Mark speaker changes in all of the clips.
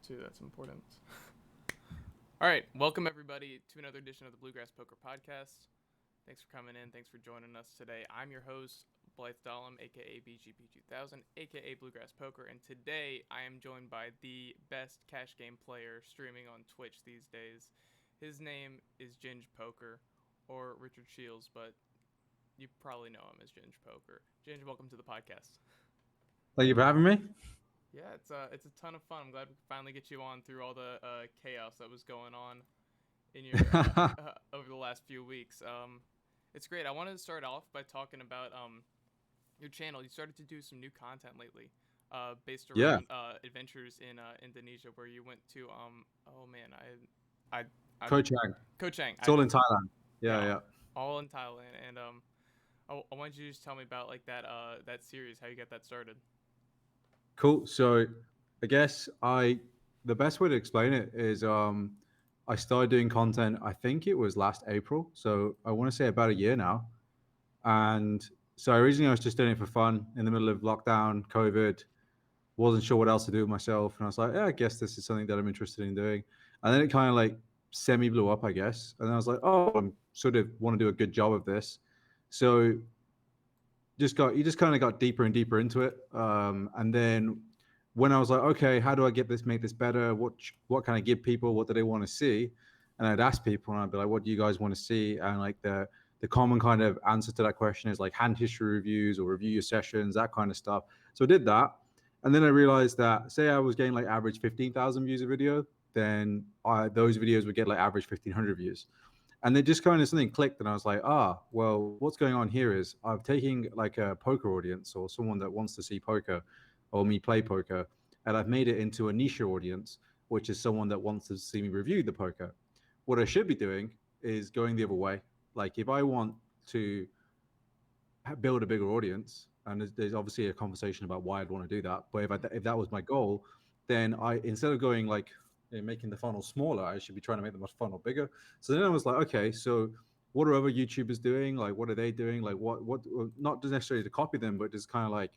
Speaker 1: too. That's important. All right, welcome everybody to another edition of the Bluegrass Poker Podcast. Thanks for coming in. Thanks for joining us today. I'm your host, Blythe Dahlem, aka BGP2000, aka Bluegrass Poker, and today I am joined by the best cash game player streaming on Twitch these days. His name is Ginge Poker, or Richard Shields, but you probably know him as Ginge Poker. Ginge, welcome to the podcast.
Speaker 2: Thank you for having me.
Speaker 1: Yeah, it's a ton of fun. I'm glad we could finally get you on through all the chaos that was going on in your over the last few weeks. It's great. I wanted to start off by talking about your channel. You started to do some new content lately, based
Speaker 2: Yeah,
Speaker 1: around adventures in Indonesia, where you went to oh man, I
Speaker 2: Koh Chang.
Speaker 1: Koh Chang.
Speaker 2: It's all in Thailand. Yeah,
Speaker 1: Yeah,
Speaker 2: yeah.
Speaker 1: all in Thailand, and I wanted you to just tell me about like that series, how you got that started.
Speaker 2: Cool. So I guess the best way to explain it is I started doing content, I think it was last April. So I want to say about a year now. And so originally I was just doing it for fun in the middle of lockdown, COVID, wasn't sure what else to do with myself. And I was like, yeah, I guess this is something that I'm interested in doing. And then it kind of like semi blew up, I guess. And then I was like, oh, I'm sort of want to do a good job of this. So you just kind of got deeper and deeper into it. And then when I was like, okay, how do I make this better? What can I give people? What do they want to see? And I'd ask people, and I'd be like, what do you guys want to see? And like the common kind of answer to that question is like hand history reviews or review your sessions, that kind of stuff. So I did that, and then I realized that say I was getting like average 15,000 views a video, then those videos would get like average 1,500 views. And then just kind of something clicked, and I was like, well, what's going on here is I'm taking like a poker audience or someone that wants to see poker or me play poker, and I've made it into a niche audience, which is someone that wants to see me review the poker. What I should be doing is going the other way. Like if I want to build a bigger audience, and there's obviously a conversation about why I'd want to do that, but if that was my goal, then I instead of going like making the funnel smaller, I should be trying to make the funnel bigger. So then I was like, okay, so what are other YouTubers doing? Like, what are they doing? Like, what not necessarily to copy them, but just kind of like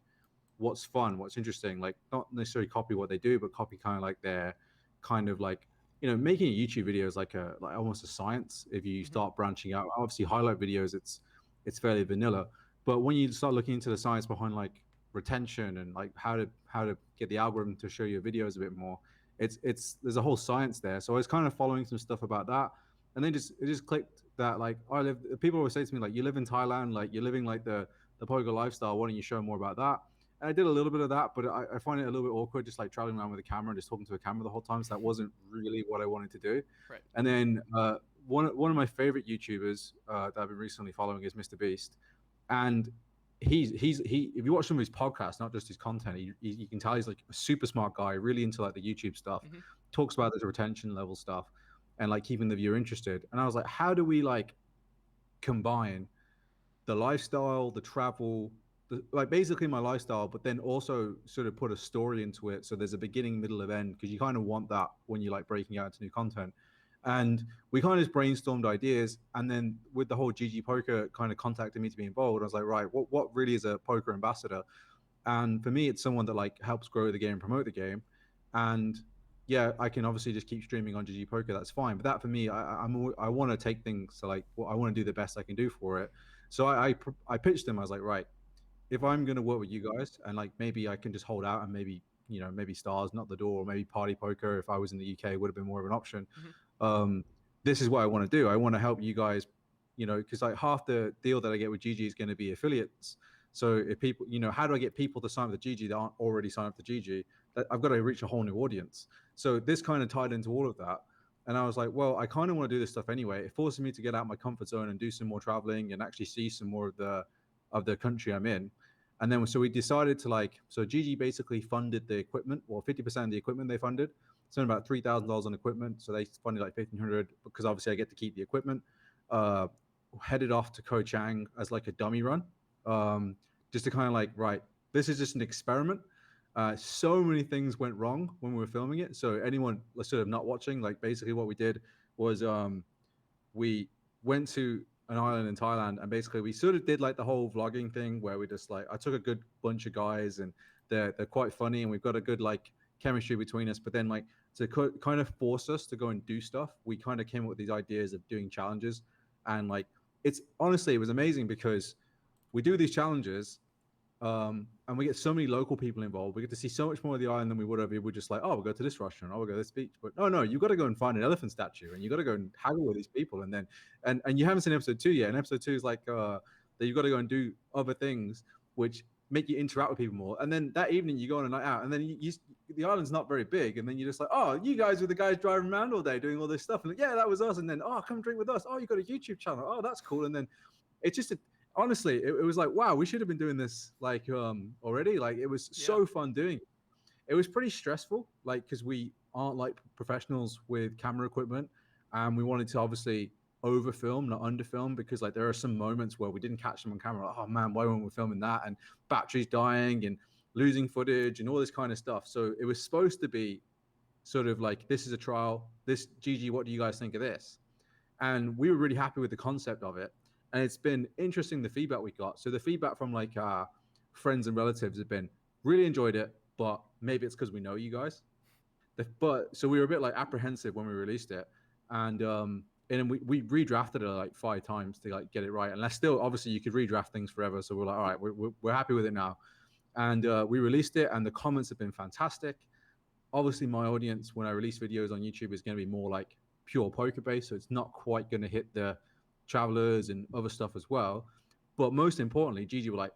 Speaker 2: what's fun, what's interesting. Like, not necessarily copy what they do, but copy kind of like their kind of like making a YouTube video is like almost a science. If you
Speaker 1: Mm-hmm.
Speaker 2: start branching out, obviously highlight videos, it's fairly vanilla. But when you start looking into the science behind like retention and like how to get the algorithm to show you videos a bit more, it's there's a whole science there. So I was kind of following some stuff about that, and then it just clicked that like people always say to me like you live in Thailand, like you're living like the poker lifestyle. Why don't you show more about that? And I did a little bit of that, but I find it a little bit awkward just like traveling around with a camera and just talking to a camera the whole time. So that wasn't really what I wanted to do.
Speaker 1: Right.
Speaker 2: And then one of my favorite YouTubers that I've been recently following is Mr. Beast, and he if you watch some of his podcasts, not just his content, you can tell he's like a super smart guy, really into like the YouTube stuff,
Speaker 1: Mm-hmm.
Speaker 2: talks about the retention level stuff and like keeping the viewer interested. And I was like, how do we like combine the lifestyle, the travel, like basically my lifestyle, but then also sort of put a story into it. So there's a beginning, middle, of end, because you kind of want that when you're like breaking out into new content. And we kind of just brainstormed ideas. And then with the whole GG Poker kind of contacted me to be involved, I was like, right, what really is a poker ambassador? And for me, it's someone that like helps grow the game, promote the game. And yeah, I can obviously just keep streaming on GG Poker. That's fine. But that for me, I want to take things to like, well, I want to do the best I can do for it. So I pitched them. I was like, right, if I'm going to work with you guys, and like maybe I can just hold out and maybe maybe stars, not the door, or maybe party poker. If I was in the UK, would have been more of an option.
Speaker 1: Mm-hmm.
Speaker 2: Um, this is what I want to do. I want to help you guys, because like half the deal that I get with GG is going to be affiliates. So if people, how do I get people to sign up to GG that aren't already signed up to GG? I've got to reach a whole new audience. So this kind of tied into all of that. And I was like, well, I kind of want to do this stuff anyway. It forces me to get out my comfort zone and do some more traveling and actually see some more of the country I'm in. And then so we decided to so GG basically funded the equipment, or 50% of the equipment they funded. Spent about $3,000 on equipment, so they funded like 1,500 because obviously I get to keep the equipment. Uh, Headed off to Koh Chang as like a dummy run, just to kind of like, right, this is just an experiment. So many things went wrong when we were filming it. So anyone sort of not watching, like basically what we did was we went to an island in Thailand, and basically we sort of did like the whole vlogging thing where we just like I took a good bunch of guys, and they're quite funny, and we've got a good like chemistry between us. But then like to kind of force us to go and do stuff, we kind of came up with these ideas of doing challenges. And like, it's honestly, it was amazing because we do these challenges, and we get so many local people involved. We get to see so much more of the island than we would have if we're just like, oh, we'll go to this restaurant, oh, we'll go to this beach. But no, you got to go and find an elephant statue, and you got to go and haggle with these people, and then and you haven't seen episode 2 yet. And episode 2 is like that you got to go and do other things which make you interact with people more. And then that evening you go on a night out, and then the island's not very big, and then you're just like, oh, you guys were the guys driving around all day doing all this stuff, and like, yeah, that was us. And then oh, come drink with us. Oh, you got a YouTube channel. Oh, that's cool. And then it's just honestly, it was like, wow, we should have been doing this like already. Like it was
Speaker 1: Yeah.
Speaker 2: so fun doing it. It was pretty stressful, like because we aren't like professionals with camera equipment, and we wanted to obviously over film, not under film, because like there are some moments where we didn't catch them on camera. Like, oh man, why weren't we filming that? And batteries dying and losing footage and all this kind of stuff. So it was supposed to be sort of like, this is a trial. This GG, what do you guys think of this? And we were really happy with the concept of it. And it's been interesting the feedback we got. So the feedback from like our friends and relatives have been really enjoyed it, but maybe it's because we know you guys. But so we were a bit like apprehensive when we released it, and then we redrafted it like 5 times to like get it right. And that's still obviously you could redraft things forever. So we're like, all right, we're happy with it now, and we released it, and the comments have been fantastic. Obviously, my audience when I release videos on YouTube is going to be more like pure poker based, so it's not quite going to hit the travelers and other stuff as well. But most importantly, Gigi were like,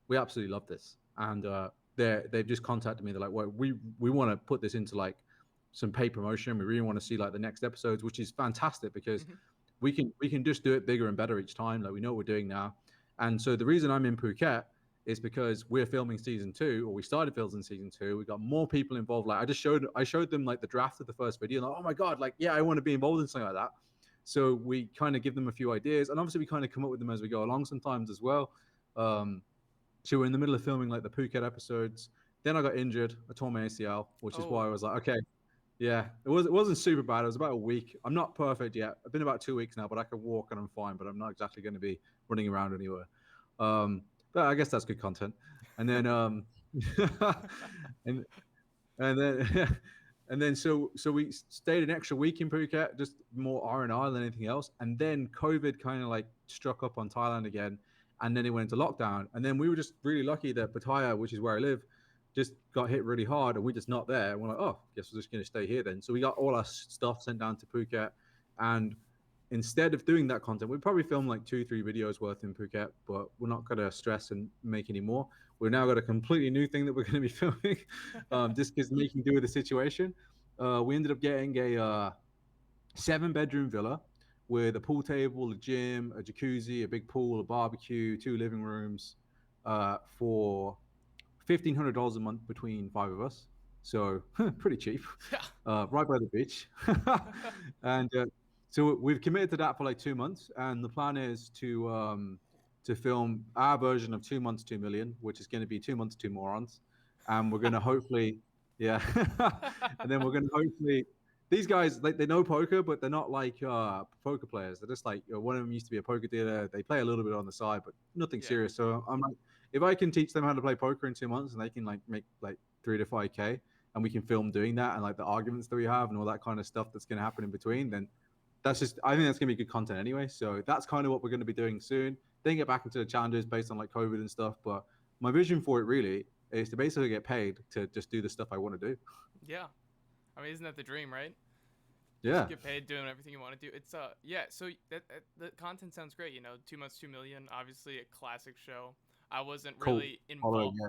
Speaker 2: we absolutely love this, and they've just contacted me. They're like, well, we want to put this into like some paid promotion. We really want to see like the next episodes, which is fantastic because
Speaker 1: Hmm.
Speaker 2: we can just do it bigger and better each time. Like we know what we're doing now, and so the reason I'm in Phuket is because we're filming season 2, or we started filming season 2. We got more people involved. Like I showed them like the draft of the first video. Like, oh my god, like yeah, I want to be involved in something like that. So we kind of give them a few ideas, and obviously we kind of come up with them as we go along sometimes as well. Um, so we're in the middle of filming like the Phuket episodes. Then I got injured. I tore my ACL, which is why I
Speaker 1: Oh,
Speaker 2: was like, okay, yeah, it wasn't super bad. It was about a week. I'm not perfect yet. I've been about 2 weeks now, but I can walk and I'm fine. But I'm not exactly going to be running around anywhere. But I guess that's good content. And then and and then and then so we stayed an extra week in Phuket, just more R&R than anything else. And then COVID kind of like struck up on Thailand again, and then it went into lockdown. And then we were just really lucky that Pattaya, which is where I live, just got hit really hard, and we're just not there. And we're like, oh, guess we're just going to stay here then. So we got all our stuff sent down to Phuket, and instead of doing that content, we'd probably film like 2, 3 videos worth in Phuket, but we're not going to stress and make any more. We've now got a completely new thing that we're going to be filming, just because making do with the situation. We ended up getting a 7 bedroom villa with a pool table, a gym, a jacuzzi, a big pool, a barbecue, 2 living rooms, for $1,500 a month between 5 of us. So pretty cheap,
Speaker 1: yeah.
Speaker 2: right by the beach. And so we've committed to that for like 2 months, and the plan is to film our version of 2 months, 2 million, which is going to be 2 months, two morons, and we're going to hopefully, yeah, and then we're going to hopefully. These guys, like they know poker, but they're not like poker players. They're just like one of them used to be a poker dealer. They play a little bit on the side, but nothing
Speaker 1: Yeah.
Speaker 2: serious. So I'm like, if I can teach them how to play poker in 2 months, and they can like make like 3 to 5K, and we can film doing that, and like the arguments that we have and all that kind of stuff that's going to happen in between, then that's just I think that's going to be good content anyway. So that's kind of what we're going to be doing soon. Then get back into the challenges based on like COVID and stuff. But my vision for it really is to basically get paid to just do the stuff I want to do.
Speaker 1: Yeah. I mean, isn't that the dream, right? Just
Speaker 2: Yeah,
Speaker 1: get paid doing everything you want to do. It's yeah. So that the content sounds great. 2 months, 2 million. Obviously, a classic show. I wasn't
Speaker 2: cool.
Speaker 1: really
Speaker 2: Follow,
Speaker 1: involved.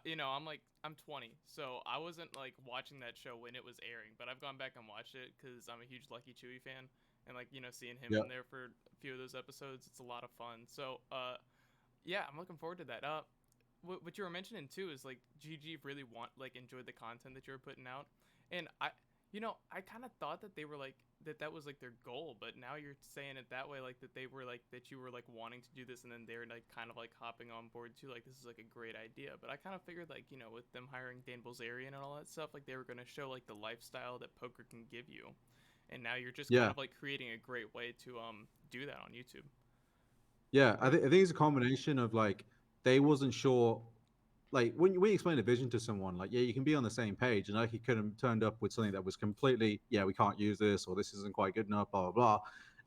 Speaker 2: yeah,
Speaker 1: I'm like I'm 20, so I wasn't like watching that show when it was airing. But I've gone back and watched it because I'm a huge Lucky Chewy fan, and like seeing him
Speaker 2: yeah,
Speaker 1: in there for a few of those episodes, it's a lot of fun. So yeah, I'm looking forward to that. What you were mentioning too is like GG really enjoyed the content that you were putting out, and I kind of thought that they were like that was like their goal, but now you're saying it that way, like that they were like that you were like wanting to do this, and then they're like kind of like hopping on board too, like this is like a great idea. But I kind of figured like with them hiring Dan Bilzerian and all that stuff, like they were gonna show like the lifestyle that poker can give you, and now you're just kind
Speaker 2: yeah.
Speaker 1: of like creating a great way to do that on YouTube.
Speaker 2: Yeah, I think it's a combination of like they wasn't sure. like when you explain a vision to someone, like yeah, you can be on the same page, and like he could have turned up with something that was completely yeah, we can't use this or this isn't quite good enough, blah blah blah.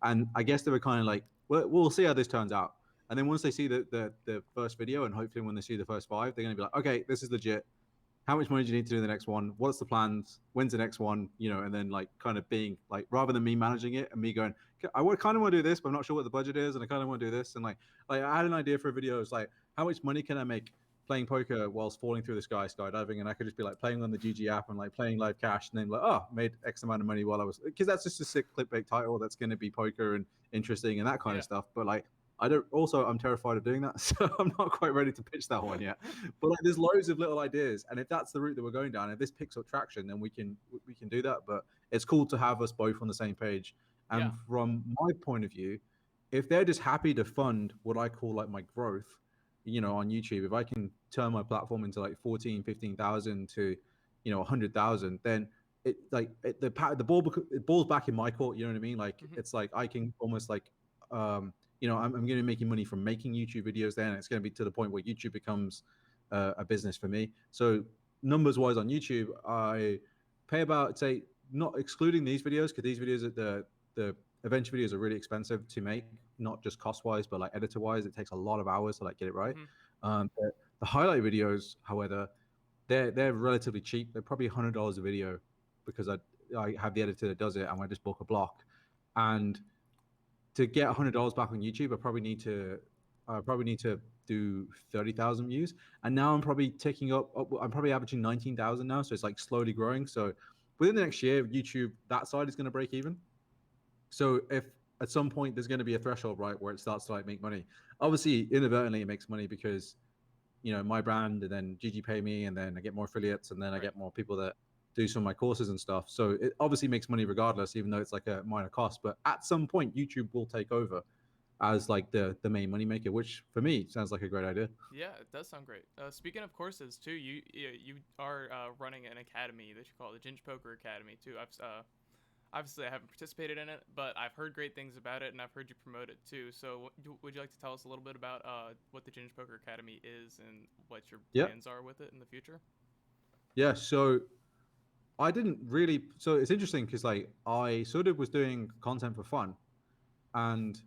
Speaker 2: And I guess they were kind of like, well, we'll see how this turns out. And then once they see the first video, and hopefully when they see the first five, they're gonna be like, okay, this is legit. How much money do you need to do the next one? What's the plans? When's the next one? And then like kind of being like, rather than me managing it and me going, I kind of want to do this, but I'm not sure what the budget is, and I kind of want to do this, and like I had an idea for a video. It's like, how much money can I make playing poker whilst falling through the sky skydiving? And I could just be like playing on the GG app and like playing live cash, and then like, oh, made X amount of money while I was, because that's just a sick clickbait title that's going to be poker and interesting and that kind
Speaker 1: Yeah.
Speaker 2: of stuff. But like, I don't. Also, I'm terrified of doing that, so I'm not quite ready to pitch that one yet. But like, there's loads of little ideas, and if that's the route that we're going down, if this picks up traction, then we can do that. But it's cool to have us both on the same page.
Speaker 1: Yeah.
Speaker 2: And from my point of view, if they're just happy to fund what I call like my growth, on YouTube, if I can turn my platform into like 14, 15,000 to 100,000, then the ball's back in my court. You know what I mean? Like
Speaker 1: Hmm.
Speaker 2: it's like I can almost like I'm going to be making money from making YouTube videos then. It's going to be to the point where YouTube becomes a business for me. So numbers wise on YouTube, I pay about, say, not excluding these videos, because these videos at the adventure videos are really expensive to make, not just cost wise, but like editor wise, it takes a lot of hours to like get it right.
Speaker 1: Hmm.
Speaker 2: The highlight videos, however, they're relatively cheap. They're probably $100 a video, because I have the editor that does it, and I just book a block. And to get $100 back on YouTube, I probably need to do 30,000 views, and now I'm probably ticking up. I'm probably averaging 19,000 now, so it's like slowly growing. So within the next year, YouTube that side is going to break even. So if at some point there's going to be a threshold, right, where it starts to like make money, obviously inadvertently it makes money because my brand, and then Gigi pay me, and then I get more affiliates, and then I
Speaker 1: Right.
Speaker 2: get more people that do some of my courses and stuff. So it obviously makes money regardless, even though it's like a minor cost. But at some point, YouTube will take over as like the main money maker, which for me sounds like a great idea.
Speaker 1: Yeah, it does sound great. Speaking of courses too, you are running an academy that you call the Ginge Poker Academy too. Obviously I haven't participated in it, but I've heard great things about it, and I've heard you promote it too. So would you like to tell us a little bit about what the Ginge Poker Academy is and what your
Speaker 2: Yeah,
Speaker 1: plans are with it in the future?
Speaker 2: yeah. So I didn't really. So it's interesting because like I sort of was doing content for fun, and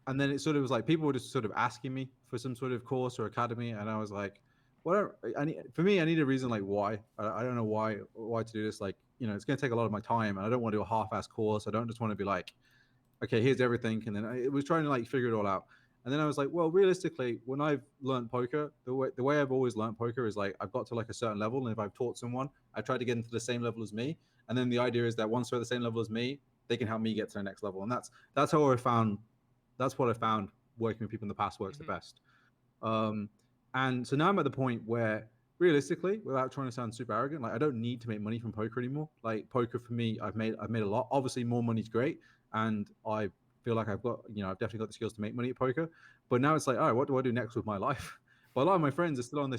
Speaker 2: then it sort of was like people were just sort of asking me for some sort of course or academy, and I was like, whatever. For me, I need a reason, like why. I don't know why to do this. Like it's going to take a lot of my time, and I don't want to do a half-ass course. I don't just want to be like, okay, here's everything, and then I was trying to like figure it all out. And then I was like, well, realistically, when I've learned poker, the way I've always learned poker is like I've got to like a certain level, and if I've taught someone, I try to get into the same level as me. And then the idea is that once they're at the same level as me, they can help me get to the next level. And that's how I found that's what I found working with people in the past works the
Speaker 1: Hmm.
Speaker 2: best. Um, and so now I'm at the point where, realistically, without trying to sound super arrogant, like I don't need to make money from poker anymore. Like poker for me, I've made a lot. Obviously, more money's great, and I feel like I've definitely got the skills to make money at poker. But now it's like, all right, what do I do next with my life? But a lot of my friends are still on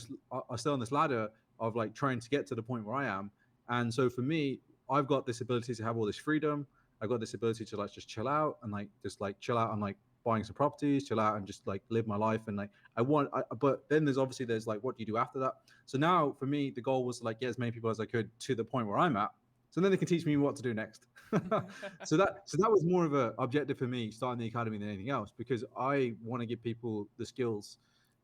Speaker 2: this ladder of like trying to get to the point where I am. And so for me, I've got this ability to have all this freedom. I've got this ability to like just chill out and like just like chill out on like buying some properties, chill out and just like live my life. And like but then there's like, what do you do after that? So now for me, the goal was to like get as many people as I could to the point where I'm at. So then they can teach me what to do next. so that was more of a objective for me starting the academy than anything else, because I want to give people the skills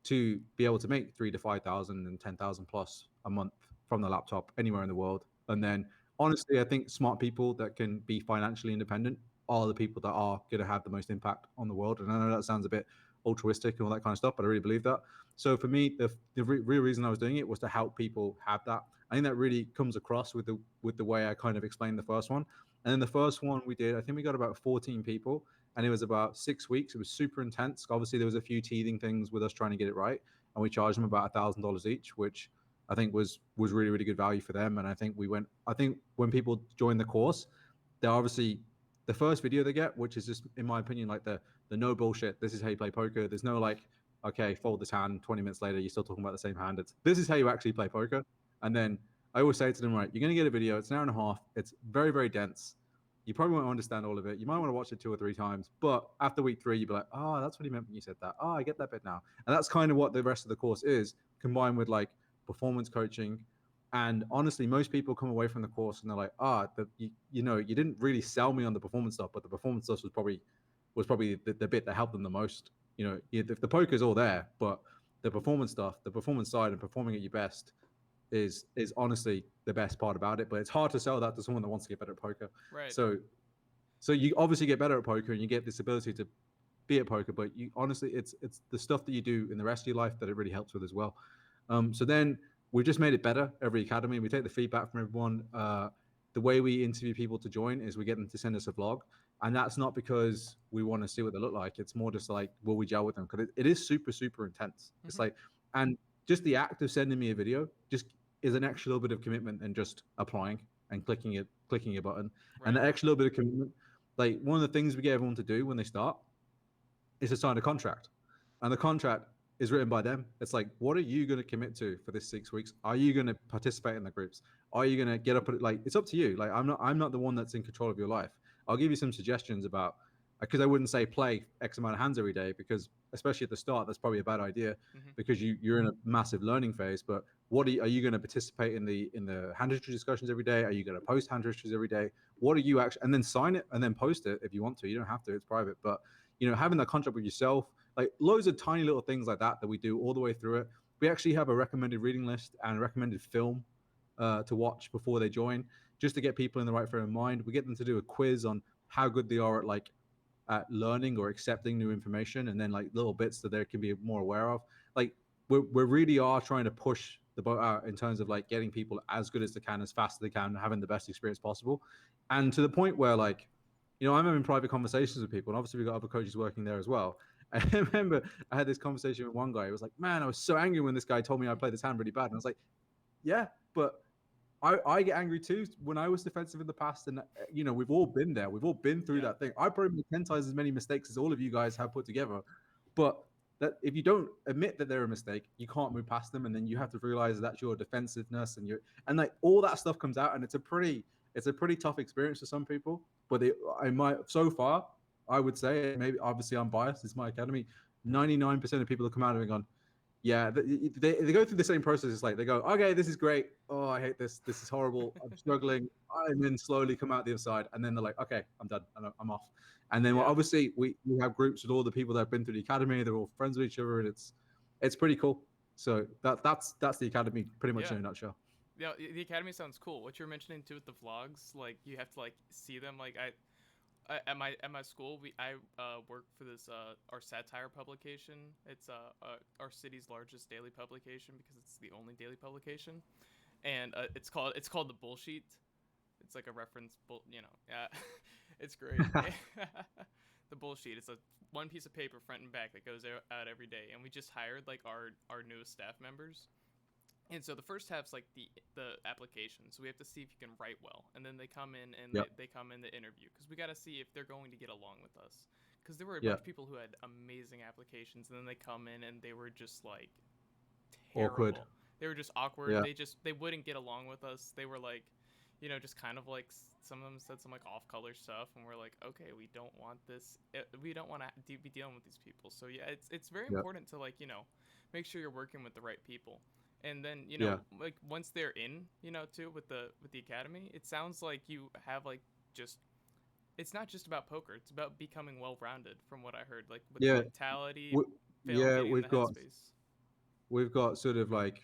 Speaker 2: to be able to make 3 to 5,000 and 10,000 plus a month from the laptop anywhere in the world. And
Speaker 1: Hmm.
Speaker 2: then honestly, I think smart people that can be financially independent are the people that are going to have the most impact on the world. And I know that sounds a bit altruistic and all that kind of stuff, but I really believe that. So for me, the real reason I was doing it was to help people have that. I think that really comes across with the way I kind of explained the first one. And then the first one we did, I think we got about 14 people, and it was about 6 weeks. It was super intense. Obviously, there was a few teething things with us trying to get it right, and we charged them about $1,000 each, which I think was really really good value for them. And I think we went. I think when people join the course, they're obviously the first video they get, which is just in my opinion like the no bullshit. This is how you play poker. There's no like, okay, fold this hand. 20 minutes later, you're still talking about the same hand. This is how you actually play poker. And then I always say to them, right, you're gonna get a video. It's an hour and a half. It's very very dense. You probably won't understand all of it. You might want to watch it 2 or 3 times, but after week 3, you'll be like, oh, that's what he meant when you said that. Oh, I get that bit now. And that's kind of what the rest of the course is, combined with like performance coaching. And honestly, most people come away from the course and they're like, you didn't really sell me on the performance stuff, but the performance stuff was probably the bit that helped them the most. If the poker's all there, but the performance stuff, the performance side, and performing at your best is honestly the best part about it. But it's hard to sell that to someone that wants to get better at poker.
Speaker 1: Right.
Speaker 2: So you obviously get better at poker and you get this ability to be at poker, but you honestly, it's the stuff that you do in the rest of your life that it really helps with as well. So then we've just made it better every academy. We take the feedback from everyone. The way we interview people to join is we get them to send us a vlog, and that's not because we want to see what they look like. It's more just like, will we gel with them? Because it is super super intense. It's like, and just the act of sending me a video just is an extra little bit of commitment than just applying and clicking a button, and
Speaker 1: Right.
Speaker 2: the extra little bit of commitment. Like one of the things we get everyone to do when they start is to sign a contract. And the contract is written by them. It's like, what are you going to commit to for this 6 weeks? Are you going to participate in the groups? Are you going to get up at it? Like, it's up to you. Like, I'm not the one that's in control of your life. I'll give you some suggestions about, because I wouldn't say play X amount of hands every day, because especially at the start, that's probably a bad idea
Speaker 1: Mm-hmm.
Speaker 2: because you're in a massive learning phase. But are you going to participate in the hand history discussions every day? Are you going to post hand histories every day? What are you actually, and then sign it and then post it if you want to. You don't have to, it's private. But having that contract with yourself, like loads of tiny little things like that we do all the way through it. We actually have a recommended reading list and recommended film to watch before they join, just to get people in the right frame of mind. We get them to do a quiz on how good they are at learning or accepting new information, and then like little bits that they can be more aware of. Like we really are trying to push the boat out in terms of like getting people as good as they can, as fast as they can, having the best experience possible, and to the point where like I'm having private conversations with people, and obviously we've got other coaches working there as well. I remember I had this conversation with one guy. He was like, "Man, I was so angry when this guy told me I played this hand really bad." And I was like, "Yeah, but I get angry too when I was defensive in the past, and we've all been there. We've all been through
Speaker 1: Yeah.
Speaker 2: that thing. I probably made 10 times as many mistakes as all of you guys have put together, but that if you don't admit that they're a mistake, you can't move past them, and then you have to realize that's your defensiveness and like all that stuff comes out, and it's a pretty tough experience for some people. But so far, I would say, maybe obviously I'm biased. It's my academy. 99% of people have come out of it gone, yeah, they go through the same process. It's like they go, okay, this is great. Oh, I hate this. This is horrible. I'm struggling. And then slowly come out the other side, and then they're like, okay, I'm done. I'm off. And then well,
Speaker 1: Yeah.
Speaker 2: obviously we have groups with all the people that have been through the academy. They're all friends with each other, and it's pretty cool. So that's the academy pretty much
Speaker 1: Yeah.
Speaker 2: in a nutshell.
Speaker 1: Yeah, the academy sounds cool. What you're mentioning too with the vlogs, like you have to like see them. Like at my school, I work for this our satire publication. It's our city's largest daily publication because it's the only daily publication, and it's called the Bullsheet. It's like a reference, yeah, it's great. The Bullsheet. It's a one piece of paper front and back that goes out every day, and we just hired like our newest staff members. And so the first half's like the application. So we have to see if you can write well, and then they come in and
Speaker 2: Yep.
Speaker 1: they come in the interview because we got to see if they're going to get along with us. Because there were a bunch
Speaker 2: Yeah.
Speaker 1: of people who had amazing applications, and then they come in and they were just like
Speaker 2: Awkward.
Speaker 1: terrible. They were just awkward.
Speaker 2: Yeah.
Speaker 1: They wouldn't get along with us. They were like, just kind of like some of them said some like off color stuff, and we're like, okay, we don't want this. We don't want to be dealing with these people. So yeah, it's very
Speaker 2: Yeah.
Speaker 1: important to like make sure you're working with the right people. And then
Speaker 2: Yeah.
Speaker 1: like once they're in too with the academy, it sounds like you have like just it's not just about poker. It's about becoming well rounded, from what I heard, like with the
Speaker 2: Yeah.
Speaker 1: mentality,
Speaker 2: We, yeah.
Speaker 1: getting in the headspace.
Speaker 2: We've got sort of like,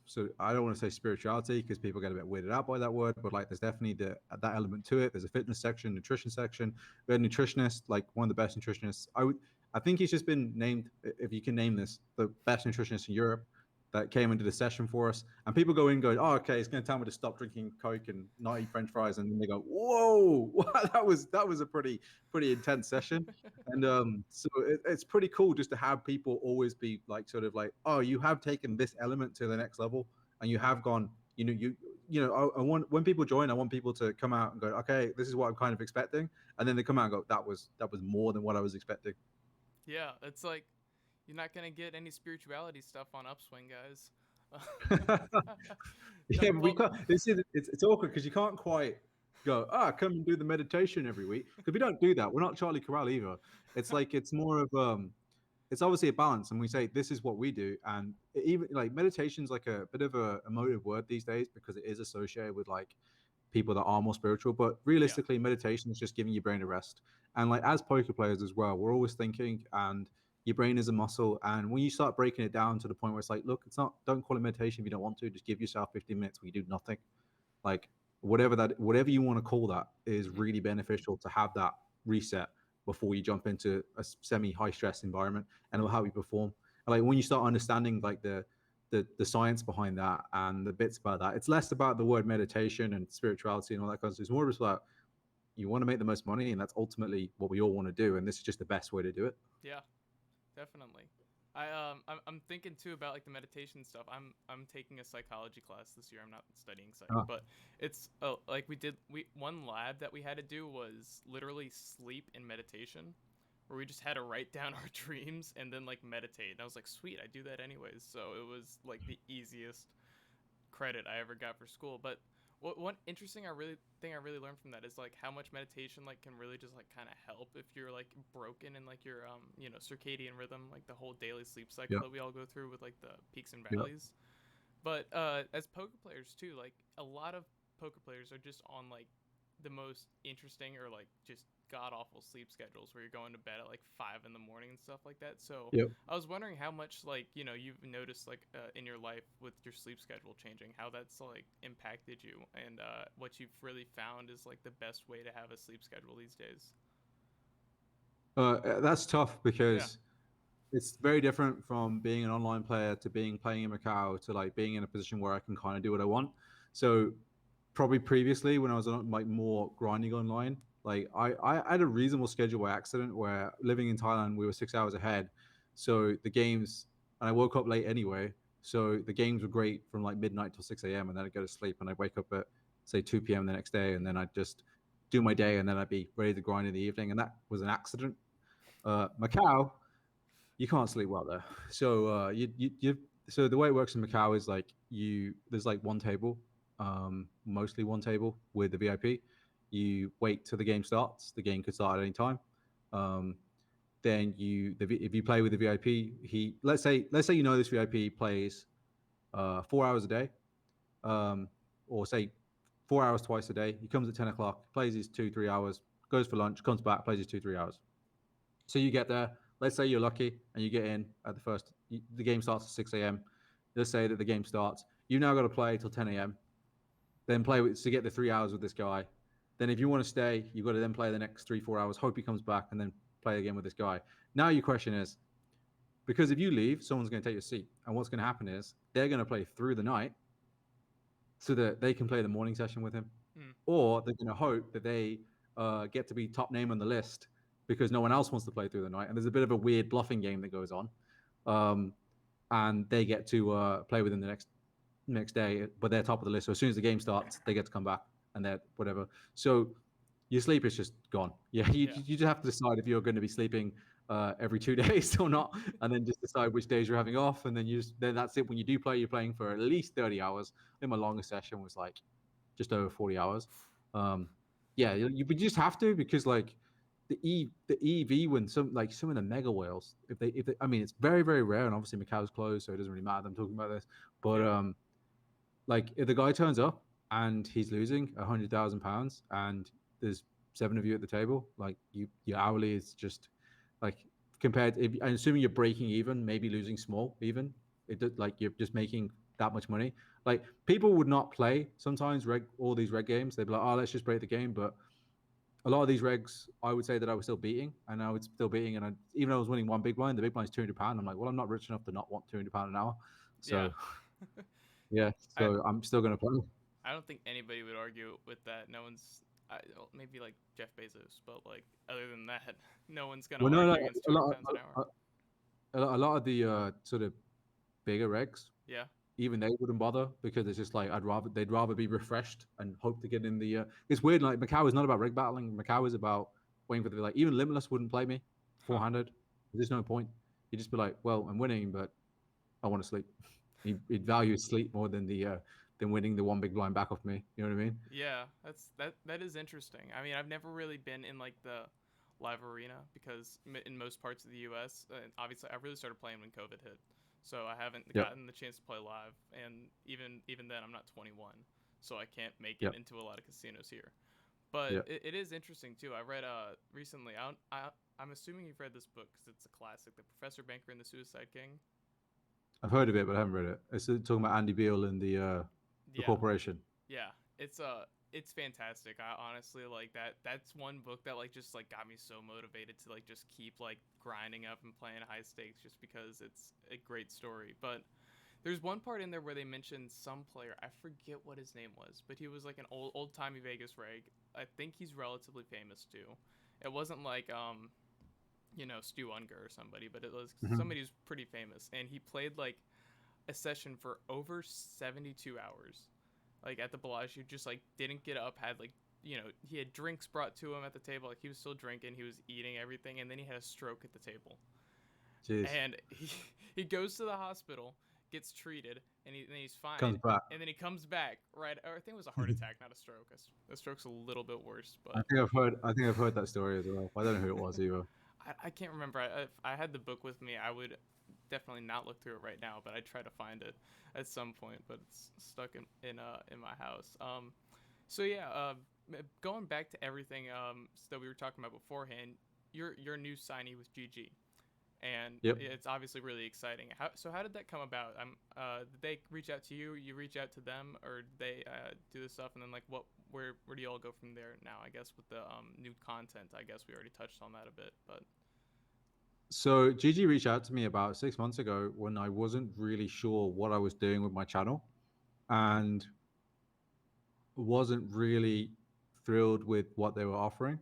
Speaker 2: so I don't want to say spirituality because people get a bit weirded out by that word, but like there's definitely that element to it. There's a fitness section, nutrition section. We had a nutritionist, like one of the best nutritionists. I think he's just been named, if you can name this, the best nutritionist in Europe, that came into the session for us. And people go in going, oh, okay, he's going to tell me to stop drinking Coke and not eat French fries, and then they go, whoa, that was a pretty intense session. And so it's pretty cool just to have people always be like, sort of like, oh, you have taken this element to the next level, and you have gone, I want, when people join, I want people to come out and go, okay, this is what I'm kind of expecting, and then they come out and go, that was more than what I was expecting.
Speaker 1: Yeah, it's like you're not gonna get any spirituality stuff on Upswing, guys.
Speaker 2: Yeah, but we
Speaker 1: Well,
Speaker 2: can't. It's awkward because you can't quite. go, come and do the meditation every week. Because we don't do that. We're not Charlie Corral either. It's like it's more of it's obviously a balance, and we say this is what we do, and even like meditation's like a bit of a emotive word these days because it is associated with like people that are more spiritual. But
Speaker 1: Yeah.
Speaker 2: realistically, meditation is just giving your brain a rest. And like as poker players as well, we're always thinking, and your brain is a muscle. And when you start breaking it down to the point where it's like, look, it's not, don't call it meditation if you don't want to. Just give yourself 15 minutes where you do nothing. Like whatever you want to call that is
Speaker 1: Hmm.
Speaker 2: really beneficial to have that reset before you jump into a semi high stress environment, and it'll help you perform. And like when you start understanding like the science behind that and the bits about that, it's less about the word meditation and spirituality and all that kind of stuff. It's more just about you want to make the most money, and that's ultimately what we all want to do. And this is just the best way to do it.
Speaker 1: Yeah. Definitely. I'm thinking too about like the meditation stuff. I'm taking a psychology class this year. I'm not studying psych,
Speaker 2: Ah,
Speaker 1: but it's like we one lab that we had to do was literally sleep in meditation, where we just had to write down our dreams and then like meditate. And I was like, sweet, I do that anyways. So it was like the easiest credit I ever got for school. But one interesting I really learned from that is like how much meditation like can really just like kind of help if you're like broken in like your circadian rhythm, like the whole daily sleep cycle
Speaker 2: yeah,
Speaker 1: that we all go through with like the peaks and
Speaker 2: yeah,
Speaker 1: valleys. But as poker players too, like a lot of poker players are just on like the most interesting or like just god awful sleep schedules where you're going to bed at like 5 in the morning and stuff like that. So
Speaker 2: yeah.
Speaker 1: I was wondering how much like you've noticed like in your life with your sleep schedule changing, how that's like impacted you, and what you've really found is like the best way to have a sleep schedule these days.
Speaker 2: That's tough
Speaker 1: Yeah.
Speaker 2: because it's very different from being an online player to being playing in Macau to like being in a position where I can kind of do what I want. So probably previously when I was on like more grinding online, like I had a reasonable schedule by accident where living in Thailand we were 6 hours ahead. So the games and I woke up late anyway. So the games were great from like midnight till 6 a.m. and then I'd go to sleep and I'd wake up at say 2 p.m. the next day and then I'd just do my day and then I'd be ready to grind in the evening. And that was an accident. Macau, you can't sleep well there. So so the way it works in Macau is like there's like one table, mostly one table with the VIP. You wait till the game starts. The game could start at any time. Um, then if you play with the VIP, let's say this VIP plays 4 hours a day, or say 4 hours twice a day. He comes at 10 o'clock, plays his 2 3 hours, goes for lunch, comes back, plays his 2 3 hours. So you get there. Let's say you're lucky and you get in at the first. The game starts at 6 a.m. Let's say that the game starts. You now got to play till 10 a.m. Then play with to get the 3 hours with this guy. Then if you want to stay, you got to then play the next 3 4 hours. Hope he comes back and then play again with this guy. Now your question is because if you leave, someone's going to take your seat, and what's going to happen is they're going to play through the night so that they can play the morning session with him,
Speaker 1: Hmm.
Speaker 2: or they're going to hope that they get to be top name on the list because no one else wants to play through the night. And there's a bit of a weird bluffing game that goes on, um, and they get to play within the next day, but they're top of the list. So as soon as the game starts, they get to come back and they're whatever. So your sleep is just gone. Yeah,
Speaker 1: Yeah.
Speaker 2: you just have to decide if you're going to be sleeping every 2 days or not, and then just decide which days you're having off, and then that's it. When you do play, you're playing for at least 30 hours. I think my longest session was like just over 40 hours. Um, yeah, you just have to because like the EV when some of the mega whales if they I mean it's very rare and obviously Macau's closed so it doesn't really matter I'm talking about this but
Speaker 1: Yeah.
Speaker 2: like if the guy turns up and he's losing £100,000 and there's seven of you at the table, like your hourly is just like compared. If I'm assuming you're breaking even, maybe losing small even, like you're just making that much money. Like people would not play sometimes all these reg games. They'd be like, oh, let's just break the game. But a lot of these regs, I would say that I was still beating, and I was still beating, and even though I was winning one big blind, the big blind's £200. I'm like, well, I'm not rich enough to not want £200 an hour.
Speaker 1: Yeah.
Speaker 2: So yeah,
Speaker 1: I
Speaker 2: so I'm still gonna play.
Speaker 1: I don't think anybody would argue with that. No one's well, maybe like Jeff Bezos, but like other than that, no one's gonna
Speaker 2: Well, no, no,
Speaker 1: argue against
Speaker 2: a
Speaker 1: 200
Speaker 2: lot,
Speaker 1: pounds an hour.
Speaker 2: a lot of the sort of bigger regs,
Speaker 1: Yeah.
Speaker 2: even they wouldn't bother because it's just like they'd rather be refreshed and hope to get in the. It's weird. Like Macau is not about reg battling. Macau is about waiting for the like. Even Limitless wouldn't play me
Speaker 1: Huh.
Speaker 2: 400. There's no point. You'd just be like, well, I'm winning, but I want to sleep. He'd value sleep more than than winning the one big blind back off me. You know what I mean?
Speaker 1: Yeah, that is interesting. I mean, I've never really been in like the live arena because in most parts of the U.S., obviously, I really started playing when COVID hit, so I haven't
Speaker 2: Yep.
Speaker 1: gotten the chance to play live. And even then, I'm not 21, so I can't make it
Speaker 2: Yep.
Speaker 1: into a lot of casinos here. But
Speaker 2: Yep.
Speaker 1: it is interesting too. I read recently. I'm assuming you've read this book because it's a classic, The Professor Banker and the Suicide King.
Speaker 2: I've heard of it, but I haven't read it. It's talking about Andy Beale and the
Speaker 1: Yeah,
Speaker 2: corporation.
Speaker 1: yeah, it's fantastic. I honestly like that. That's one book that like just like got me so motivated to like just keep like grinding up and playing high stakes just because it's a great story. But there's one part in there where they mentioned some player. I forget what his name was, but he was like an old timey Vegas reg. I think he's relatively famous too. It wasn't like Stu Unger or somebody, but it was
Speaker 2: Hmm.
Speaker 1: somebody who's pretty famous, and he played like a session for over 72 hours like at the Bellagio, just like didn't get up, had like he had drinks brought to him at the table, like he was still drinking, he was eating everything, and then he had a stroke at the table,
Speaker 2: Jeez.
Speaker 1: and he goes to the hospital, gets treated, and then he's fine,
Speaker 2: Comes back.
Speaker 1: and then he comes back right. Or I think it was a heart attack, not a stroke. A stroke's a little bit worse,
Speaker 2: I
Speaker 1: but
Speaker 2: think I've heard. I think I've heard that story as well. I don't know who it was either.
Speaker 1: I can't remember. If I had the book with me, I would definitely not look through it right now, but I'd try to find it at some point. But it's stuck in my house. So yeah, going back to everything that we were talking about beforehand, your new signee with GG, and
Speaker 2: Yep.
Speaker 1: it's obviously really exciting. How did that come about? Did they reach out to you? You reach out to them, or did they do this stuff? And then like where do you all go from there now? I guess with the new content, I guess we already touched on that a bit, but
Speaker 2: So Gigi reached out to me about 6 months ago when I wasn't really sure what I was doing with my channel and wasn't really thrilled with what they were offering.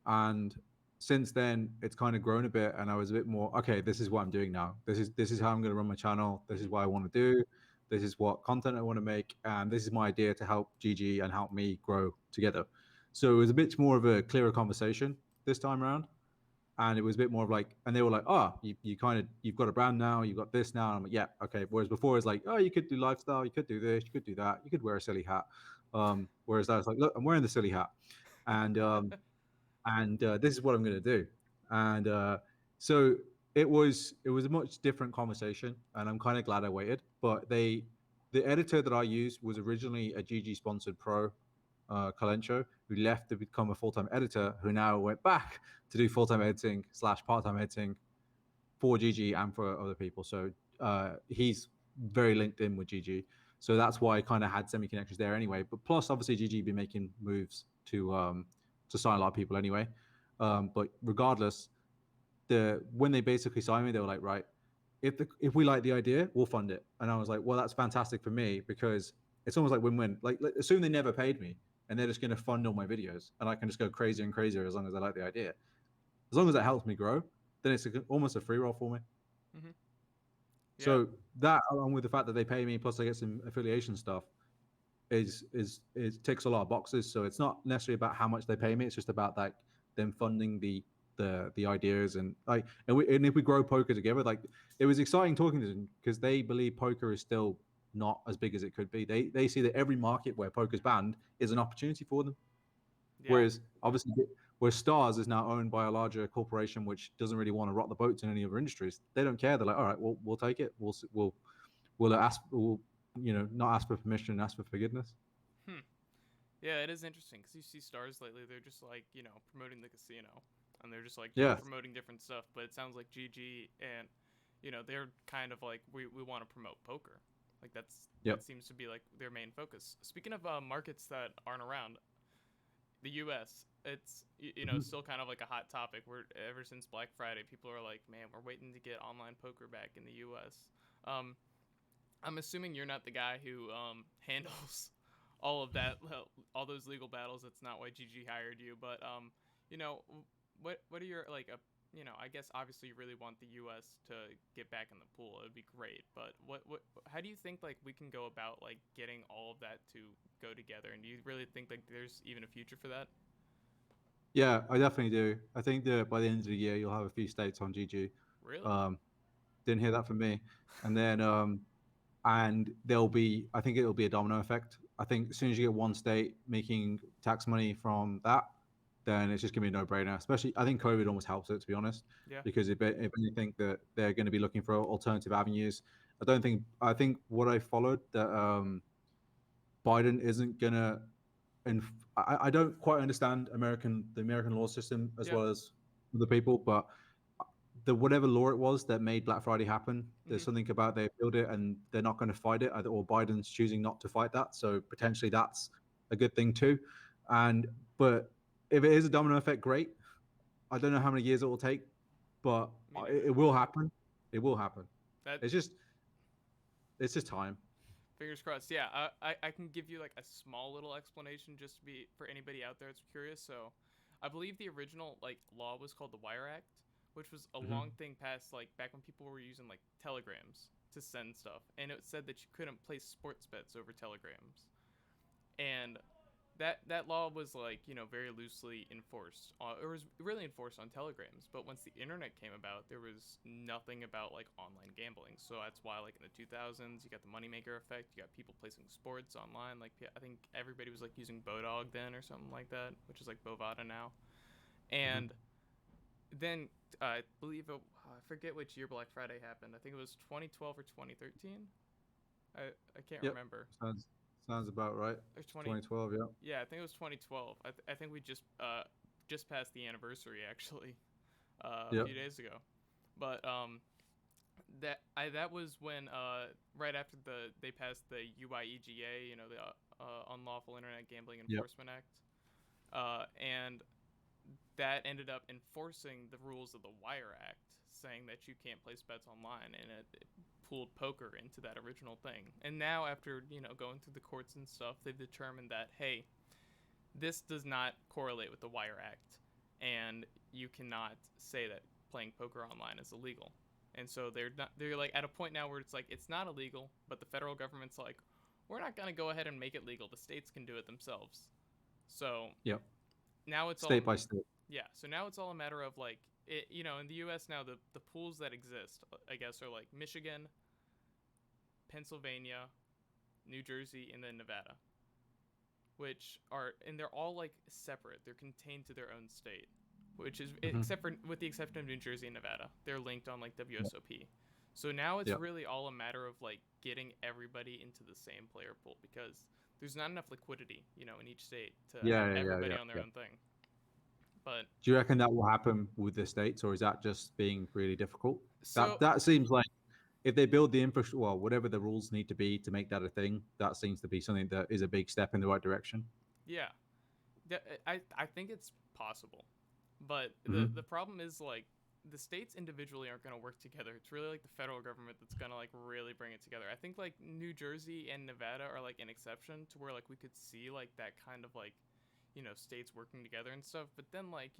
Speaker 2: And since then, it's kind of grown a bit, and I was a bit more okay. This is what I'm doing now. This is how I'm going to run my channel. This is
Speaker 1: mm-hmm.
Speaker 2: what I want to do. This is what content I want to make, and this is my idea to help Gigi and help me grow together. So it was a bit more of a clearer conversation this time around, and it was a bit more of like, and they were like, oh, you kind of you've got a brand now, you've got this now. And I'm like, yeah, okay. Whereas before it's like, oh, you could do lifestyle, you could do this, you could do that, you could wear a silly hat. Whereas I was like, look, I'm wearing the silly hat, and this is what I'm going to do. And so it was a much different conversation, and I'm kind of glad I waited. But the editor that I used was originally a GG sponsored pro, Calencho, who left to become a full time editor, who now went back to do full time editing slash part time editing for GG and for other people. So he's very linked in with GG. So that's why I kind of had semi connections there anyway. But plus, obviously, GG been making moves to sign a lot of people anyway. But regardless, when they basically signed me, they were like, right, if we like the idea, we'll fund it. And I was like, well, that's fantastic for me because it's almost like win-win. Like assume they never paid me and they're just going to fund all my videos and I can just go crazier and crazier as long as I like the idea. As long as that helps me grow, then it's almost a free roll for me.
Speaker 1: Mm-hmm. Yeah.
Speaker 2: So that, along with the fact that they pay me, plus I get some affiliation stuff, is ticks a lot of boxes. So it's not necessarily about how much they pay me. It's just about like them funding the ideas and like and if we grow poker together, like it was exciting talking to them because they believe poker is still not as big as it could be. They see that every market where poker's banned is an opportunity for them.
Speaker 1: Yeah.
Speaker 2: Whereas obviously, where Stars is now owned by a larger corporation which doesn't really want to rock the boats in any other industries, they don't care. They're like, all right, we'll take it. We'll ask. We'll not ask for permission, and ask for forgiveness.
Speaker 1: Hmm. Yeah, it is interesting because you see stars lately. They're just like promoting the casino, and they're just like
Speaker 2: Yeah.
Speaker 1: promoting different stuff. But it sounds like GG and they're kind of like we want to promote poker. Like that
Speaker 2: Yep.
Speaker 1: seems to be like their main focus. Speaking of markets that aren't around, the U.S. It's
Speaker 2: Mhm.
Speaker 1: still kind of like a hot topic. Where ever since Black Friday, people are like, man, we're waiting to get online poker back in the U.S. Um, I'm assuming you're not the guy who handles all of that, all those legal battles. That's not why GG hired you. But you know, what are your like I guess obviously you really want the U.S. to get back in the pool. It would be great. But how do you think like we can go about like getting all of that to go together? And do you really think like there's even a future for that?
Speaker 2: Yeah, I definitely do. I think that by the end of the year, you'll have a few states on GG.
Speaker 1: Really?
Speaker 2: Um, didn't hear that from me. And then and I think it'll be a domino effect. I think as soon as you get one state making tax money from that, then it's just gonna be a no-brainer. Especially, I think COVID almost helps it, to be honest,
Speaker 1: Yeah.
Speaker 2: because if anything that they're going to be looking for alternative avenues. I think what I followed that Biden isn't gonna, and I don't quite understand the American law system as
Speaker 1: Yeah.
Speaker 2: well as the people, but the whatever law it was that made Black Friday happen, there's
Speaker 1: Mhm.
Speaker 2: something about they appealed it and they're not going to fight it, or Biden's choosing not to fight that. So
Speaker 1: Yep.
Speaker 2: potentially that's a good thing too. And but if it is a domino effect, great. I don't know how many years it will take, but
Speaker 1: Me
Speaker 2: it
Speaker 1: neither.
Speaker 2: will happen. It will happen.
Speaker 1: That
Speaker 2: It's just it's just time.
Speaker 1: Fingers crossed. Yeah, I can give you like a small little explanation just to be for anybody out there that's curious. So, I believe the original like law was called the Wire Act, which was a long
Speaker 2: Hmm.
Speaker 1: thing passed like back when people were using like telegrams to send stuff, and it said that you couldn't place sports bets over telegrams, and that law was like very loosely enforced. It was really enforced on telegrams, but once the internet came about, there was nothing about like online gambling. So that's why like in the 2000s you got the moneymaker effect. You got people placing sports online. Like I think everybody was like using Bodog then or something like that, which is like Bovada now.
Speaker 2: Hmm.
Speaker 1: And then I believe I forget which year Black Friday happened. I think it was 2012 or 2013. I can't
Speaker 2: Yep.
Speaker 1: remember.
Speaker 2: Sounds about right.
Speaker 1: There's 20.
Speaker 2: 2012. Yeah.
Speaker 1: Yeah, I think it was 2012. I think we just passed the anniversary actually a
Speaker 2: Yep.
Speaker 1: few days ago. But that was when right after they passed the UIEGA, the Unlawful Internet Gambling
Speaker 2: Yep.
Speaker 1: Enforcement Act, and that ended up enforcing the rules of the Wire Act, saying that you can't place bets online, and it pulled poker into that original thing. And now after going through the courts and stuff, they've determined that hey, this does not correlate with the Wire Act, and you cannot say that playing poker online is illegal. And so they're like at a point now where it's like it's not illegal, but the federal government's like, we're not gonna go ahead and make it legal. The states can do it themselves. So
Speaker 2: Yep.
Speaker 1: now it's all
Speaker 2: State by state.
Speaker 1: yeah. So now it's all a matter of like in the U.S. now the pools that exist, I guess, are like Michigan, Pennsylvania, New Jersey, and then Nevada, which are and they're all like separate. They're contained to their own state, which is
Speaker 2: Hmm.
Speaker 1: except for with the exception of New Jersey and Nevada, they're linked on like
Speaker 2: Yep.
Speaker 1: WSOP. So now it's
Speaker 2: Yep.
Speaker 1: really all a matter of like getting everybody into the same player pool because there's not enough liquidity, in each state to have
Speaker 2: Yeah. Yeah. Yeah.
Speaker 1: everybody
Speaker 2: Yeah.
Speaker 1: on their
Speaker 2: Yeah.
Speaker 1: own thing. But
Speaker 2: Do you reckon that will happen with the states, or is that just being really difficult?
Speaker 1: so
Speaker 2: That seems like if they build the infrastructure, well, whatever the rules need to be to make that a thing, that seems to be something that is a big step in the right direction.
Speaker 1: yeah, I think it's possible, but the
Speaker 2: Hmm.
Speaker 1: problem is like the states individually aren't going to work together. It's really like the federal government that's going to like really bring it together. I think like New Jersey and Nevada are like an exception to where like we could see like that kind of like states working together and stuff. But then like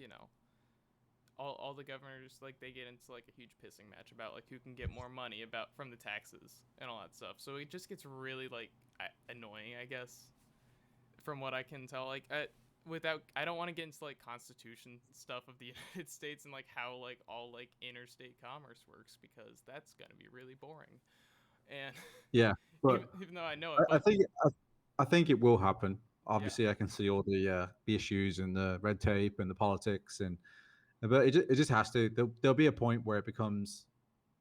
Speaker 1: all the governors like they get into like a huge pissing match about like who can get more money about from the taxes and all that stuff. So it just gets really like annoying, I guess, from what I can tell. Like without I don't want to get into like constitution stuff of the United States and like how like all like interstate commerce works because that's gonna be really boring. And
Speaker 2: Yeah, but
Speaker 1: even though I know it,
Speaker 2: I
Speaker 1: but
Speaker 2: think I think it will happen.
Speaker 1: yeah,
Speaker 2: Obviously, I can see all the issues and the red tape and the politics, but it just has to. There'll be a point where it becomes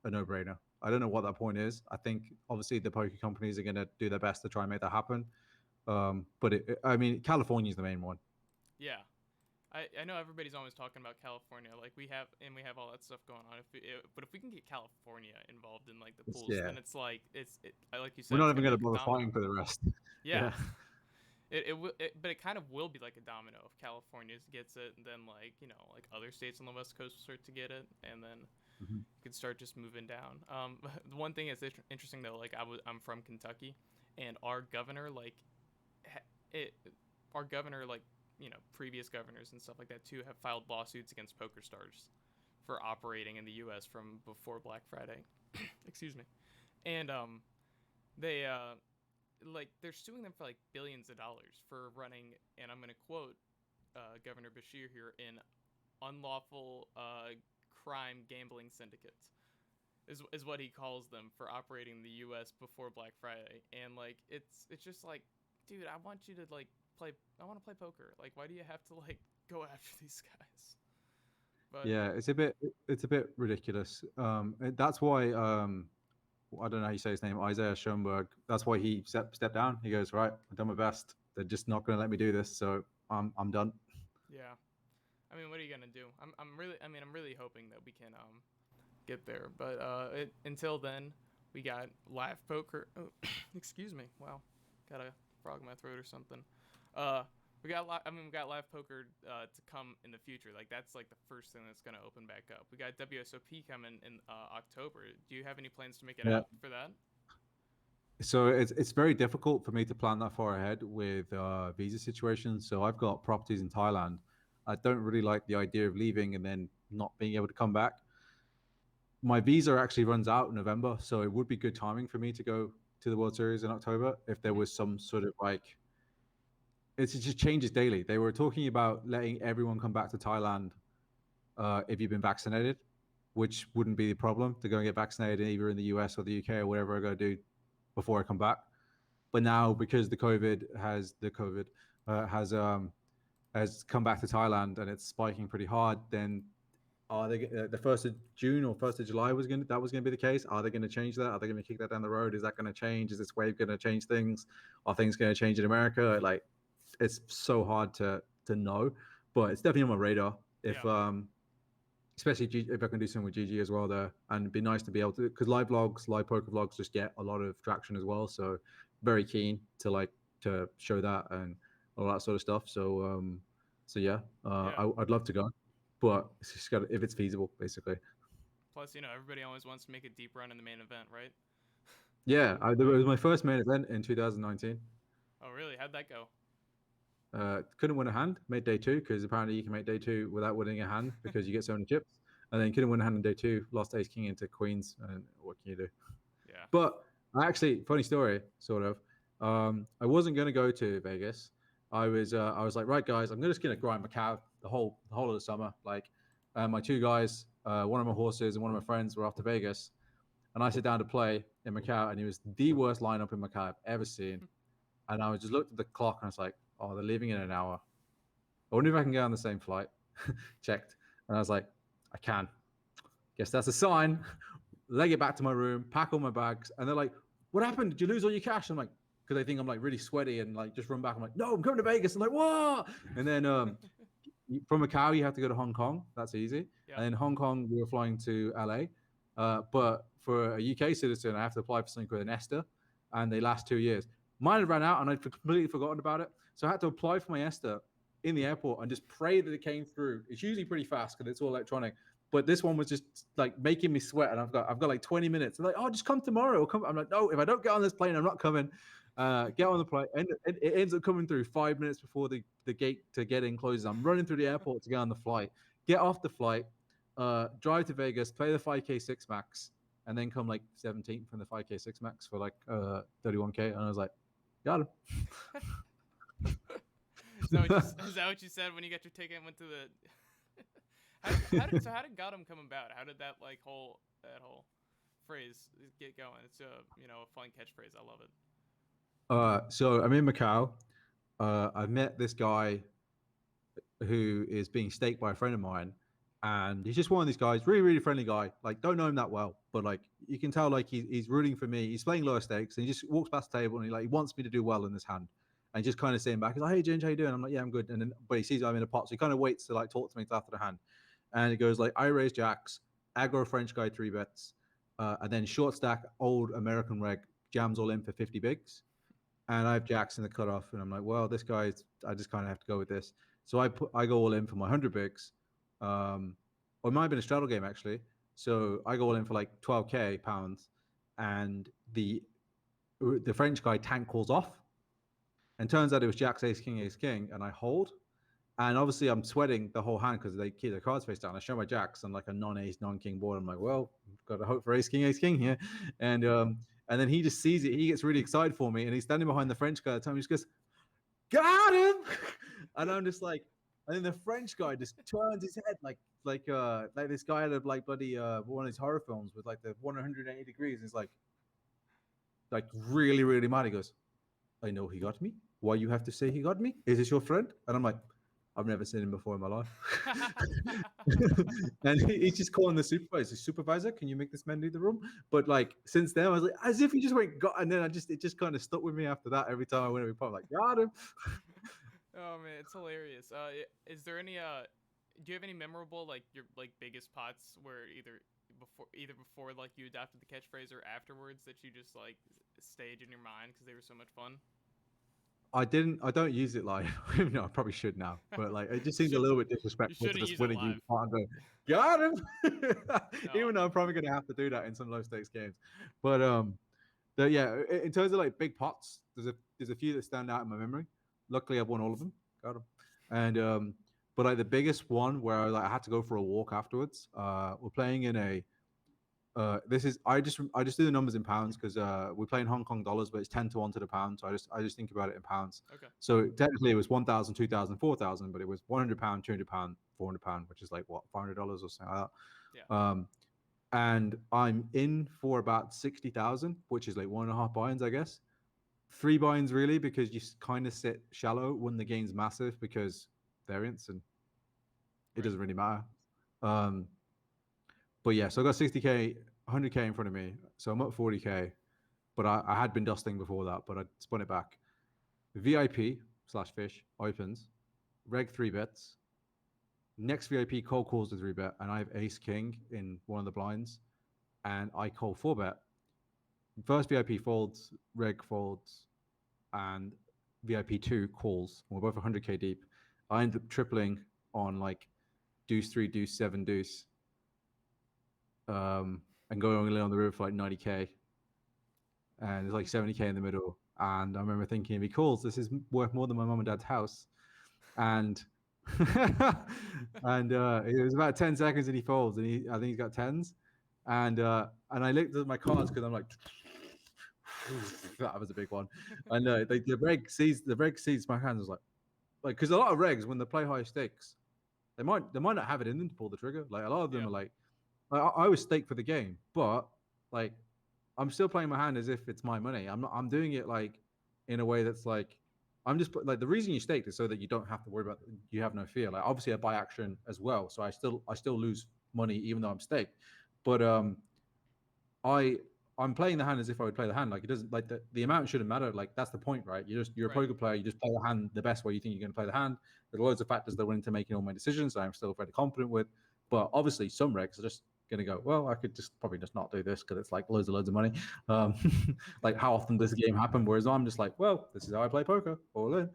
Speaker 2: a no brainer. I don't know what that point is. I think obviously the poker companies are going to do their best to try and make that happen. But I mean, California is the main one.
Speaker 1: yeah. I know everybody's always talking about California, like we have all that stuff going on. But if we can get California involved in like the pools,
Speaker 2: Yeah,
Speaker 1: then it's like like you
Speaker 2: we're
Speaker 1: said,
Speaker 2: not
Speaker 1: it's
Speaker 2: even
Speaker 1: gonna be
Speaker 2: going to
Speaker 1: like a
Speaker 2: bother
Speaker 1: domino.
Speaker 2: fighting for the rest.
Speaker 1: Yeah,
Speaker 2: Yeah.
Speaker 1: but it kind of will be like a domino if California gets it, and then like like other states on the West Coast will start to get it, and then
Speaker 2: Mhm.
Speaker 1: you can start just moving down. The one thing that's interesting though, like I'm from Kentucky, and our governor like it our governor like previous governors and stuff like that too have filed lawsuits against poker stars for operating in the U.S. from before Black Friday. Excuse me, and they like they're suing them for like billions of dollars for running, and I'm gonna quote Governor Bashir here, in unlawful crime gambling syndicates. is what he calls them for operating the U.S. before Black Friday, and like it's just like, dude, I want you to like play. I want to play poker. Like, why do you have to like go after these guys? But
Speaker 2: Yeah, it's a bit ridiculous. That's why I don't know how you say his name, Isaiah Schoenberg. That's why he stepped down. He goes, right, I've done my best. They're just not going to let me do this, so I'm done.
Speaker 1: yeah, I mean, what are you gonna do? I'm really hoping that we can get there. But until then, we got live poker. Oh, excuse me. Wow, got a frog in my throat or something. Uh, we got live poker to come in the future. Like that's like the first thing that's gonna open back up. We got WSOP coming in October. Do you have any plans to make it
Speaker 2: Yeah.
Speaker 1: out for that?
Speaker 2: So it's very difficult for me to plan that far ahead with visa situations. So I've got properties in Thailand. I don't really like the idea of leaving and then not being able to come back. My visa actually runs out in November, so it would be good timing for me to go to the World Series in October if there
Speaker 1: Mm-hmm.
Speaker 2: was some sort of like it just changes daily. They were talking about letting everyone come back to Thailand if you've been vaccinated, which wouldn't be the problem to go and get vaccinated either in the US or the UK or whatever I go to do before I come back. But now because the COVID has come back to Thailand and it's spiking pretty hard, then are they the 1st of June or 1st of July was going to be the case? Are they going to change that? Are they going to kick that down the road? Is that going to change? Is this wave going to change things? Are things going to change in America? Like it's so hard to know, but it's definitely on my radar. If
Speaker 1: Yeah.
Speaker 2: especially if I can do something with GG as well there, and it'd be nice to be able to because live poker vlogs just get a lot of traction as well. So very keen to to show that and all that sort of stuff. So yeah,
Speaker 1: Yeah.
Speaker 2: I'd love to go, but it's just got if it's feasible, basically.
Speaker 1: Plus, everybody always wants to make a deep run in the main event, right?
Speaker 2: Yeah, it
Speaker 1: Like,
Speaker 2: was my first main event in 2019.
Speaker 1: oh really? How'd that go?
Speaker 2: Couldn't win a hand, made day two because apparently you can make day two without winning a hand because you get so many chips. And then couldn't win a hand in day two, lost ace king into queens. And what can you do?
Speaker 1: Yeah.
Speaker 2: But actually, funny story, sort of. I wasn't going to go to Vegas. I was like, right, guys, I'm just going to grind Macau the whole of the summer. Like, my two guys, one of my horses and one of my friends were off to Vegas, and I sit down to play in Macau, and it was the worst lineup in Macau I've ever seen. And I was just looked at the clock, and I was like, oh, they're leaving in an hour. I wonder if I can get on the same flight. Checked, and I was like, I can. Guess that's a sign. Leg it back to my room, pack all my bags, and they're like, "What happened? Did you lose all your cash?" I'm like, because they think I'm like really sweaty and like just run back. I'm like, "No, I'm coming to Vegas." I'm like, "What?" And then from Macau, you have to go to Hong Kong. That's easy.
Speaker 1: Yeah.
Speaker 2: And then Hong Kong, we were flying to LA. But for a UK citizen, I have to apply for something called an ESTA, and they last 2 years. Mine had ran out, and I'd completely forgotten about it. So I had to apply for my ESTA in the airport and just pray that it came through. It's usually pretty fast because it's all electronic. But this one was just like making me sweat, and I've got like 20 minutes. They're like, "Oh, just come tomorrow." Or come. I'm like, "No, if I don't get on this plane, I'm not coming." Get on the plane, and it ends up coming through 5 minutes before the gate to get in closes. I'm running through the airport to get on the flight. Get off the flight, drive to Vegas, play the 5K six max, and then come like 17th from the 5K six max for like 31K. And I was like, got him.
Speaker 1: Is that what you said when you got your ticket and went to the? How did Gotham come about? How did that whole phrase get going? It's a fun catchphrase. I love it.
Speaker 2: So I'm in Macau. I've met this guy who is being staked by a friend of mine, and he's just one of these guys, really, really friendly guy. Like, don't know him that well, but like you can tell, like he's rooting for me. He's playing lower stakes, and he just walks past the table and he wants me to do well in this hand, and just kind of saying back, he's like, "Hey, Ginge, how you doing?" I'm like, "Yeah, I'm good." And then, but he sees I'm in a pot, so he kind of waits to like talk to me after the hand, and he goes like, "I raise jacks, aggro French guy three bets, and then short stack old American reg jams all in for 50 bigs." And I have Jacks in the cutoff, and I'm like, well, this guy, I just kind of have to go with this. So I go all in for my 100 bigs, or it might have been a straddle game actually. So I go all in for like 12K pounds, and the French guy tank calls off, and turns out it was Jacks Ace King, and I hold. And obviously, I'm sweating the whole hand because they keep their cards face down. I show my jacks on like a non-ace, non-king board. I'm like, well, got to hope for ace king here. And then he just sees it. He gets really excited for me, and he's standing behind the French guy at the time. He just goes, "Got him!" And I'm just like, And then the French guy just turns his head like this guy out of like bloody one of these horror films with like the 180 degrees. And he's like really, really mad. He goes, I know he got me. Why you have to say he got me? Is this your friend? And I'm like, I've never seen him before in my life. And he's just calling the supervisor. Supervisor, can you make this man leave the room? But like since then, I was like, as if he just went got, and then it just kind of stuck with me after that. Every time I went to a pub, like got him.
Speaker 1: Oh man, it's hilarious. Is there any do you have any memorable like your like biggest pots where either before like you adopted the catchphrase or afterwards that you just like stayed in your mind because they were so much fun?
Speaker 2: I didn't. I don't use it live. No, I probably should now. But like, it just seems a
Speaker 1: Should
Speaker 2: little bit
Speaker 1: you
Speaker 2: disrespectful to
Speaker 1: shouldn't
Speaker 2: just
Speaker 1: use it
Speaker 2: win a huge
Speaker 1: live?
Speaker 2: pot and go, got him.
Speaker 1: No.
Speaker 2: Even though I'm probably going to have to do that in some low stakes games. But yeah, in terms of like big pots, there's a few that stand out in my memory. Luckily, I've won all of them. Got them. And but like the biggest one where I had to go for a walk afterwards. We're playing in a this is I just do the numbers in pounds because we play in Hong Kong dollars, but it's 10 to 1 to the pound. So I just think about it in pounds.
Speaker 1: Okay.
Speaker 2: So technically it was 1,000, 2,000, 4,000, but it was £100, £200, £400, which is like what $500 or something like
Speaker 1: Yeah.
Speaker 2: that. And I'm in for about 60,000, which is like one and a half buy-ins, I guess. Three buy-ins really because you kind of sit shallow when the game's massive because variance and it
Speaker 1: Right.
Speaker 2: doesn't really matter. Um, but yeah, so I got 60K, 100K in front of me. So I'm up 40K, but I had been dusting before that, but I spun it back. VIP/fish opens, reg 3 bets. Next VIP cold calls the 3 bet, and I have ace king in one of the blinds, and I call 4 bet. First VIP folds, reg folds, and VIP 2 calls. We're both 100K deep. I end up tripling on like deuce 3, deuce 7, deuce, and going on the river for like 90K. And there's like 70K in the middle. And I remember thinking, if he calls, this is worth more than my mom and dad's house. And and it was about 10 seconds and he folds, and I think he's got tens. And I looked at my cards because I'm like, that was a big one. And the reg sees my hands was like because a lot of regs when they play high stakes, they might not have it in them to pull the trigger. Like a lot of them
Speaker 1: Yeah.
Speaker 2: are like I was staked for the game, but like I'm still playing my hand as if it's my money. I'm not. I'm doing it like in a way that's like I'm just like the reason you staked is so that you don't have to worry about. You have no fear. Like obviously I buy action as well, so I still lose money even though I'm staked. But I I'm playing the hand as if I would play the hand. Like it doesn't like the amount shouldn't matter. Like that's the point, right? You're a
Speaker 1: Right.
Speaker 2: poker player. You just play the hand the best way you think you're going to play the hand. There's loads of factors that went into making all my decisions that I'm still very confident with. But obviously, some regs are just going to go. Well, I could just probably just not do this because it's like loads of money. Um, like how often does the game happen? Whereas I'm just like, well, this is how I play poker, all in.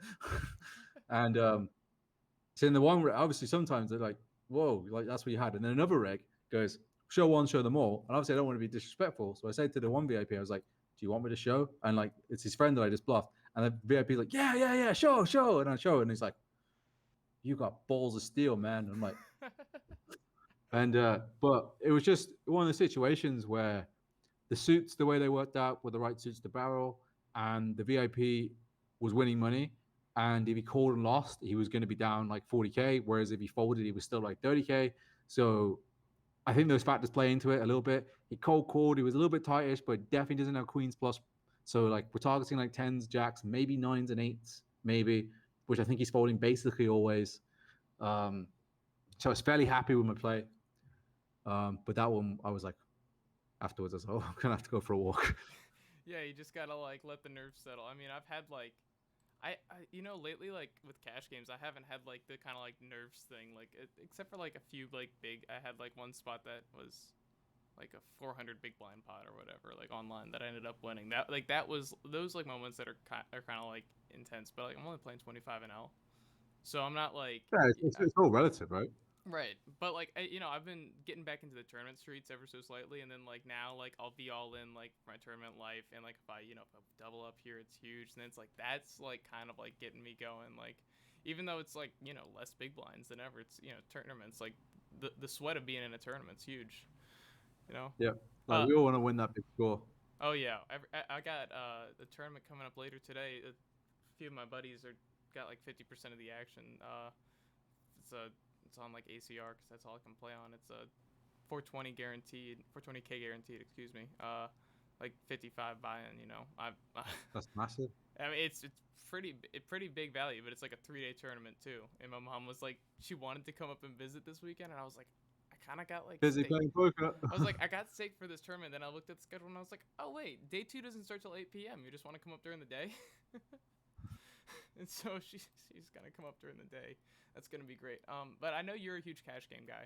Speaker 2: And so in the one, obviously, sometimes they're like, whoa, like that's what you had. And then another reg goes, show one, show them all. And obviously, I don't want to be disrespectful. So I said to the one VIP, I was like, do you want me to show? And like, it's his friend that I just bluffed. And the VIP's like, yeah, show. And I show. And he's like, you got balls of steel, man. And I'm like, and, but it was just one of the situations where the suits, the way they worked out, were the right suits to barrel. And the VIP was winning money. And if he called and lost, he was going to be down like 40K. Whereas if he folded, he was still like 30K. So I think those factors play into it a little bit. He cold called. He was a little bit tightish, but definitely doesn't have queens plus. So like we're targeting like tens, jacks, maybe nines and eights, maybe, which I think he's folding basically always. Um, so I was fairly happy with my play. But that one, I was like, afterwards, I was like, oh, I'm gonna have to go for a walk.
Speaker 1: Yeah, you just gotta like let the nerves settle. I mean, I've had like lately like with cash games I haven't had like the kind of like nerves thing like except for like a few like big. I had like one spot that was like a 400 big blind pot or whatever like online that I ended up winning. That was those like moments that are kind of like intense, but like I'm only playing 25 and L, so I'm not like
Speaker 2: Yeah, it's all relative, right?
Speaker 1: right. But like I've been getting back into the tournament streets ever so slightly, and then like now like I'll be all in like my tournament life, and like if I if I double up here, it's huge, and then it's like that's like kind of like getting me going. Like even though it's like less big blinds than ever, it's tournaments like the sweat of being in a tournament's huge. You know.
Speaker 2: Yeah, like
Speaker 1: Uh
Speaker 2: we all want to win that big score.
Speaker 1: oh yeah. I got the tournament coming up later today. A few of my buddies are got like 50% of the action. it's on like ACR because that's all I can play on. It's a 420 guaranteed, 420k guaranteed. Excuse me. Like 55 buy-in. You know,
Speaker 2: That's massive.
Speaker 1: I mean, it's pretty big value, but it's like a 3 day tournament too. And my mom was like, she wanted to come up and visit this weekend, and I was like, I kind of got like
Speaker 2: Busy
Speaker 1: steak.
Speaker 2: playing poker.
Speaker 1: I was like, I got steak for this tournament. Then I looked at the schedule and I was like, oh wait, day two doesn't start till 8 p.m. You just want to come up during the day? And so she's gonna come up during the day. That's gonna be great. But I know you're a huge cash game guy,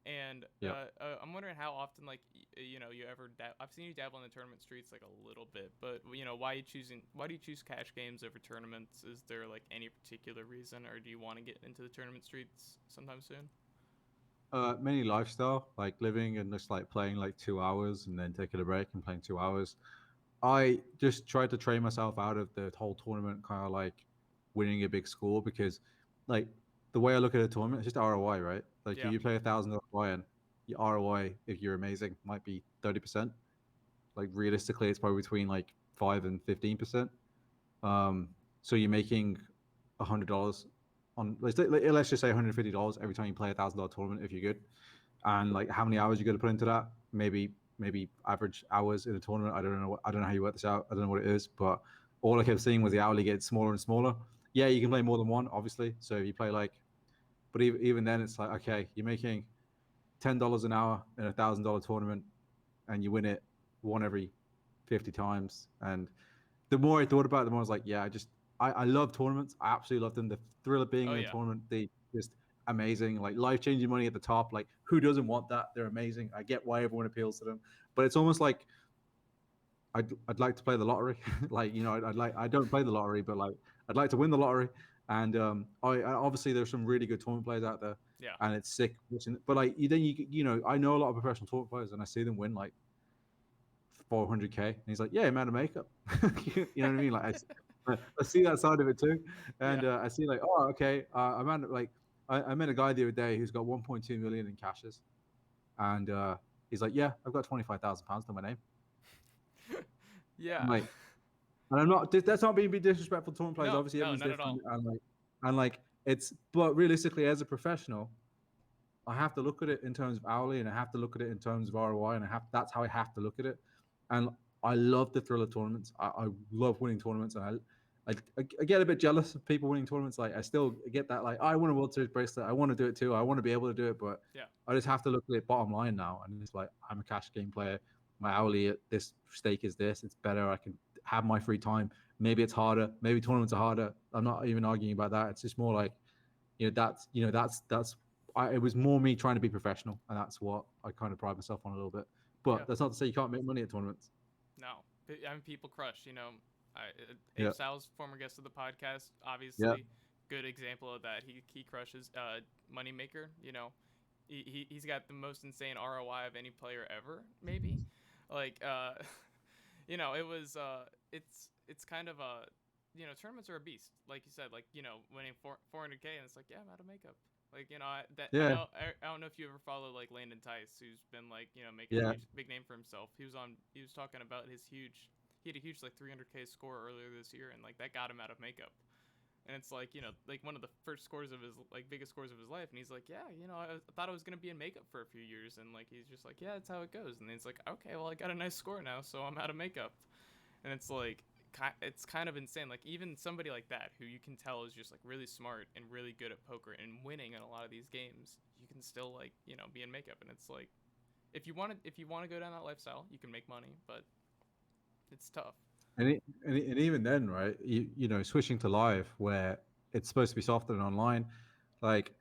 Speaker 1: and
Speaker 2: Yeah.
Speaker 1: I'm wondering how often like you know you ever I've seen you dabble in the tournament streets like a little bit, but you know why do you choose cash games over tournaments? Is there like any particular reason, or do you want to get into the tournament streets sometime soon?
Speaker 2: Mainly lifestyle, like living and just like playing like 2 hours and then taking a break and playing 2 hours. I just tried to train myself out of the whole tournament, kind of like winning a big score because, like, the way I look at a tournament, it's just ROI, right? Like, if
Speaker 1: Yeah,
Speaker 2: you play $1,000 buy-in, your ROI, if you're amazing, might be 30%. Like, realistically, it's probably between like 5 and 15%. So you're making $100 on let's just say $150 every time you play $1,000 tournament if you're good. And like how many hours you got to put into that? Maybe average hours in a tournament. I don't know how you work this out. I don't know what it is, but all I kept seeing was the hourly getting smaller and smaller. Yeah, you can play more than one, obviously. So if you play like, but even then, it's like okay, you're making $10 an hour in $1,000 tournament, and you win it one every 50 times. And the more I thought about it, the more I was like, yeah, I love tournaments. I absolutely love them. The thrill of being
Speaker 1: oh
Speaker 2: in a
Speaker 1: yeah,
Speaker 2: tournament, they just amazing, like life changing money at the top. Like who doesn't want that? They're amazing. I get why everyone appeals to them, but it's almost like I'd like to play the lottery. Like I'd like I don't play the lottery, but like I'd like to win the lottery. And I obviously there's some really good tournament players out there,
Speaker 1: yeah.
Speaker 2: and it's sick. But like I know a lot of professional tournament players, and I see them win like 400K, and he's like, yeah, I'm out of makeup. You know what I mean? Like I see that side of it too, and
Speaker 1: Yeah.
Speaker 2: I see like, oh, okay, I'm at like I met a guy the other day who's got 1.2 million in cashes, and he's like, yeah, I've got 25,000 pounds to my name. I'm
Speaker 1: Yeah.
Speaker 2: like, and I'm not. That's not being disrespectful to tournament players.
Speaker 1: No,
Speaker 2: Obviously,
Speaker 1: no,
Speaker 2: everyone's
Speaker 1: not at
Speaker 2: different,
Speaker 1: all.
Speaker 2: and like it's. But realistically, as a professional, I have to look at it in terms of hourly, and I have to look at it in terms of ROI, and that's how I have to look at it. And I love the thrill of tournaments. I love winning tournaments, and I get a bit jealous of people winning tournaments. Like I still get that, like I want a World Series bracelet. I want to do it too. I want to be able to do it, but
Speaker 1: Yeah.
Speaker 2: I just have to look at it bottom line now. And it's like I'm a cash game player. My hourly at this stake is this. It's better. I can have my free time. Maybe it's harder. Maybe tournaments are harder. I'm not even arguing about that. It's just more like that's it was more me trying to be professional, and that's what I kind of pride myself on a little bit.
Speaker 1: Yeah.
Speaker 2: But that's not to say you can't make money at tournaments.
Speaker 1: No. I mean, people crush. You know, Abe
Speaker 2: Yeah,
Speaker 1: Sal's former guest of the podcast,
Speaker 2: yeah,
Speaker 1: obviously, good example of that. He crushes. Moneymaker. You know, he's got the most insane ROI of any player ever. Maybe, like you know, it's kind of a you know tournaments are a beast. Like you said, like you know, winning 400k and it's like yeah, I'm out of makeup. Like you know,
Speaker 2: yeah,
Speaker 1: I don't know if you ever follow like Landon Tice, who's been like you know making a
Speaker 2: yeah.
Speaker 1: huge big name for himself. He was talking about his huge he had a huge like 300k score earlier this year, and like that got him out of makeup. And it's like you know like one of the first scores of his like biggest scores of his life, and he's like yeah you know I thought I was gonna be in makeup for a few years, and like he's just like yeah that's how it goes, and then it's like okay well I got a nice score now, so I'm out of makeup, and it's like it's kind of insane. Like even somebody like that, who you can tell is just like really smart and really good at poker and winning in a lot of these games, you can still like you know be in makeup, and it's like if you want to go down that lifestyle, you can make money, but it's tough.
Speaker 2: And even then, right? Switching to live where it's supposed to be softer than online, like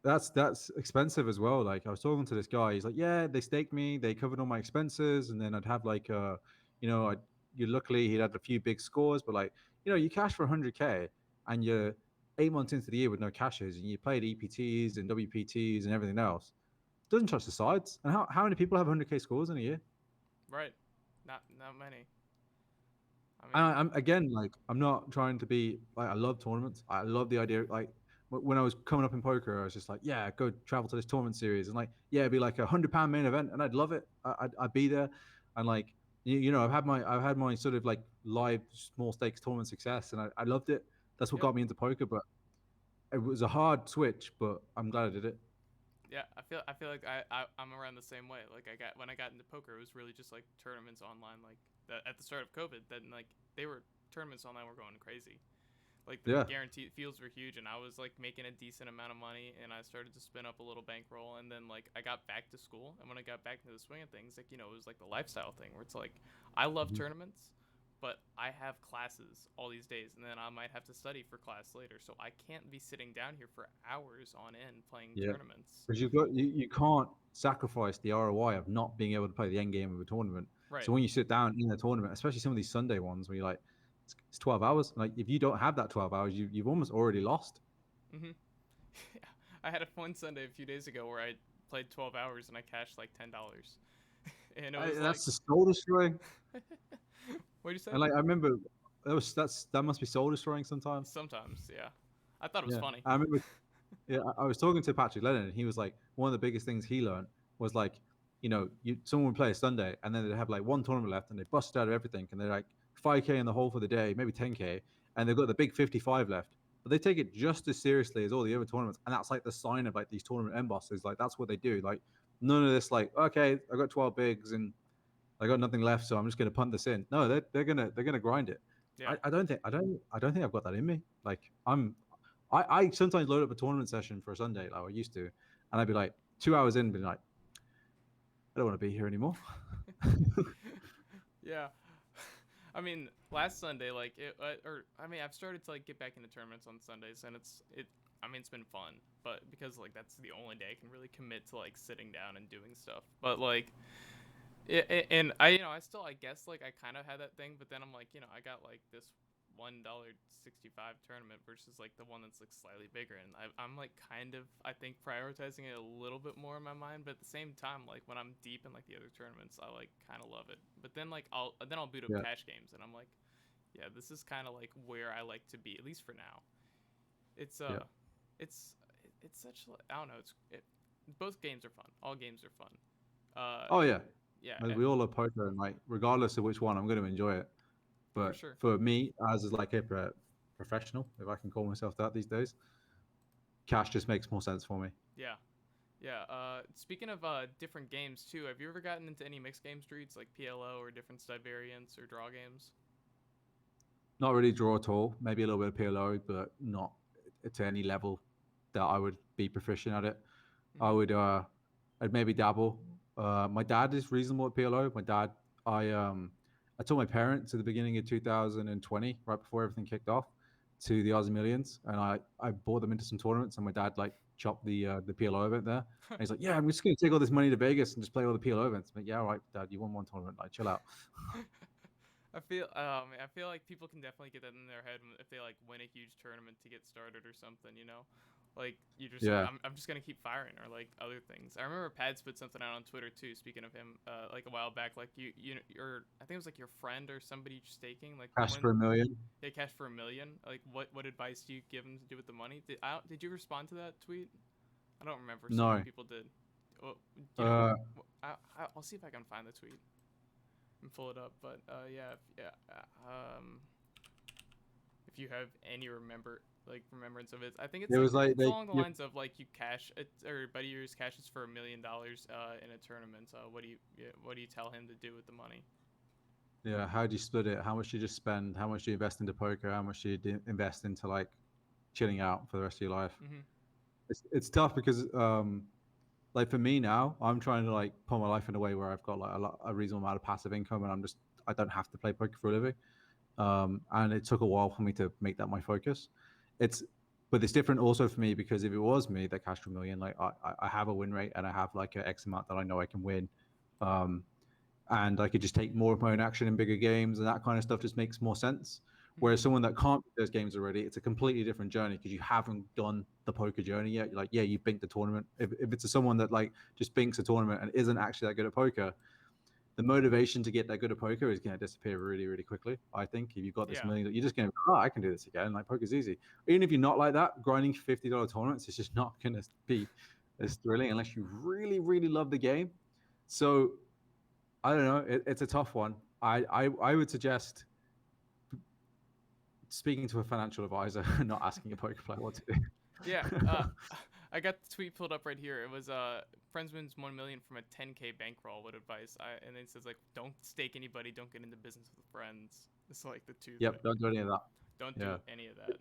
Speaker 2: that's expensive as well. Like I was talking to this guy, he's like, yeah, they staked me, they covered all my expenses, and then I'd have like I you luckily he'd had a few big scores, but like you cash for 100K and you're 8 months into the year with no cashes, and you played EPTs and WPTs and everything else. Doesn't touch the sides. And how many people have 100K scores in a year?
Speaker 1: Right? Not many. I
Speaker 2: And
Speaker 1: mean,
Speaker 2: I'm again like I'm not trying to be like I love tournaments. I love the idea. Like when I was coming up in poker, I was just like, yeah, go travel to this tournament series, and like yeah, it'd be like £100 main event, and I'd love it. I'd be there, and like I've had my sort of like live small stakes tournament success, and I loved it. That's what
Speaker 1: yeah.
Speaker 2: got me into poker. But it was a hard switch, but I'm glad I did it.
Speaker 1: Yeah, I feel like I'm around the same way. Like I got when I got into poker, it was really just like tournaments online. Like at the start of COVID, then like they were tournaments online were going crazy. Like the
Speaker 2: Yeah.
Speaker 1: guaranteed fields were huge, and I was like making a decent amount of money, and I started to spin up a little bankroll, and then like I got back to school, and when I got back into the swing of things, like it was like the lifestyle thing where it's like I love
Speaker 2: Mhm.
Speaker 1: tournaments, but I have classes all these days, and then I might have to study for class later, so I can't be sitting down here for hours on end playing
Speaker 2: Yeah.
Speaker 1: tournaments.
Speaker 2: Because you can't sacrifice the ROI of not being able to play the end game of a tournament.
Speaker 1: Right.
Speaker 2: So when you sit down in a tournament, especially some of these Sunday ones where you're like, it's 12 hours. Like if you don't have that 12 hours, you've almost already lost.
Speaker 1: Mhm. Yeah. I had a fun Sunday a few days ago where I played 12 hours and I cashed like $10, and it was like,
Speaker 2: That's the soul destroying.
Speaker 1: what'd you say?
Speaker 2: And like I remember that must be soul destroying sometimes.
Speaker 1: Sometimes, yeah. I thought it was
Speaker 2: Yeah.
Speaker 1: funny.
Speaker 2: I remember. Yeah, I was talking to Patrick Lennon, and he was like, one of the biggest things he learned was like, someone would play a Sunday, and then they'd have like one tournament left, and they bust out of everything, and they're like 5K in the hole for the day, maybe 10K, and they've got the big 55 left, but they take it just as seriously as all the other tournaments, and that's like the sign of like these tournament end bosses, like that's what they do, like none of this like, okay, I got 12 bigs and I got nothing left, so I'm just gonna punt this in. No, they're gonna grind it.
Speaker 1: Yeah.
Speaker 2: I don't think I've got that in me. Like I sometimes load up a tournament session for a Sunday, like I used to, and I'd be like 2 hours in, being like, I don't want to be here anymore.
Speaker 1: Yeah. I mean, last Sunday, like, or I mean, I've started to like get back into tournaments on Sundays, and it. I mean, it's been fun, but because like that's the only day I can really commit to like sitting down and doing stuff. But like, and I, I still, I guess, like I kind of had that thing, but then I'm like, I got like this $1.65 tournament versus like the one that's like slightly bigger, and I'm like kind of, I think, prioritizing it a little bit more in my mind, but at the same time, like when I'm deep in like the other tournaments, I like kind of love it. But then like I'll boot up
Speaker 2: Yeah,
Speaker 1: cash games, and I'm like, yeah, this is kind of like where I like to be, at least for now. It's
Speaker 2: yeah.
Speaker 1: it's it's such I don't know. Both games are fun. All games are fun. Uh,
Speaker 2: Oh yeah,
Speaker 1: yeah,
Speaker 2: like, we all love poker, and like regardless of which one, I'm going to enjoy it.
Speaker 1: for
Speaker 2: But
Speaker 1: sure.
Speaker 2: for me, as is like a professional, if I can call myself that these days, cash just makes more sense for me.
Speaker 1: Yeah. Yeah. Speaking of different games too, have you ever gotten into any mixed game streets like PLO or different stud variants or draw games?
Speaker 2: Not really draw at all. Maybe a little bit of PLO, but not to any level that I would be proficient at it. I
Speaker 1: Mm-hmm.
Speaker 2: would I'd maybe dabble. My dad is reasonable at PLO. My dad, I told my parents at the beginning of 2020, right before everything kicked off, to the Aussie Millions, and I brought them into some tournaments, and my dad like chopped the PLO event there, and he's like, "Yeah, I'm just going to take all this money to Vegas and just play all the PLO events." I'm like, "Yeah, all right, Dad, you won one tournament, like chill out."
Speaker 1: I feel like people can definitely get that in their head if they like win a huge tournament to get started or something, Like you're just like
Speaker 2: Yeah,
Speaker 1: I'm just gonna keep firing or like other things. I remember Pads put something out on Twitter too. Speaking of him, like a while back, like your I think it was like your friend or somebody staking like
Speaker 2: cash
Speaker 1: when
Speaker 2: for a million.
Speaker 1: they cash for 1 million. Like what advice do you give them to do with the money? Did you respond to that tweet? I don't remember. So many
Speaker 2: No,
Speaker 1: people did. Well,
Speaker 2: uh,
Speaker 1: I'll see if I can find the tweet and pull it up. But yeah, yeah. If you have any remembrance of it, I think
Speaker 2: it was like
Speaker 1: it's
Speaker 2: they
Speaker 1: along the
Speaker 2: you
Speaker 1: lines of like you cash it or buddy yours cashes for $1 million in a tournament. What do you tell him to do with the money?
Speaker 2: Yeah, how do you split it? How much do you just spend? How much do you invest into poker? How much do you invest into like chilling out for the rest of your life?
Speaker 1: Mm-hmm.
Speaker 2: It's tough because like for me now, I'm trying to like put my life in a way where I've got like a reasonable amount of passive income, and I don't have to play poker for a living. And it took a while for me to make that my focus. It's but it's different also for me because if it was me that cashed a million, like I have a win rate and I have like an X amount that I know I can win. Um, and I could just take more of my own action in bigger games, and that kind of stuff just makes more sense.
Speaker 1: Mm-hmm.
Speaker 2: Whereas someone that can't beat those games already, it's a completely different journey because you haven't done the poker journey yet. You're like, yeah, you binked the tournament. If it's someone that like just binks a tournament and isn't actually that good at poker, the motivation to get that good at poker is going to disappear really, really quickly. I think if you've got this
Speaker 1: Yeah.
Speaker 2: million, you're just going to, oh, I can do this again. Like poker's easy. Even if you're not like that, grinding $50 tournaments is just not going to be as thrilling unless you really, really love the game. So I don't know. It's a tough one. I would suggest speaking to a financial advisor, not asking a poker player what to do.
Speaker 1: Yeah. I got the tweet pulled up right here. It was friends wins 1 million from a 10K bankroll. What advice? And then it says like, don't stake anybody. Don't get into business with friends. It's like the two
Speaker 2: Yep,
Speaker 1: things.
Speaker 2: don't do any of that.
Speaker 1: Don't do
Speaker 2: Yeah.
Speaker 1: any of that.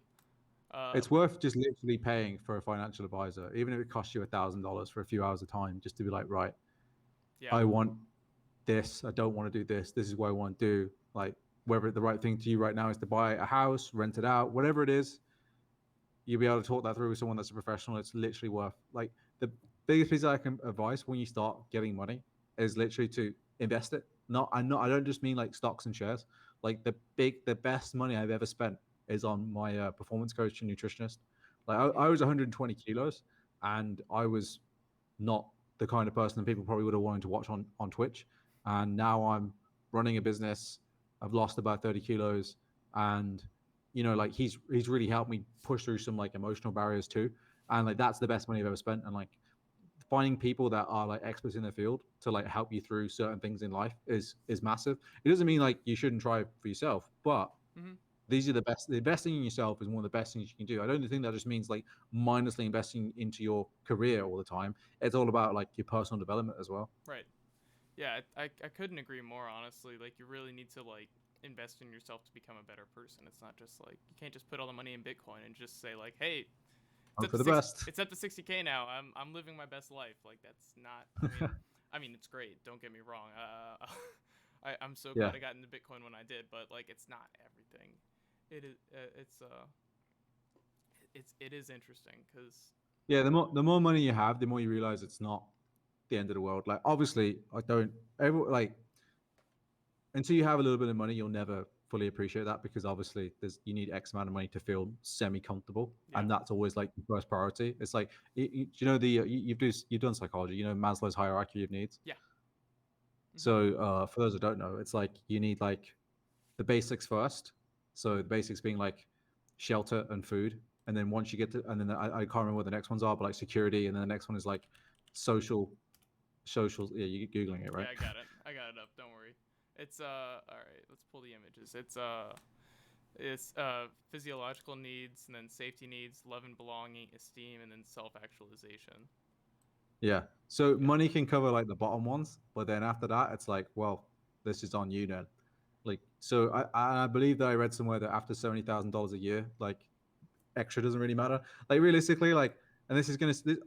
Speaker 2: It's worth just literally paying for a financial advisor, even if it costs you $1,000 for a few hours of time, just to be like, right,
Speaker 1: Yeah.
Speaker 2: I want this. I don't want to do this. This is what I want to do. Like, whether the right thing to you right now is to buy a house, rent it out, whatever it is, you'll be able to talk that through with someone that's a professional. It's literally worth like the biggest piece I can advise when you start getting money is literally to invest it. I don't just mean like stocks and shares. Like the best money I've ever spent is on my performance coach and nutritionist. Like I
Speaker 1: Mm-hmm.
Speaker 2: was 120 kilos and I was not the kind of person that people probably would have wanted to watch on Twitch. And now I'm running a business. I've lost about 30 kilos, and like he's really helped me push through some like emotional barriers too. And like that's the best money I've ever spent. And like finding people that are like experts in the field to like help you through certain things in life is massive. It doesn't mean like you shouldn't try for yourself, but
Speaker 1: Mm-hmm.
Speaker 2: these are the best. The investing in yourself is one of the best things you can do. I don't think that just means like mindlessly investing into your career all the time. It's all about like your personal development as well.
Speaker 1: Right. Yeah. I couldn't agree more. Honestly, like you really need to like invest in yourself to become a better person. It's not just like you can't just put all the money in Bitcoin and just say like, hey,
Speaker 2: Hope for the best.
Speaker 1: it's up to 60K now. I'm living my best life. Like that's not. I mean, it's great. Don't get me wrong. I'm so
Speaker 2: Yeah,
Speaker 1: glad I got into Bitcoin when I did, but like it's not everything. It is. It is interesting because
Speaker 2: yeah. The more money you have, the more you realize it's not the end of the world. Like obviously, I don't ever like until you have a little bit of money, you'll never fully appreciate that because obviously you need X amount of money to feel semi comfortable,
Speaker 1: yeah,
Speaker 2: and that's always like the first priority. It's like you've done psychology, Maslow's hierarchy of needs.
Speaker 1: yeah. Hmm.
Speaker 2: So for those that don't know, it's like you need like the basics first. So the basics being like shelter and food, and then once you get to, and then I can't remember what the next ones are, but like security, and then the next one is like social, social. Yeah, you're googling it,
Speaker 1: Yeah,
Speaker 2: right?
Speaker 1: I got it. I got it up. Don't worry. It's all right. Let's pull the images. It's physiological needs and then safety needs, love and belonging, esteem, and then self actualization.
Speaker 2: Yeah. So
Speaker 1: Yeah.
Speaker 2: money can cover like the bottom ones, but then after that, it's like, well, this is on you then. Like, so I believe that I read somewhere that after $70,000 a year, like extra doesn't really matter. Like realistically, like, and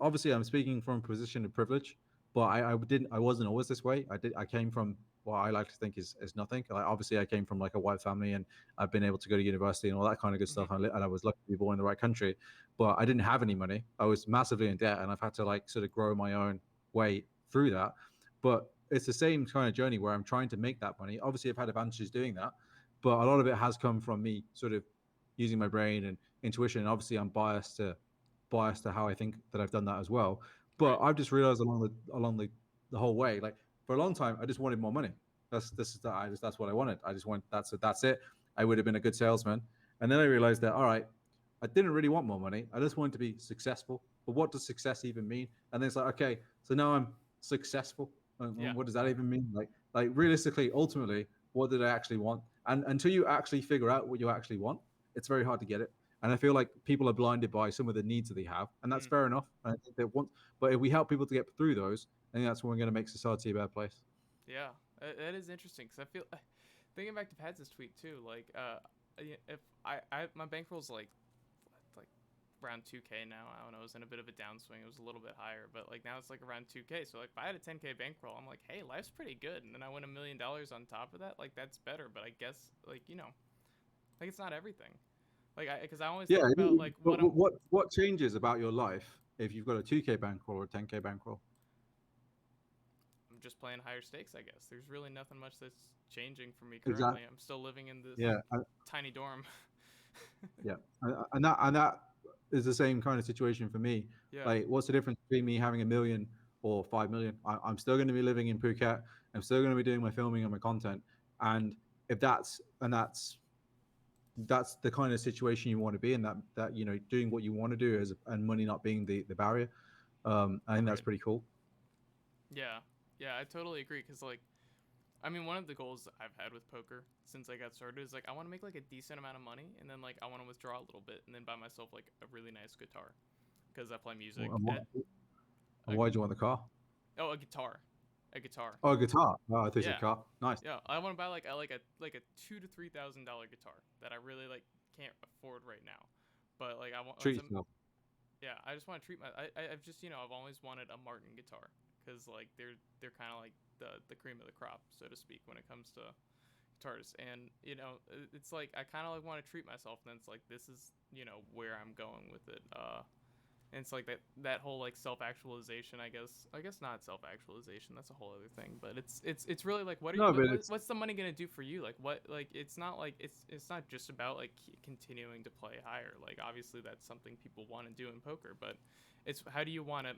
Speaker 2: obviously I'm speaking from a position of privilege, but I wasn't always this way. I came from what I like to think is nothing. Like obviously I came from like a white family and I've been able to go to university and all that kind of good
Speaker 1: Hmm.
Speaker 2: stuff. And I was lucky to be born in the right country, but I didn't have any money. I was massively in debt and I've had to like sort of grow my own way through that. But it's the same kind of journey where I'm trying to make that money. Obviously I've had advantages doing that, but a lot of it has come from me sort of using my brain and intuition. And obviously, I'm biased to how I think that I've done that as well. But
Speaker 1: Right.
Speaker 2: I've just realized along the whole way, like for a long time, I just wanted more money. That's what I wanted. I just want that's it. I would have been a good salesman, and then I realized that all right, I didn't really want more money. I just wanted to be successful. But what does success even mean? And then it's like okay, so now I'm successful.
Speaker 1: Yeah.
Speaker 2: What does that even mean? Like realistically, ultimately, what did I actually want? And until you actually figure out what you actually want, it's very hard to get it. And I feel like people are blinded by some of the needs that they have, and that's
Speaker 1: Mm.
Speaker 2: fair enough. I think they want, but if we help people to get through those, I think that's when we're going to make society a better place.
Speaker 1: Yeah. That is interesting because I feel thinking back to Pat's tweet too. Like, if I my bankroll's like around 2K now. I don't know. It was in a bit of a downswing. It was a little bit higher, but like now it's like around 2K. So like if I had a 10K bankroll, I'm like, hey, life's pretty good. And then I win $1 million on top of that. Like that's better. But I guess like like it's not everything. Like because I always
Speaker 2: Yeah,
Speaker 1: think about like
Speaker 2: but
Speaker 1: what I'm.
Speaker 2: what changes about your life if you've got a 2K bankroll or a 10K bankroll?
Speaker 1: I'm just playing higher stakes. I guess there's really nothing much that's changing for me
Speaker 2: Exactly.
Speaker 1: currently. I'm still living in this
Speaker 2: Yeah,
Speaker 1: tiny dorm.
Speaker 2: yeah, and that is the same kind of situation for me.
Speaker 1: Yeah.
Speaker 2: Like, what's the difference between me having a million or 5 million? I'm still going to be living in Phuket. I'm still going to be doing my filming and my content. And if that's the kind of situation you want to be in, that doing what you want to do and money not being the barrier. I think that's
Speaker 1: Right.
Speaker 2: pretty cool.
Speaker 1: Yeah. Yeah. I totally agree. Cause like I mean, one of the goals I've had with poker since I got started is like I want to make like a decent amount of money, and then like I want to withdraw a little bit, and then buy myself like a really nice guitar. because I play music.
Speaker 2: And,
Speaker 1: A,
Speaker 2: why do you want the car?
Speaker 1: oh, a guitar.
Speaker 2: Oh, a guitar. Oh, I thought you said
Speaker 1: Yeah,
Speaker 2: car. Nice.
Speaker 1: yeah. I want to buy like a $2,000 to $3,000 guitar that I really like can't afford right now. But like I want
Speaker 2: Treat
Speaker 1: some.
Speaker 2: yourself.
Speaker 1: Yeah, I just want to treat my. I've just I've always wanted a Martin guitar because like they're kind of like the cream of the crop, so to speak, when it comes to guitars. And it's like I kind of like want to treat myself. And then it's like this is where I'm going with it. And it's like that whole like self actualization. I guess not self actualization. That's a whole other thing. But it's really like
Speaker 2: No, but it's
Speaker 1: what's the money gonna do for you? Like it's not like it's not just about like continuing to play higher. Like obviously that's something people want to do in poker, but it's how do you want to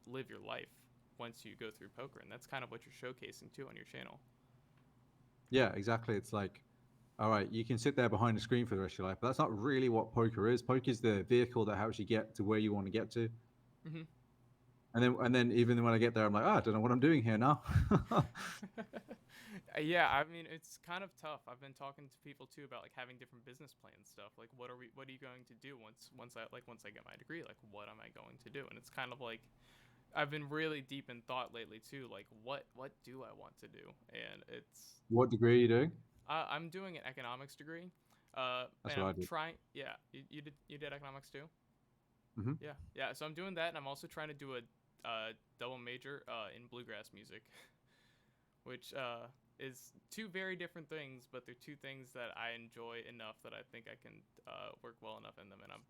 Speaker 1: live your life once you go through poker, and that's kind of what you're showcasing too on your channel.
Speaker 2: yeah, exactly. It's like, all right, you can sit there behind the screen for the rest of your life, but that's not really what poker is. Poker is the vehicle that helps you get to where you want to get to.
Speaker 1: Mm-hmm.
Speaker 2: And then even when I get there, I'm like, I don't know what I'm doing here now.
Speaker 1: Yeah, I mean it's kind of tough. I've been talking to people too about like having different business plans stuff. Like what are you going to do once I get my degree? Like what am I going to do? And it's kind of like I've been really deep in thought lately too. Like what do I want to do? And it's
Speaker 2: What degree are you doing?
Speaker 1: I'm doing an economics degree.
Speaker 2: That's
Speaker 1: And
Speaker 2: what I
Speaker 1: I'm
Speaker 2: did.
Speaker 1: trying. Yeah, you did economics too.
Speaker 2: Hmm.
Speaker 1: Yeah, yeah. So I'm doing that, and I'm also trying to do a double major in bluegrass music, which is two very different things, but they're two things that I enjoy enough that I think I can work well enough in them. And I've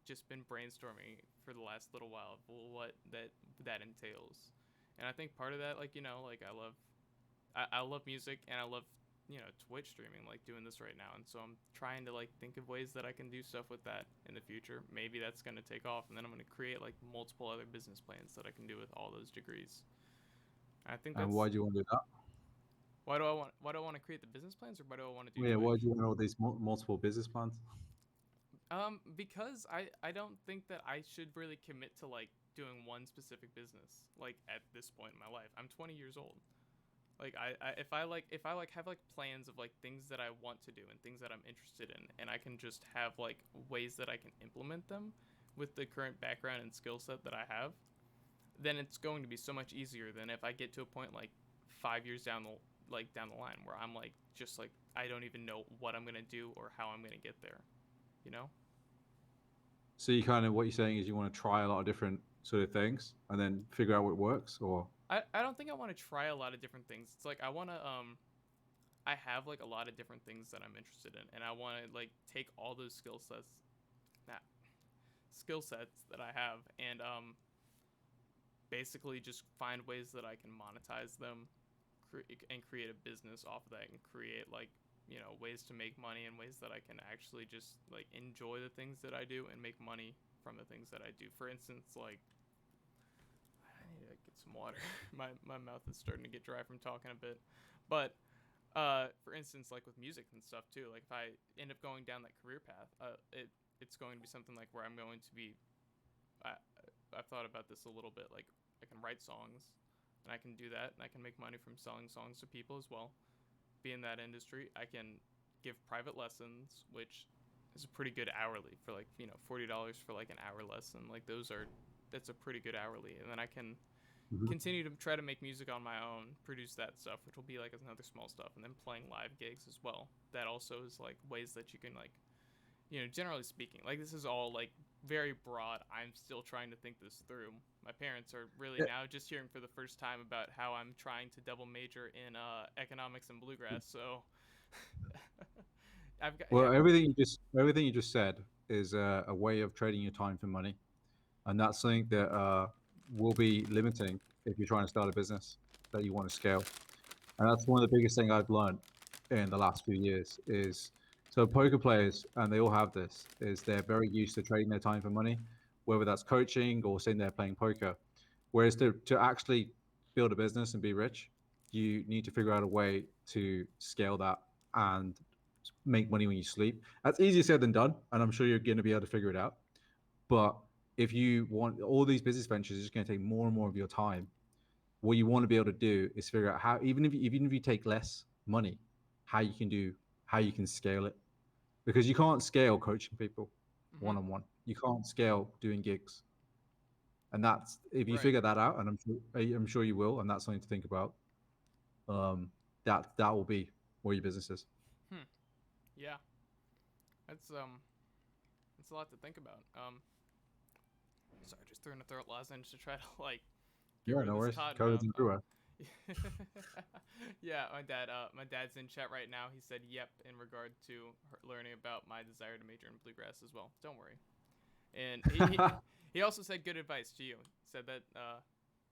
Speaker 1: just been brainstorming for the last little while of what that entails. And I think part of that, like like I love music and I love Twitch streaming, like doing this right now. And so I'm trying to like think of ways that I can do stuff with that in the future. Maybe that's gonna take off, and then I'm gonna create like multiple other business plans that I can do with all those degrees. I think
Speaker 2: And why
Speaker 1: that's
Speaker 2: do you want to do that?
Speaker 1: why do I want to create the business plans, or why do I want to do
Speaker 2: Yeah, why do
Speaker 1: Twitch?
Speaker 2: you want all these multiple business plans?
Speaker 1: Because I don't think that I should really commit to like doing one specific business like at this point in my life. I'm 20 years old. Like if I have like plans of like things that I want to do and things that I'm interested in, and I can just have like ways that I can implement them with the current background and skill set that I have, then it's going to be so much easier than if I get to a point like 5 years down the line where I'm like just like I don't even know what I'm gonna do or how I'm gonna get there. You know?
Speaker 2: So you kind of what you're saying is you want to try a lot of different sort of things and then figure out what works, or
Speaker 1: I don't think I want to try a lot of different things. It's like I have like a lot of different things that I'm interested in, and I want to like take all those that skill sets that I have, and basically just find ways that I can monetize them, and create a business off of that, and create like ways to make money and ways that I can actually just like enjoy the things that I do and make money from the things that I do. For instance, like I need to get some water. My mouth is starting to get dry from talking a bit, but for instance, like with music and stuff too, like if I end up going down that career path, it's going to be something like where I'm going to be I, I've thought about this a little bit. Like I can write songs, and I can do that, and I can make money from selling songs to people as well. Be in that industry. I can give private lessons, which is a pretty good hourly for like $40 for like an hour lesson. Like that's a pretty good hourly, and then I can
Speaker 2: Mhm.
Speaker 1: continue to try to make music on my own, produce that stuff, which will be like another small stuff, and then playing live gigs as well. That also is like ways that you can like generally speaking, like this is all like very broad. I'm still trying to think this through. My parents are really
Speaker 2: Yeah.
Speaker 1: now just hearing for the first time about how I'm trying to double major in economics and bluegrass. So I've got yeah.
Speaker 2: Well, everything you just said is a way of trading your time for money, and that's something that will be limiting if you're trying to start a business that you want to scale. And that's one of the biggest things I've learned in the last few years is so poker players, and they all have this, is they're very used to trading their time for money, whether that's coaching or sitting there playing poker. Whereas to actually build a business and be rich, you need to figure out a way to scale that and make money when you sleep. That's easier said than done, and I'm sure you're going to be able to figure it out. But if you want all these business ventures, it's going to take more and more of your time. What you want to be able to do is figure out how, even if you take less money, how you can do how you can scale it, because you can't scale coaching people
Speaker 1: Mm-hmm.
Speaker 2: one on one. you can't scale doing gigs. And that's if you
Speaker 1: Right.
Speaker 2: figure that out, and I'm sure you will, and that's something to think about. That will be where your business is.
Speaker 1: Hmm. Yeah. That's it's a lot to think about. Sorry, just throwing a throat lozenge to try to like get
Speaker 2: Yeah,
Speaker 1: rid of
Speaker 2: no
Speaker 1: this
Speaker 2: worries.
Speaker 1: cotton
Speaker 2: COVID's
Speaker 1: mouth.
Speaker 2: everywhere.
Speaker 1: Yeah, my dad's in chat right now. He said yep in regard to learning about my desire to major in bluegrass as well. Don't worry. And he also said good advice to you. Said that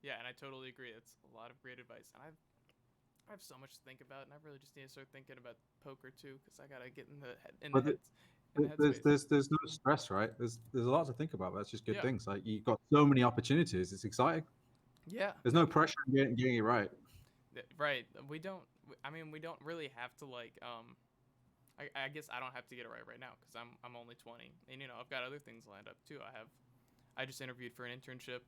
Speaker 1: yeah, and I totally agree. It's a lot of great advice. And I have so much to think about, and I really just need to start thinking about poker too, because I gotta get in
Speaker 2: But
Speaker 1: the
Speaker 2: there's
Speaker 1: headspace.
Speaker 2: there's no stress, right? There's a lot to think about. That's just good
Speaker 1: Yeah,
Speaker 2: things. Like you've got so many opportunities. It's exciting.
Speaker 1: yeah,
Speaker 2: There's no
Speaker 1: no,
Speaker 2: pressure on getting it right.
Speaker 1: right. We don't. I mean, we don't really have to like. I guess I don't have to get it right now because I'm only 20, and I've got other things lined up too. I just interviewed for an internship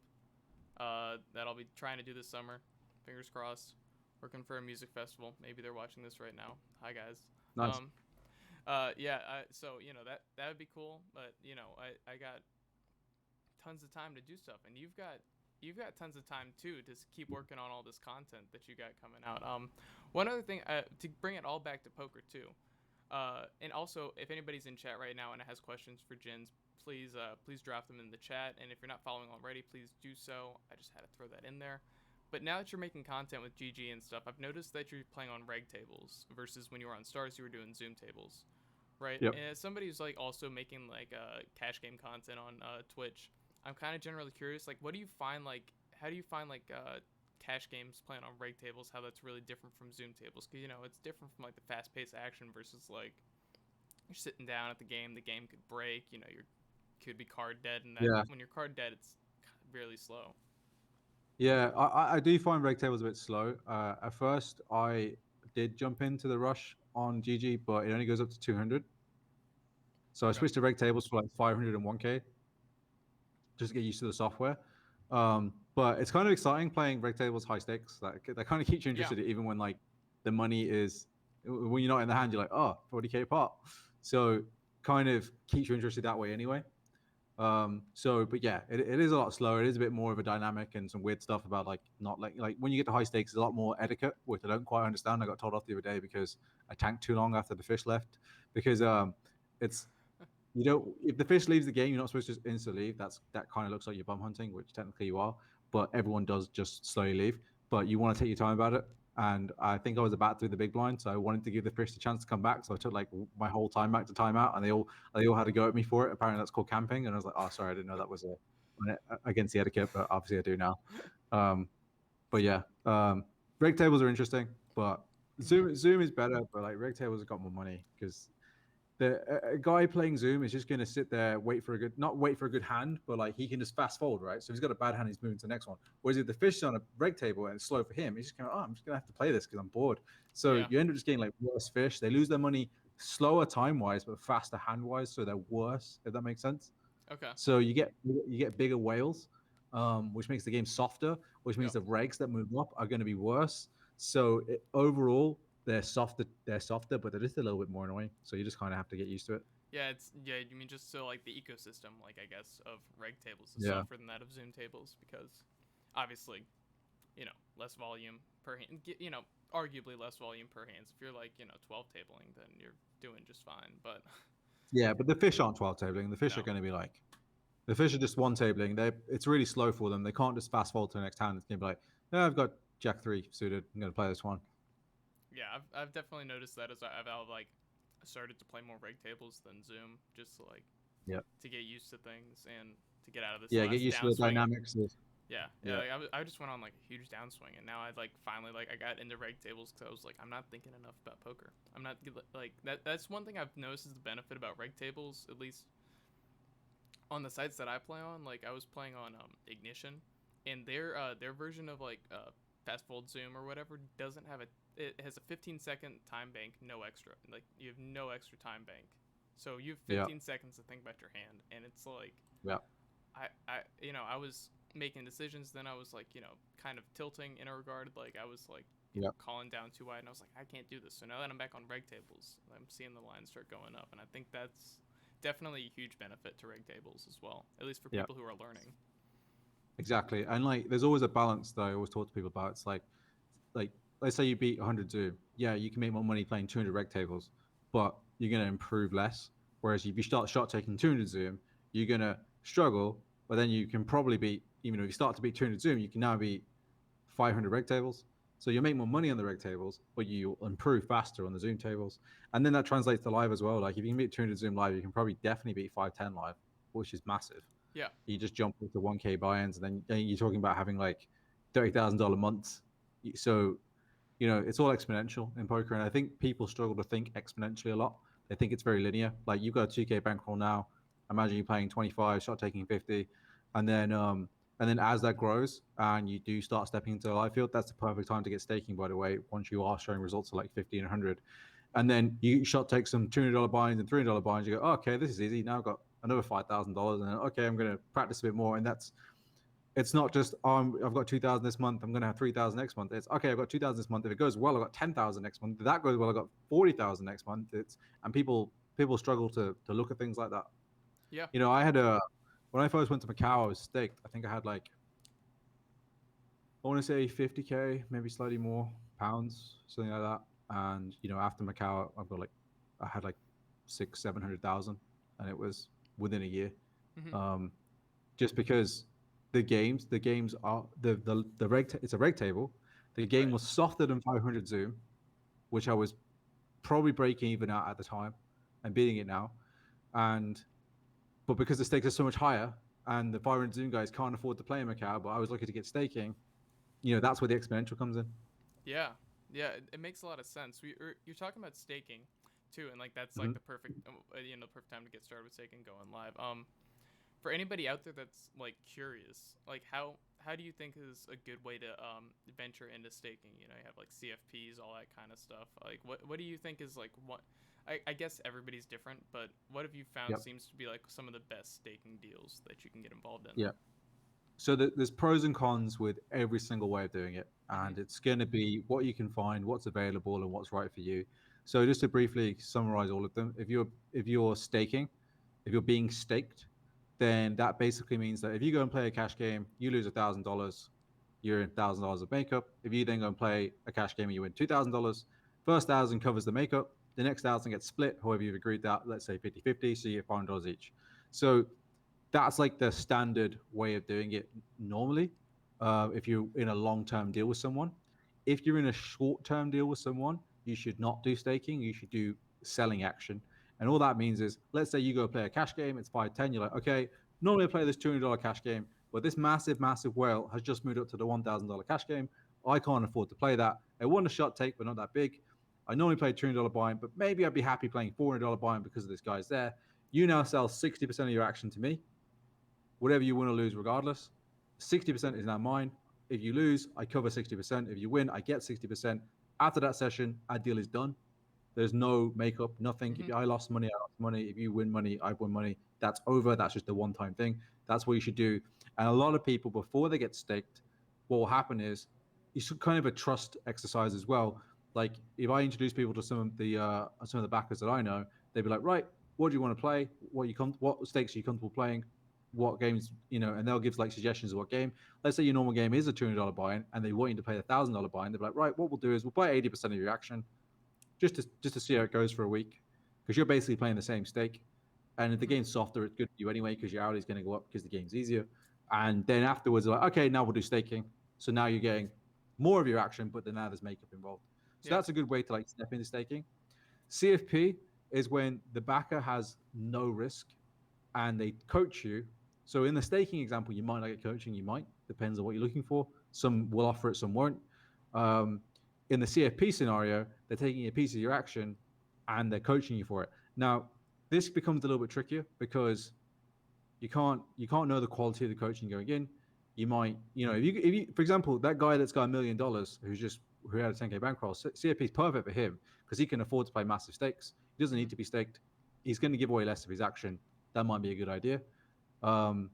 Speaker 1: that I'll be trying to do this summer. Fingers crossed. Working for a music festival. Maybe they're watching this right now. Hi guys.
Speaker 2: Nice.
Speaker 1: Um, yeah. So that would be cool, but I got tons of time to do stuff, and you've got tons of time too to keep working on all this content that you got coming out. One other thing to bring it all back to poker too. And also, if anybody's in chat right now and has questions for Jins, please drop them in the chat. And if you're not following already, please do so. I just had to throw that in there. But now that you're making content with GG and stuff, I've noticed that you're playing on reg tables versus when you were on Stars, you were doing Zoom tables, right?
Speaker 2: Yep.
Speaker 1: And as somebody who's like also making like cash game content on Twitch, I'm kind of generally curious. Like, what do you find like? How do you find like cash games playing on reg tables? How that's really different from Zoom tables? Because it's different from like the fast-paced action versus like you're sitting down at the game could break, you could be card dead, and that
Speaker 2: Yeah.
Speaker 1: when you're card dead, it's really slow.
Speaker 2: Yeah. I do find reg tables a bit slow. At first, I did jump into the rush on GG, but it only goes up to 200. So I
Speaker 1: Okay.
Speaker 2: switched to reg tables for like 500 and 1K just to get used to the software. But it's kind of exciting playing reg tables high stakes. That kind of keeps you
Speaker 1: Yeah.
Speaker 2: interested, even when like the money is when you're not in the hand. You're like, oh, 40K pot. So kind of keeps you interested that way anyway. But yeah, it is a lot slower. It is a bit more of a dynamic and some weird stuff about like not like when you get to high stakes, there's a lot more etiquette, which I don't quite understand. I got told off the other day because I tanked too long after the fish left. Because it's you don't if the fish leaves the game, you're not supposed to just instantly leave. That kind of looks like you're bum hunting, which technically you are, but everyone does just slowly leave. But you want to take your time about it. And I think I was about through the big blind, so I wanted to give the fish the chance to come back. So I took like my whole time back to timeout, and they all had to go at me for it. Apparently that's called camping, and I was like, oh, sorry, I didn't know that was against the etiquette, but obviously I do now. Um, but yeah, rig tables are interesting, but
Speaker 1: Hmm.
Speaker 2: Zoom is better, but like rig tables have got more money because a guy playing Zoom is just going to sit there, not wait for a good hand, but like he can just fast forward, right? So if he's got a bad hand, he's moving to the next one. Whereas if the fish is on a reg table and it's slow for him, he's just going, oh, I'm just going to have to play this because I'm bored. So
Speaker 1: Yeah.
Speaker 2: you end up just getting like worse fish. They lose their money slower time wise, but faster hand wise. So they're worse, if that makes sense.
Speaker 1: Okay.
Speaker 2: So you get bigger whales, which makes the game softer, which means
Speaker 1: Yep.
Speaker 2: the regs that move up are going to be worse. So overall, they're softer. They're softer, but they're just a little bit more annoying. So you just kind of have to get used to it.
Speaker 1: Yeah. You mean just so like the ecosystem, like I guess of reg tables is
Speaker 2: Yeah.
Speaker 1: softer than that of Zoom tables because obviously less volume per hand. Arguably less volume per hands. If you're like 12 tabling, then you're doing just fine. But
Speaker 2: Yeah, but the fish aren't 12 tabling. The fish are
Speaker 1: no.
Speaker 2: going to be like the fish are just one tabling. It's really slow for them. They can't just fast forward to the next hand. It's going to be like, yeah, I've got Jack 3 suited. I'm going to play this one.
Speaker 1: Yeah, I've definitely noticed that as I've like started to play more reg tables than Zoom, just to, like
Speaker 2: Yeah.
Speaker 1: to get used to things and to get out of this
Speaker 2: Yeah, get
Speaker 1: last
Speaker 2: used to the
Speaker 1: downswing.
Speaker 2: dynamics.
Speaker 1: Yeah, yeah.
Speaker 2: Yeah.
Speaker 1: Like, I just went on like a huge downswing, and now I like finally like I got into reg tables because I was like I'm not thinking enough about poker. I'm not like that. That's one thing I've noticed is the benefit about reg tables, at least on the sites that I play on. Like I was playing on Ignition, and their version of like fast fold zoom or whatever doesn't have it has a 15-second time bank, no extra. Like you have no extra time bank, so you have
Speaker 2: Yeah.
Speaker 1: 15 seconds to think about your hand, and it's like
Speaker 2: Yeah.
Speaker 1: I was making decisions, then I was like kind of tilting in a regard, like I was like
Speaker 2: Yeah.
Speaker 1: calling down too wide, and I was like I can't do this. So now that I'm back on reg tables, I'm seeing the lines start going up, and I think definitely a huge benefit to rig tables as well, at least for
Speaker 2: Yeah,
Speaker 1: people who are learning.
Speaker 2: exactly. And like, there's always a balance that I always talk to people about. It's like let's say you beat 100 Zoom. Yeah, you can make more money playing 200 reg tables, but you're going to improve less. Whereas if you start shot taking 200 Zoom, you're going to struggle, but then you can probably beat, even if you start to beat 200 Zoom, you can now beat 500 reg tables. So you make more money on the reg tables, but you improve faster on the Zoom tables. And then that translates to live as well. Like if you can beat 200 Zoom live, you can probably definitely beat 510 live, which is massive.
Speaker 1: Yeah.
Speaker 2: You just jump into 1K buy-ins, and then you're talking about having like $30,000 months. So it's all exponential in poker, and I think people struggle to think exponentially a lot. They think it's very linear. Like you've got a 2K bankroll now. Imagine you playing 25, start taking 50, and then as that grows and you do start stepping into the live field, that's the perfect time to get staking. By the way, once you are showing results of like 50 and 100, and then you shot take some $200 buy-ins and $300 buy-ins, you go, oh, okay, this is easy. Now I've got another $5,000, and okay, I'm going to practice a bit more, and it's not just I've got 2,000 this month, I'm going to have 3,000 next month. It's okay, I've got 2,000 this month. If it goes well, I've got 10,000 next month. If that goes well, I've got 40,000 next month. And people struggle to look at things like that.
Speaker 1: Yeah.
Speaker 2: I had a when I first went to Macau, I was staked. I think I had like, I want to say 50K, maybe slightly more pounds, something like that. And after Macau, I had like 700,000, and it was within a year.
Speaker 1: Hmm.
Speaker 2: Um, just because the games are it's a reg table. The game
Speaker 1: Right.
Speaker 2: was softer than 500 Zoom, which I was probably breaking even out at the time and beating it now. And but because the stakes are so much higher and the 500 Zoom guys can't afford to play in Macau, but I was looking to get staking, that's where the exponential comes in.
Speaker 1: Yeah. Yeah. It makes a lot of sense. You're talking about staking too, and like that's like
Speaker 2: Hmm.
Speaker 1: the perfect the perfect time to get started with staking going live. For anybody out there that's like curious, like how do you think is a good way to venture into staking? You have like CFPs, all that kind of stuff. Like what do you think is like what I guess everybody's different, but what have you found
Speaker 2: Yep.
Speaker 1: seems to be like some of the best staking deals that you can get involved in?
Speaker 2: Yeah. So there's pros and cons with every single way of doing it,
Speaker 1: Hmm.
Speaker 2: and it's going to be what you can find, what's available, and what's right for you. So just to briefly summarize all of them, if you're staking, if you're being staked, then that basically means that if you go and play a cash game, you lose $1,000, you're in $1,000 of makeup. If you then go and play a cash game and you win $2,000, first thousand covers the makeup, the next thousand gets split, however you've agreed that, let's say 50-50, so you get $500 each. So that's like the standard way of doing it normally. If you're in a long-term deal with someone, if you're in a short-term deal with someone, you should not do staking. You should do selling action. And all that means is, let's say you go play a cash game, it's 510. You're like, okay, normally I play this $200 cash game, but this massive, massive whale has just moved up to the $1,000 cash game. I can't afford to play that. I want a shot take, but not that big. I normally play $200 buy-in, but maybe I'd be happy playing $400 buy-in because of this guy's there. You now sell 60% of your action to me, whatever you win or lose, regardless. 60% is now mine. If you lose, I cover 60%. If you win, I get 60%. After that session, our deal is done. There's no makeup, nothing.
Speaker 1: Hmm.
Speaker 2: If I lost money, I lost money. If you win money, I win money. That's over. That's just a one time thing. That's what you should do. And a lot of people, before they get staked, what will happen is it's kind of a trust exercise as well. Like if I introduce people to some of the backers that I know, they'd be like, right, what do you want to play? What stakes are you comfortable playing? What games, and they'll give like suggestions of what game. Let's say your normal game is a $200 buy-in and they want you to play $1,000 buy-in. They're like, right, what we'll do is we'll buy 80% of your action just to see how it goes for a week, because you're basically playing the same stake. And if the
Speaker 1: Hmm.
Speaker 2: game's softer, it's good for you anyway because your hourly is going to go up because the game's easier. And then afterwards, like, okay, now we'll do staking. So now you're getting more of your action, but then now there's makeup involved. So
Speaker 1: Yeah.
Speaker 2: that's a good way to like step into staking. CFP is when the backer has no risk and they coach you. So in the staking example, you might not get coaching, you might, depends on what you're looking for. Some will offer it, some won't. Um, in the CFP scenario, they're taking a piece of your action and they're coaching you for it. Now, this becomes a little bit trickier because you can't know the quality of the coaching going in. You might, if you for example, that guy that's got $1 million who had a 10K bankroll, CFP is perfect for him because he can afford to play massive stakes. He doesn't
Speaker 1: Hmm.
Speaker 2: need to be staked. He's going to give away less of his action. That might be a good idea. Um,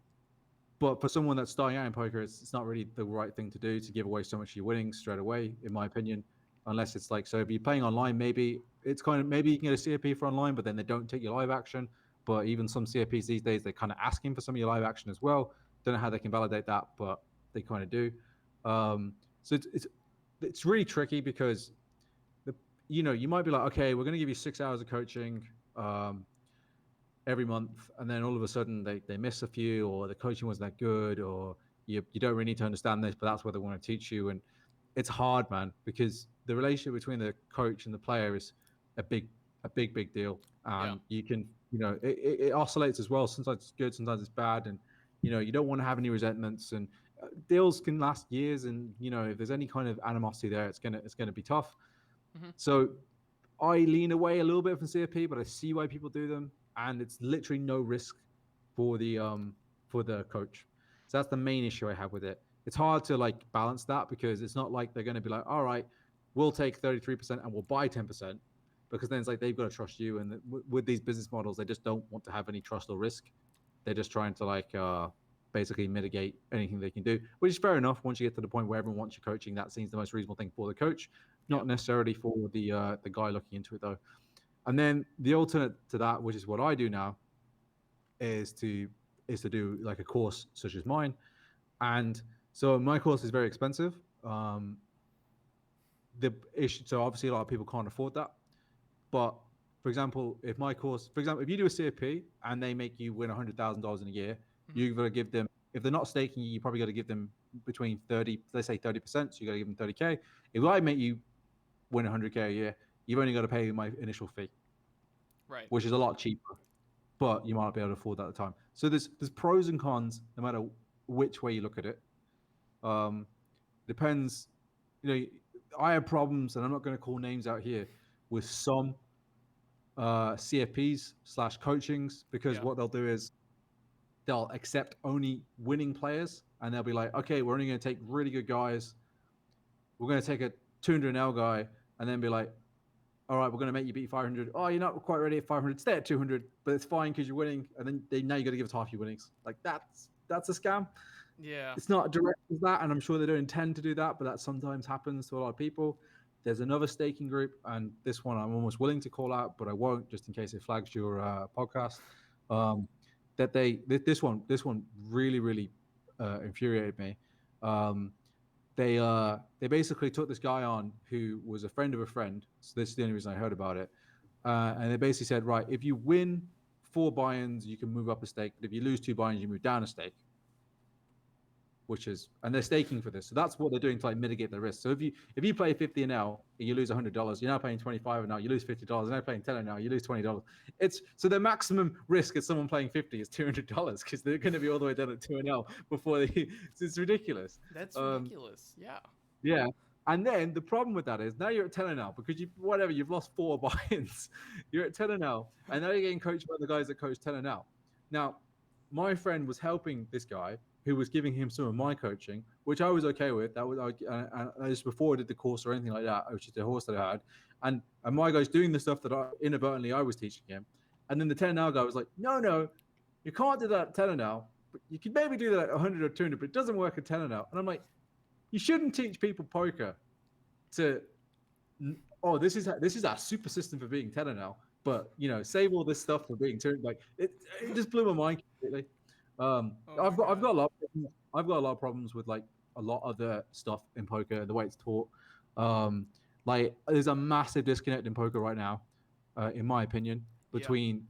Speaker 2: but for someone that's starting out in poker, it's not really the right thing to do to give away so much of your winnings straight away, in my opinion. Unless it's like, so if you're playing online, maybe it's kind of, maybe you can get a CFP for online, but then they don't take your live action. But even some CFPs these days, they're kind of asking for some of your live action as well. Don't know how they can validate that, but they kind of do. So it's really tricky because the you might be like, okay, we're going to give you 6 hours of coaching every month, and then all of a sudden they miss a few, or the coaching wasn't that good, or you don't really need to understand this, but that's what they want to teach you. And it's hard, man, because the relationship between the coach and the player is a big deal.
Speaker 1: Yeah.
Speaker 2: And you can, it oscillates as well. Sometimes it's good, sometimes it's bad. And, you don't want to have any resentments, and deals can last years. And, if there's any kind of animosity there, it's going to be tough.
Speaker 1: Hmm.
Speaker 2: So I lean away a little bit from CFP, but I see why people do them, and it's literally no risk for the coach. So that's the main issue I have with it. It's hard to like balance that, because it's not like they're going to be like, all right, we'll take 33% and we'll buy 10%, because then it's like they've got to trust you. And with these business models, they just don't want to have any trust or risk. They're just trying to like basically mitigate anything they can do, which is fair enough. Once you get to the point where everyone wants you coaching, that seems the most reasonable thing for the coach,
Speaker 1: Yeah.
Speaker 2: not necessarily for the guy looking into it though. And then the alternate to that, which is what I do now, is to do like a course such as mine. And so my course is very expensive. The issue, so obviously a lot of people can't afford that. But for example, if you do a CFP and they make you win $100,000 in a year,
Speaker 1: Hmm.
Speaker 2: you've got to give them, if they're not staking you, you probably got to give them between 30, let's say 30%. So you got to give them 30K. If I make you win 100K a year, you've only got to pay my initial fee,
Speaker 1: Right.
Speaker 2: which is a lot cheaper, but you might not be able to afford that at the time. So there's pros and cons no matter which way you look at it. Um, Depends. You know, I have problems, and I'm not going to call names out here, with some CFPs slash coachings, because
Speaker 1: Yeah.
Speaker 2: what they'll do is they'll accept only winning players, and they'll be like, okay, we're only going to take really good guys. We're going to take a 200L guy, and then be like, all right, we're going to make you beat 500. Oh, you're not quite ready at 500. Stay at 200, but it's fine because you're winning. And then now you got to give us half your winnings. Like that's a scam.
Speaker 1: Yeah.
Speaker 2: It's not direct as that, and I'm sure they don't intend to do that, but that sometimes happens to a lot of people. There's another staking group, and this one I'm almost willing to call out, but I won't, just in case it flags your podcast. Um, that this one really infuriated me. Um, they basically took this guy on who was a friend of a friend. So this is the only reason I heard about it. And they basically said, right, if you win 4 buy-ins, you can move up a stake, but if you lose 2 buy-ins, you move down a stake, and they're staking for this. So that's what they're doing to like mitigate the risk. So if you play 50 and now you lose $100, you're now paying 25 and now you lose $50. You're now playing 10 and now you lose $20. It's so the maximum risk is someone playing 50 is $200, because they're going to be all the way down at 2 and L before they. It's ridiculous.
Speaker 1: That's
Speaker 2: Um,
Speaker 1: ridiculous. Yeah.
Speaker 2: yeah. And then the problem with that is now you're at 10 and now, because you've lost 4 buy-ins. You're at 10 and now, and now you're getting coached by the guys that coach 10 and now. Now, my friend was helping this guy who was giving him some of my coaching, which I was okay with. That was I just before I did the course or anything like that, which is the horse that I had, and my guy's doing the stuff that I was teaching him, and then the 10 and now guy was like, no, you can't do that at 10 and now, but you can maybe do that at 100 or 200, but it doesn't work at 10 and now. And I'm like, you shouldn't teach people poker to, oh, this is our super system for being tenor now, but save all this stuff for being turned. Like it just blew my mind completely.
Speaker 1: Oh my
Speaker 2: I've
Speaker 1: god.
Speaker 2: got a lot. I've got a lot of problems with like a lot of the stuff in poker, the way it's taught. Like there's a massive disconnect in poker right now, in my opinion,
Speaker 1: Yeah.
Speaker 2: between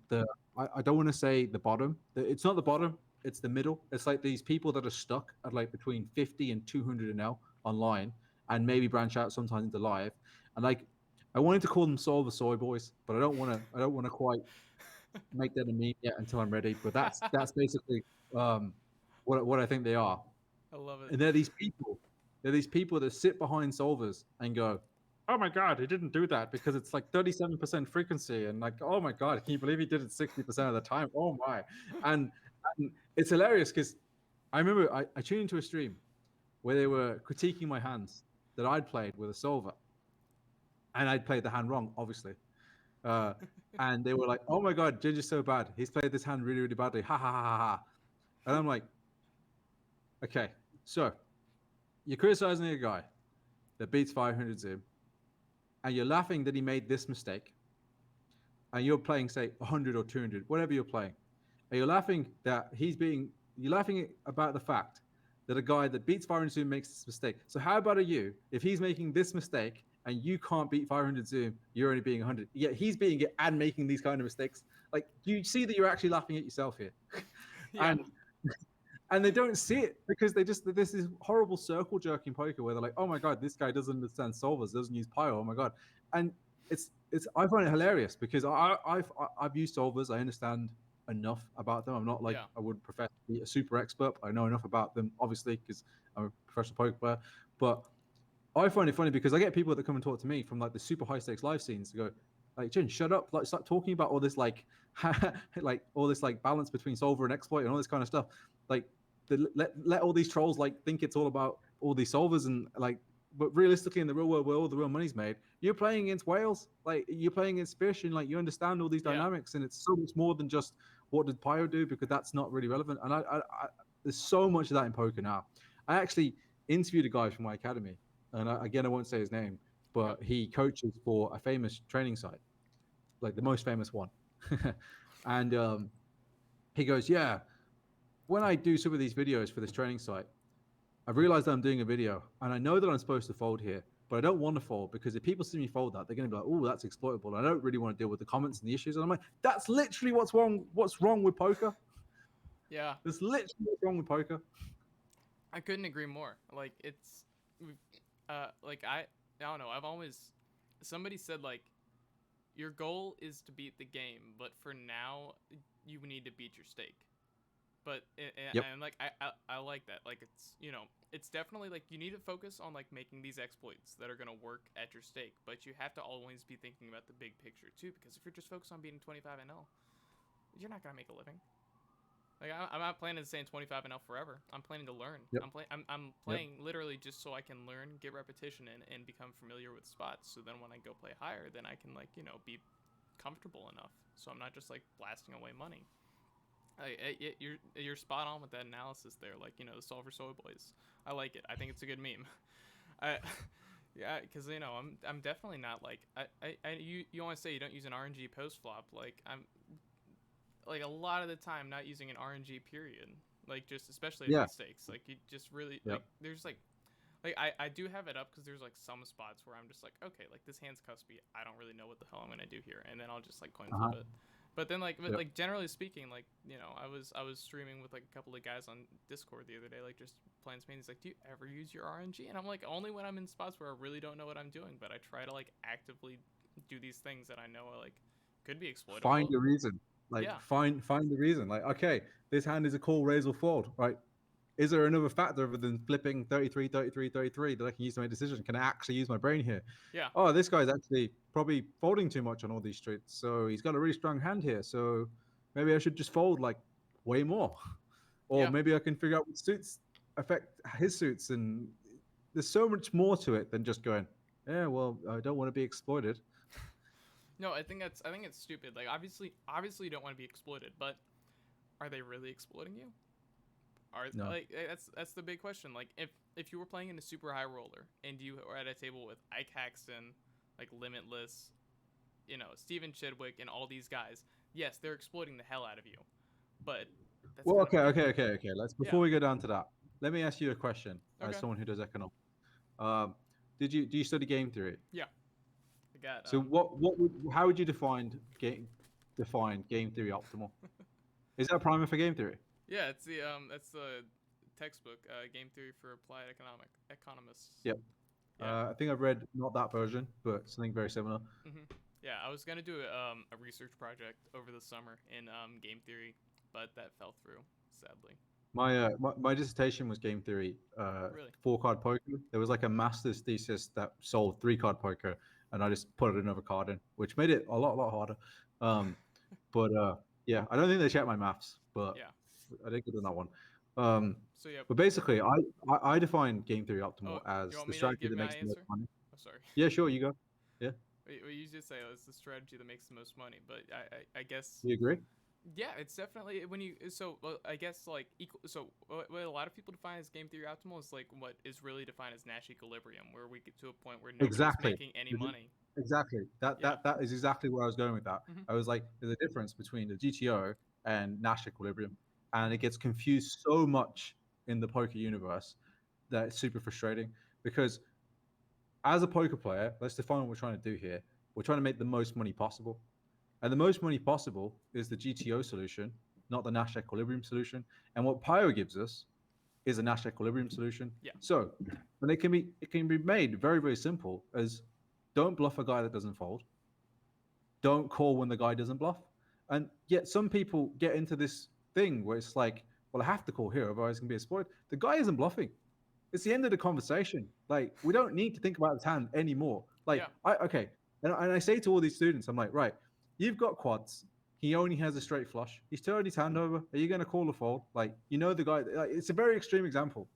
Speaker 2: I don't want to say the bottom. It's not the bottom. It's the middle. It's like these people that are stuck at like between 50 and 200 and now online, and maybe branch out sometimes into live. And like, I wanted to call them Solver Soy Boys, but I don't want to. I don't want to quite make that a meme yet until I'm ready. But that's basically um, what I think they are.
Speaker 1: I love it.
Speaker 2: And they're these people. They're these people that sit behind solvers and go, "Oh my god, he didn't do that because it's like 37% frequency," and like, "Oh my god, can you believe he did it 60% of the time?" Oh my, and, and it's hilarious because I remember I tuned into a stream where they were critiquing my hands that I'd played with a solver, and I'd played the hand wrong, obviously. Uh, and they were like, "Oh my god, Ginge is so bad. He's played this hand really badly." Ha ha ha ha ha. And I'm like, "Okay, so you're criticizing a guy that beats 500 Zoom, and you're laughing that he made this mistake, and you're playing, say, 100 or 200, whatever you're playing, and you're laughing that you're laughing about the fact that a guy that beats 500 Zoom makes this mistake. So how about you, if he's making this mistake and you can't beat 500 Zoom, you're only being 100, yet he's being it and making these kind of mistakes. Like, do you see that you're actually laughing at yourself here?
Speaker 1: Yeah.
Speaker 2: and and they don't see it because this is horrible circle jerking poker where they're like, oh my god, this guy doesn't understand solvers, doesn't use pyro, oh my god. And it's I find it hilarious because I've used solvers, I understand enough about them. I'm not like
Speaker 1: Yeah.
Speaker 2: I would profess to be a super expert, but I know enough about them, obviously, because I'm a professional poker player. But I find it funny because I get people that come and talk to me from like the super high stakes live scenes to go, like, Jin, shut up, like start talking about all this like like all this like balance between solver and exploit and all this kind of stuff. Like let all these trolls like think it's all about all these solvers and like, but realistically in the real world where all the real money's made, you're playing against whales, like you're playing against fish, and like you understand all these
Speaker 1: Yeah.
Speaker 2: dynamics, and it's so much more than just what did Pyro do, because that's not really relevant. And I there's so much of that in poker now. I actually interviewed a guy from my academy, and again I won't say his name,
Speaker 1: Yep.
Speaker 2: but he coaches for a famous training site, like the most famous one. And he goes, yeah, when I do some of these videos for this training site, I've realized that I'm doing a video and I know that I'm supposed to fold here, but I don't want to fold because if people see me fold that, they're going to be like, oh, that's exploitable. I don't really want to deal with the comments and the issues. And I'm like, that's literally what's wrong. What's wrong with poker?
Speaker 1: Yeah.
Speaker 2: That's literally what's wrong with poker.
Speaker 1: I couldn't agree more. Like it's, like I don't know. I've always, somebody said like, your goal is to beat the game, but for now, you need to beat your stake. But
Speaker 2: Yep.
Speaker 1: and like I like that. Like it's definitely like you need to focus on like making these exploits that are gonna work at your stake. But you have to always be thinking about the big picture too, because if you're just focused on beating 25 and 0, you're not gonna make a living. Like I'm not planning to stay in 25 and 0 forever. I'm planning to learn.
Speaker 2: Yep.
Speaker 1: I'm
Speaker 2: Yep.
Speaker 1: playing literally just so I can learn, get repetition in, and become familiar with spots. So then when I go play higher, then I can like be comfortable enough. So I'm not just like blasting away money. You're spot on with that analysis there. Like the Solver Soy Boys. I like it. I think it's a good meme. I yeah, because I'm definitely not like you always say you don't use an RNG post flop. Like I'm like a lot of the time not using an RNG period. Like just especially at
Speaker 2: Yeah.
Speaker 1: these stakes. Like you just really like
Speaker 2: Yep.
Speaker 1: there's like I do have it up because there's like some spots where I'm just like, okay, like this hand's cuspy. I don't really know what the hell I'm gonna do here, and then I'll just like coin flip
Speaker 2: Uh-huh.
Speaker 1: it. But then
Speaker 2: Yep.
Speaker 1: like generally speaking, like I was streaming with like a couple of guys on Discord the other day, like just playing Spain. He's like, do you ever use your RNG? And I'm like, only when I'm in spots where I really don't know what I'm doing, but I try to like actively do these things that I know are like could be
Speaker 2: Find
Speaker 1: exploitable.
Speaker 2: a reason. Like
Speaker 1: Yeah,
Speaker 2: find the reason. Like, okay, this hand is a call, raise or fold, right? Is there another factor other than flipping 33, 33, 33 that I can use to make a decision? Can I actually use my brain here?
Speaker 1: yeah,
Speaker 2: Oh, this guy's actually probably folding too much on all these streets. So he's got a really strong hand here. So maybe I should just fold like way more. Or
Speaker 1: yeah.
Speaker 2: maybe I can figure out what suits affect his suits. And there's so much more to it than just going, yeah, well, I don't want to be exploited.
Speaker 1: No, I think it's stupid. Like obviously you don't want to be exploited, but are they really exploiting you? Are
Speaker 2: No.
Speaker 1: like that's the big question. Like if you were playing in a super high roller and you were at a table with Ike Haxton, like Limitless, Steven Chidwick and all these guys, yes, they're exploiting the hell out of you. But that's
Speaker 2: Well,
Speaker 1: kind of
Speaker 2: okay. Let's
Speaker 1: yeah.
Speaker 2: before we go down to that, let me ask you a question as
Speaker 1: Okay.
Speaker 2: someone who does economics. Um, do you study game theory?
Speaker 1: Yeah. I got
Speaker 2: So how would you define game theory optimal? Is that a primer for game theory?
Speaker 1: yeah, it's the that's the textbook game theory for applied economists.
Speaker 2: Yep.
Speaker 1: Yeah.
Speaker 2: I think I've read not that version, but something very similar.
Speaker 1: hmm Yeah, I was gonna do a research project over the summer in game theory, but that fell through sadly.
Speaker 2: My dissertation was game theory,
Speaker 1: Really?
Speaker 2: 4 card poker. There was like a master's thesis that solved 3 card poker, and I just put another card in, which made it a lot harder. Um, but yeah, I don't think they checked my maths, but
Speaker 1: Yeah.
Speaker 2: I did good on that one. Um,
Speaker 1: So yeah.
Speaker 2: but basically, I define game theory
Speaker 1: Oh,
Speaker 2: optimal
Speaker 1: you
Speaker 2: as
Speaker 1: want
Speaker 2: the
Speaker 1: me to
Speaker 2: strategy
Speaker 1: give
Speaker 2: that
Speaker 1: my
Speaker 2: makes the most
Speaker 1: answer?
Speaker 2: money.
Speaker 1: Oh, sorry.
Speaker 2: Yeah, sure, you go. Yeah,
Speaker 1: What you just say, oh, it's the strategy that makes the most money, but I guess
Speaker 2: you agree?
Speaker 1: Yeah, it's definitely when you so I guess like equal. So what a lot of people define as game theory optimal is like what is really defined as Nash equilibrium, where we get to a point where nobody's
Speaker 2: Exactly.
Speaker 1: making any money.
Speaker 2: Exactly. That
Speaker 1: Yeah.
Speaker 2: that that is exactly where I was going with that.
Speaker 1: Hmm.
Speaker 2: I was like, there's a difference between the GTO and Nash equilibrium, and it
Speaker 1: Hmm.
Speaker 2: gets confused so much in the poker universe that it's super frustrating because as a poker player, let's define what we're trying to do here. We're trying to make the most money possible. And the most money possible is the GTO solution, not the Nash equilibrium solution. And what Pio gives us is a Nash equilibrium solution.
Speaker 1: Yeah.
Speaker 2: So, and it can be made very, very simple as don't bluff a guy that doesn't fold. Don't call when the guy doesn't bluff. And yet some people get into this thing where it's like, well, I have to call here, otherwise it's gonna be exploited. The guy isn't bluffing. It's the end of the conversation. Like, we don't need to think about his hand anymore. Like,
Speaker 1: Yeah.
Speaker 2: okay. And I say to all these students, I'm like, right, you've got quads. He only has a straight flush. He's turned his hand over. Are you going to call a fold? Like, the guy. Like, it's a very extreme example.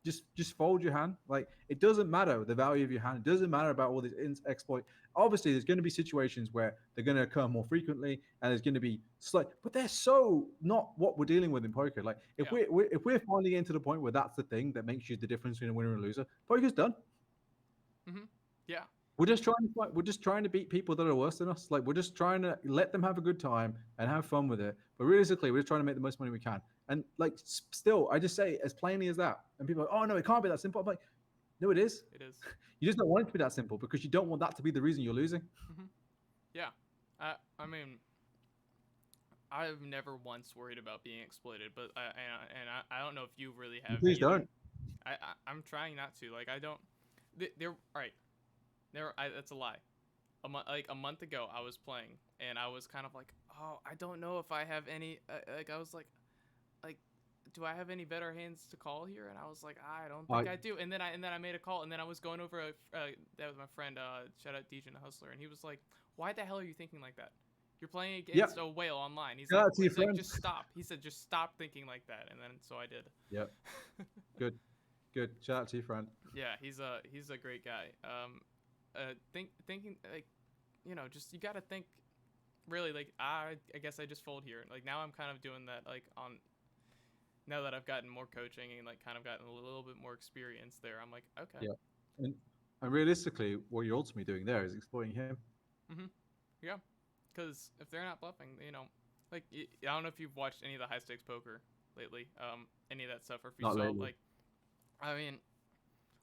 Speaker 2: Just fold your hand. Like, it doesn't matter the value of your hand. It doesn't matter about all this exploit. Obviously, there's going to be situations where they're going to occur more frequently, and there's going to be slight, but they're so not what we're dealing with in poker. Like, if
Speaker 1: Yeah.
Speaker 2: we're finally getting to the point where that's the thing that makes you the difference between a winner and a loser, poker's done.
Speaker 1: Hmm. Yeah.
Speaker 2: We're just trying to beat people that are worse than us. Like, we're just trying to let them have a good time and have fun with it. But realistically, we're just trying to make the most money we can. And like, still, I just say as plainly as that. And people are like, oh no, it can't be that simple. I'm like, no, it is.
Speaker 1: It is.
Speaker 2: You just don't want it to be that simple because you don't want that to be the reason you're losing.
Speaker 1: Hmm. Yeah. I mean, I've never once worried about being exploited, but I don't know if you really have
Speaker 2: Please
Speaker 1: either.
Speaker 2: don't.
Speaker 1: I'm trying not to. Like I don't. They're all right. That's a lie. Like a month ago, I was playing, and I was kind of like, oh, I don't know if I have any. Like I was like, do I have any better hands to call here? And I was like, I don't think
Speaker 2: I
Speaker 1: I do. And then I made a call, and then I was going over that with my friend. Shout out DJ the Hustler, and he was like, why the hell are you thinking like that? You're playing against
Speaker 2: Yep.
Speaker 1: a whale online. He's
Speaker 2: Shout
Speaker 1: like,
Speaker 2: out to your friend.
Speaker 1: just stop. He said, just stop thinking like that. And then so I did.
Speaker 2: Yep. Good. Good. Shout out to your friend.
Speaker 1: Yeah, he's a great guy. Thinking like, just you gotta think. Really, like I guess I just fold here. Like now I'm kind of doing that. Like on now that I've gotten more coaching and like kind of gotten a little bit more experience there. I'm like, okay.
Speaker 2: Yeah. And, and realistically, what you're ultimately doing there is exploiting him.
Speaker 1: Mhm. Yeah. Because if they're not bluffing, like I don't know if you've watched any of the high stakes poker lately. Any of that stuff, or if you
Speaker 2: Not
Speaker 1: saw
Speaker 2: lately.
Speaker 1: like, I mean,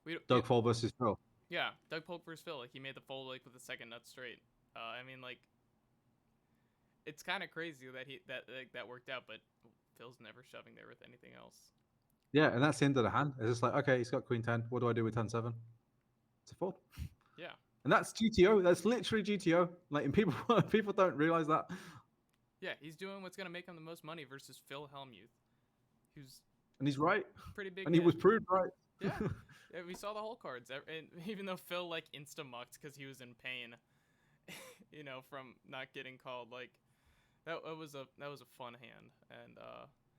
Speaker 1: we
Speaker 2: Doug Fall versus Phil.
Speaker 1: yeah, Doug Polk versus Phil. Like he made the fold like with the second nut straight. I mean, like it's kind of crazy that that worked out, but Phil's never shoving there with anything else.
Speaker 2: Yeah, and that's the end of the hand. It's just like, okay, he's got Queen 10. What do I do with 10-7? It's a fold.
Speaker 1: Yeah,
Speaker 2: And that's GTO. That's literally GTO. Like, and people people don't realize that.
Speaker 1: yeah, he's doing what's gonna make him the most money versus Phil Hellmuth, who's
Speaker 2: And he's right.
Speaker 1: pretty big
Speaker 2: And he was
Speaker 1: hand.
Speaker 2: proved right.
Speaker 1: Yeah, yeah, we saw the whole cards, and even though Phil like insta mucked because he was in pain, from not getting called, like that was a fun hand, and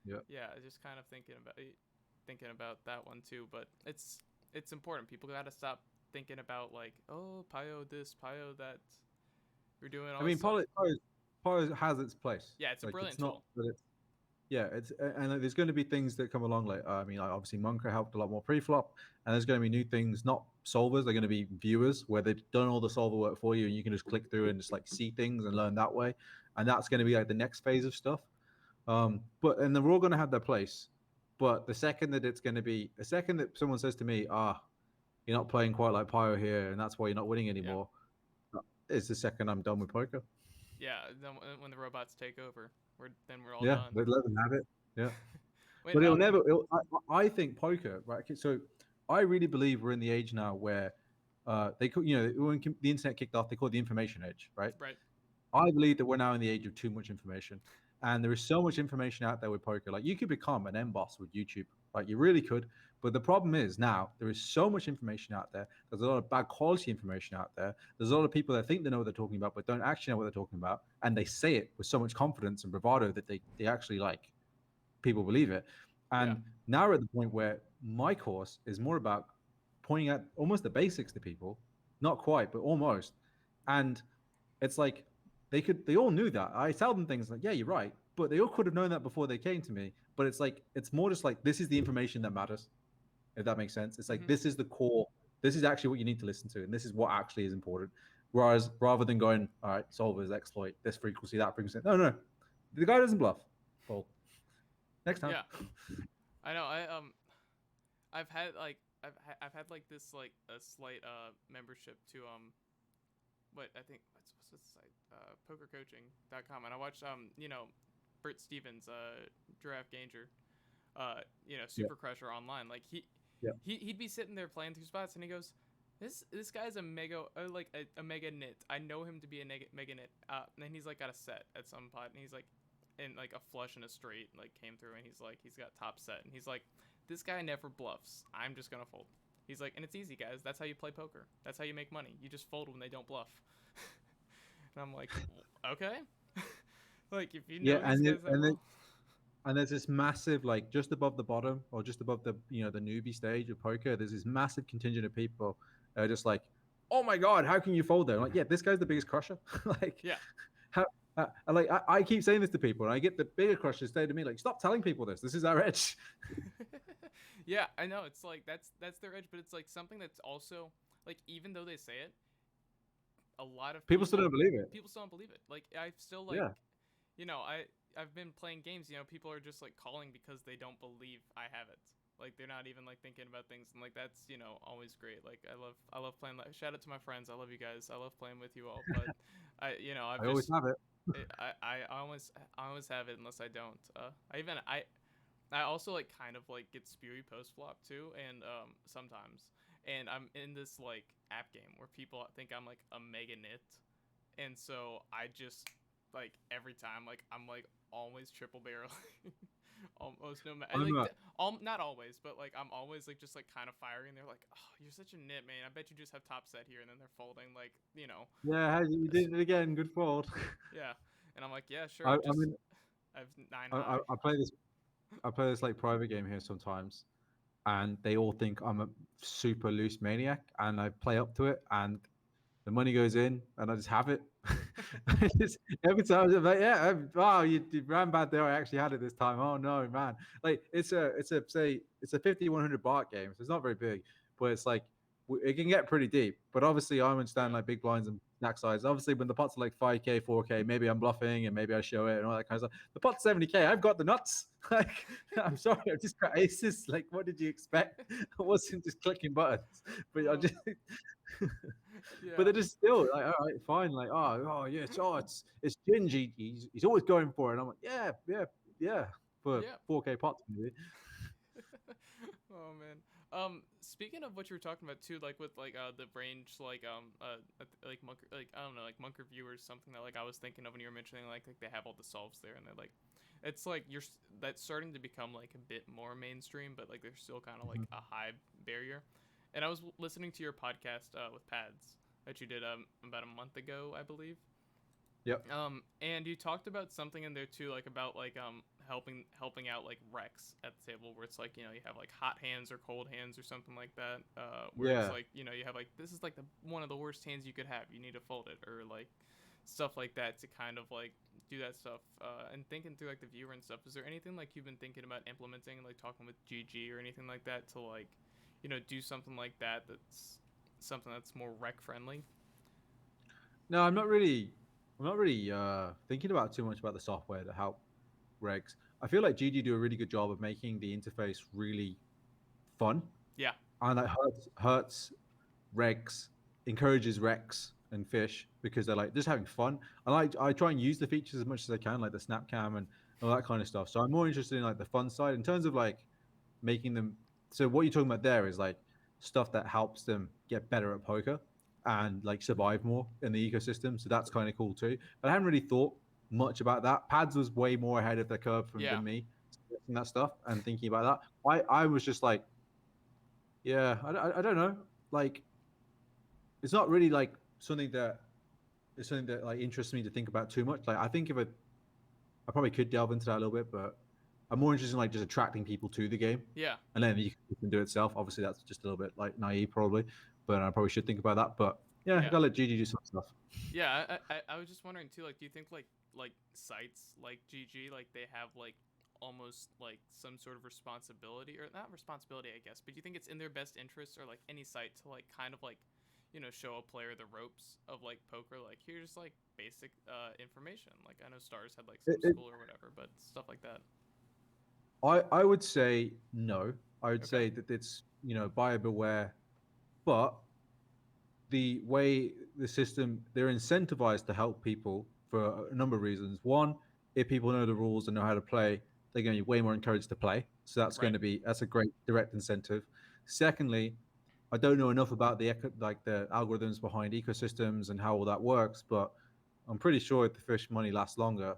Speaker 2: Yeah.
Speaker 1: yeah, just kind of thinking about that one too. But it's important. People gotta stop thinking about like, oh, Pio this, Pio that. You're doing
Speaker 2: I
Speaker 1: all this
Speaker 2: mean,
Speaker 1: stuff.
Speaker 2: Polo has its place.
Speaker 1: Yeah, it's a
Speaker 2: Like,
Speaker 1: brilliant
Speaker 2: it's not
Speaker 1: tool.
Speaker 2: that it's yeah, it's and there's going to be things that come along. Like, I mean, like, obviously Monka helped a lot more pre-flop, and there's going to be new things, not solvers. They're going to be viewers where they've done all the solver work for you, and you can just click through and just like see things and learn that way. And that's going to be like the next phase of stuff. But they're all going to have their place. But the second that someone says to me, you're not playing quite like Pyro here, and that's why you're not winning
Speaker 1: Yeah,
Speaker 2: anymore, is the second I'm done with poker.
Speaker 1: yeah. Then when the robots take over, we're all
Speaker 2: Yeah,
Speaker 1: done.
Speaker 2: they let them have it. Yeah.
Speaker 1: Wait,
Speaker 2: But it'll never. I think poker, right? Okay, so I really believe we're in the age now where they call, when the internet kicked off, they called it the information age, right?
Speaker 1: right.
Speaker 2: I believe that we're now in the age of too much information, and there is so much information out there with poker. Like, you could become an M boss with YouTube, like you really could. But the problem is now there is so much information out there. There's a lot of bad quality information out there. There's a lot of people that think they know what they're talking about, but don't actually know what they're talking about, and they say it with so much confidence and bravado that they actually like people believe it.
Speaker 1: Yeah,
Speaker 2: And now we're at the point where my course is more about pointing out almost the basics to people, not quite, but almost. And it's like they all knew that. I tell them things like, yeah, you're right. but they all could have known that before they came to me. But it's like it's more just like this is the information that matters, if that makes sense. It's like
Speaker 1: Mm-hmm.
Speaker 2: this is the core. This is actually what you need to listen to, and this is what actually is important. Whereas rather than going, all right, solvers exploit this frequency, that frequency. No, no, the guy doesn't bluff. Well, next time.
Speaker 1: Yeah, I know. I've had like I've had like this like a slight membership to what I think what's this site pokercoaching.com, and I watched Bert Stevens Giraffe Ganger
Speaker 2: Yeah,
Speaker 1: Super Crusher online. Like
Speaker 2: yeah,
Speaker 1: he'd be sitting there playing through spots, and he goes, this guy's a mega like a mega nit. I know him to be a mega nit. And then he's like got a set at some pot, and he's like in like a flush and a straight like came through, and he's got top set, and he's like, this guy never bluffs. I'm just gonna fold. He's like, and it's easy, guys. That's how you play poker. That's how you make money. You just fold when they don't bluff. And I'm like, okay. Like if you
Speaker 2: yeah,
Speaker 1: know these guys that well.
Speaker 2: and there's this massive like just above the bottom or just above the the newbie stage of poker. There's this massive contingent of people just like, oh my god, how can you fold there? I'm like, yeah, this guy's the biggest crusher. Like,
Speaker 1: Yeah.
Speaker 2: how? Like I keep saying this to people, and I get the bigger crushers say to me like, stop telling people this. This is our edge.
Speaker 1: Yeah, I know. It's like that's their edge, but it's like something that's also like even though they say it, a lot of
Speaker 2: People still don't believe it.
Speaker 1: people still don't believe it. Like I still like,
Speaker 2: Yeah.
Speaker 1: I've been playing games. People are just like calling because they don't believe I have it. Like they're not even like thinking about things, and like that's always great. Like I love playing. Like, shout out to my friends. I love you guys. I love playing with you all. But I've
Speaker 2: I always
Speaker 1: just
Speaker 2: have it.
Speaker 1: I always have it unless I don't. I also like kind of like get spewy post flop too, and sometimes, and I'm in this like app game where people think I'm like a mega nit, and so I just like every time like I'm like always triple barreling, almost no matter
Speaker 2: I'm
Speaker 1: like
Speaker 2: not.
Speaker 1: all not always, but like I'm always like just like kind of firing. They're like, oh, you're such a nit, man. I bet you just have top set here, and then they're folding like
Speaker 2: Yeah, hey, you did it again. Good fold.
Speaker 1: yeah, and I'm like, yeah, sure.
Speaker 2: I mean,
Speaker 1: I have nine
Speaker 2: I, I
Speaker 1: high.
Speaker 2: I play this. I play this like private game here sometimes, and they all think I'm a super loose maniac, and I play up to it, and the money goes in, and I just have it. Every time I'm like, yeah, wow, you ran bad there. I actually had it this time. Oh no, man! Like it's a 50-100 baht game, so it's not very big, but it's like it can get pretty deep. But obviously, I understand
Speaker 1: Yeah.
Speaker 2: like big blinds and snack size. Obviously, when the pots are like 5K, 4K, maybe I'm bluffing and maybe I show it and all that kind of stuff. The pot's 70K. I've got the nuts. Like, I'm sorry, I just got aces. Like, what did you expect? I wasn't just clicking buttons, but I
Speaker 1: Oh,
Speaker 2: just. But they're
Speaker 1: yeah.
Speaker 2: just still like, all right, fine, like, oh, yes, it's Ginge. He's always going for it. And I'm like, yeah, yeah, yeah, for
Speaker 1: Yeah.
Speaker 2: 4K pots, maybe.
Speaker 1: Oh man. Speaking of what you were talking about too, like with like the range, like monk, like I don't know, like monk reviewers, something that like I was thinking of when you were mentioning like they have all the solves there, and they're like, it's like that's starting to become like a bit more mainstream, but like there's still kind of like
Speaker 2: Mhm.
Speaker 1: a high barrier. And I was listening to your podcast with Pads that you did about a month ago, I believe.
Speaker 2: Yep.
Speaker 1: And you talked about something in there too, like about like helping out like Rex at the table, where it's like you have like hot hands or cold hands or something like that. Where it's
Speaker 2: Yeah.
Speaker 1: like you have like this is like the one of the worst hands you could have. You need to fold it or like stuff like that to kind of like do that stuff. And thinking through like the viewer and stuff. Is there anything like you've been thinking about implementing, like talking with GG or anything like that to like do something like that that's something that's more rec friendly?
Speaker 2: No, I'm not really thinking about too much about the software to help regs. I feel like GG do a really good job of making the interface really fun,
Speaker 1: Yeah.
Speaker 2: and that hurts regs, encourages recs and fish because they're like just having fun. I try and use the features as much as I can, like the snap cam and all that kind of stuff. So I'm more interested in like the fun side in terms of like making them. So what you're talking about there is like stuff that helps them get better at poker and like survive more in the ecosystem. So that's kind of cool too. But I haven't really thought much about that. Pads was way more ahead of the curve
Speaker 1: Yeah.
Speaker 2: than me suggesting that stuff and thinking about that. I was just like, yeah, I don't know. Like, it's not really like something that like interests me to think about too much. Like, I think if I probably could delve into that a little bit, but I'm more interested in like just attracting people to the game,
Speaker 1: Yeah.
Speaker 2: and then you can do it itself. Obviously, that's just a little bit like naive, probably, but I probably should think about that. But yeah, I
Speaker 1: Yeah.
Speaker 2: gotta let Gigi do some stuff.
Speaker 1: Yeah, I was just wondering too. Like, do you think like like sites like GG, like they have like almost like some sort of responsibility, or not responsibility, I guess, but do you think it's in their best interest, or like any site, to like kind of like, show a player the ropes of like poker, like here's like basic information. Like I know Stars had like some
Speaker 2: It, it,
Speaker 1: school or whatever, but stuff like that.
Speaker 2: I would say no. I would
Speaker 1: Okay.
Speaker 2: say that it's buyer beware, but the way the system they're incentivized to help people for a number of reasons. One, if people know the rules and know how to play, they're going to be way more encouraged to play. So
Speaker 1: Right.
Speaker 2: that's a great direct incentive. Secondly, I don't know enough about the algorithms behind ecosystems and how all that works, but I'm pretty sure if the fish money lasts longer,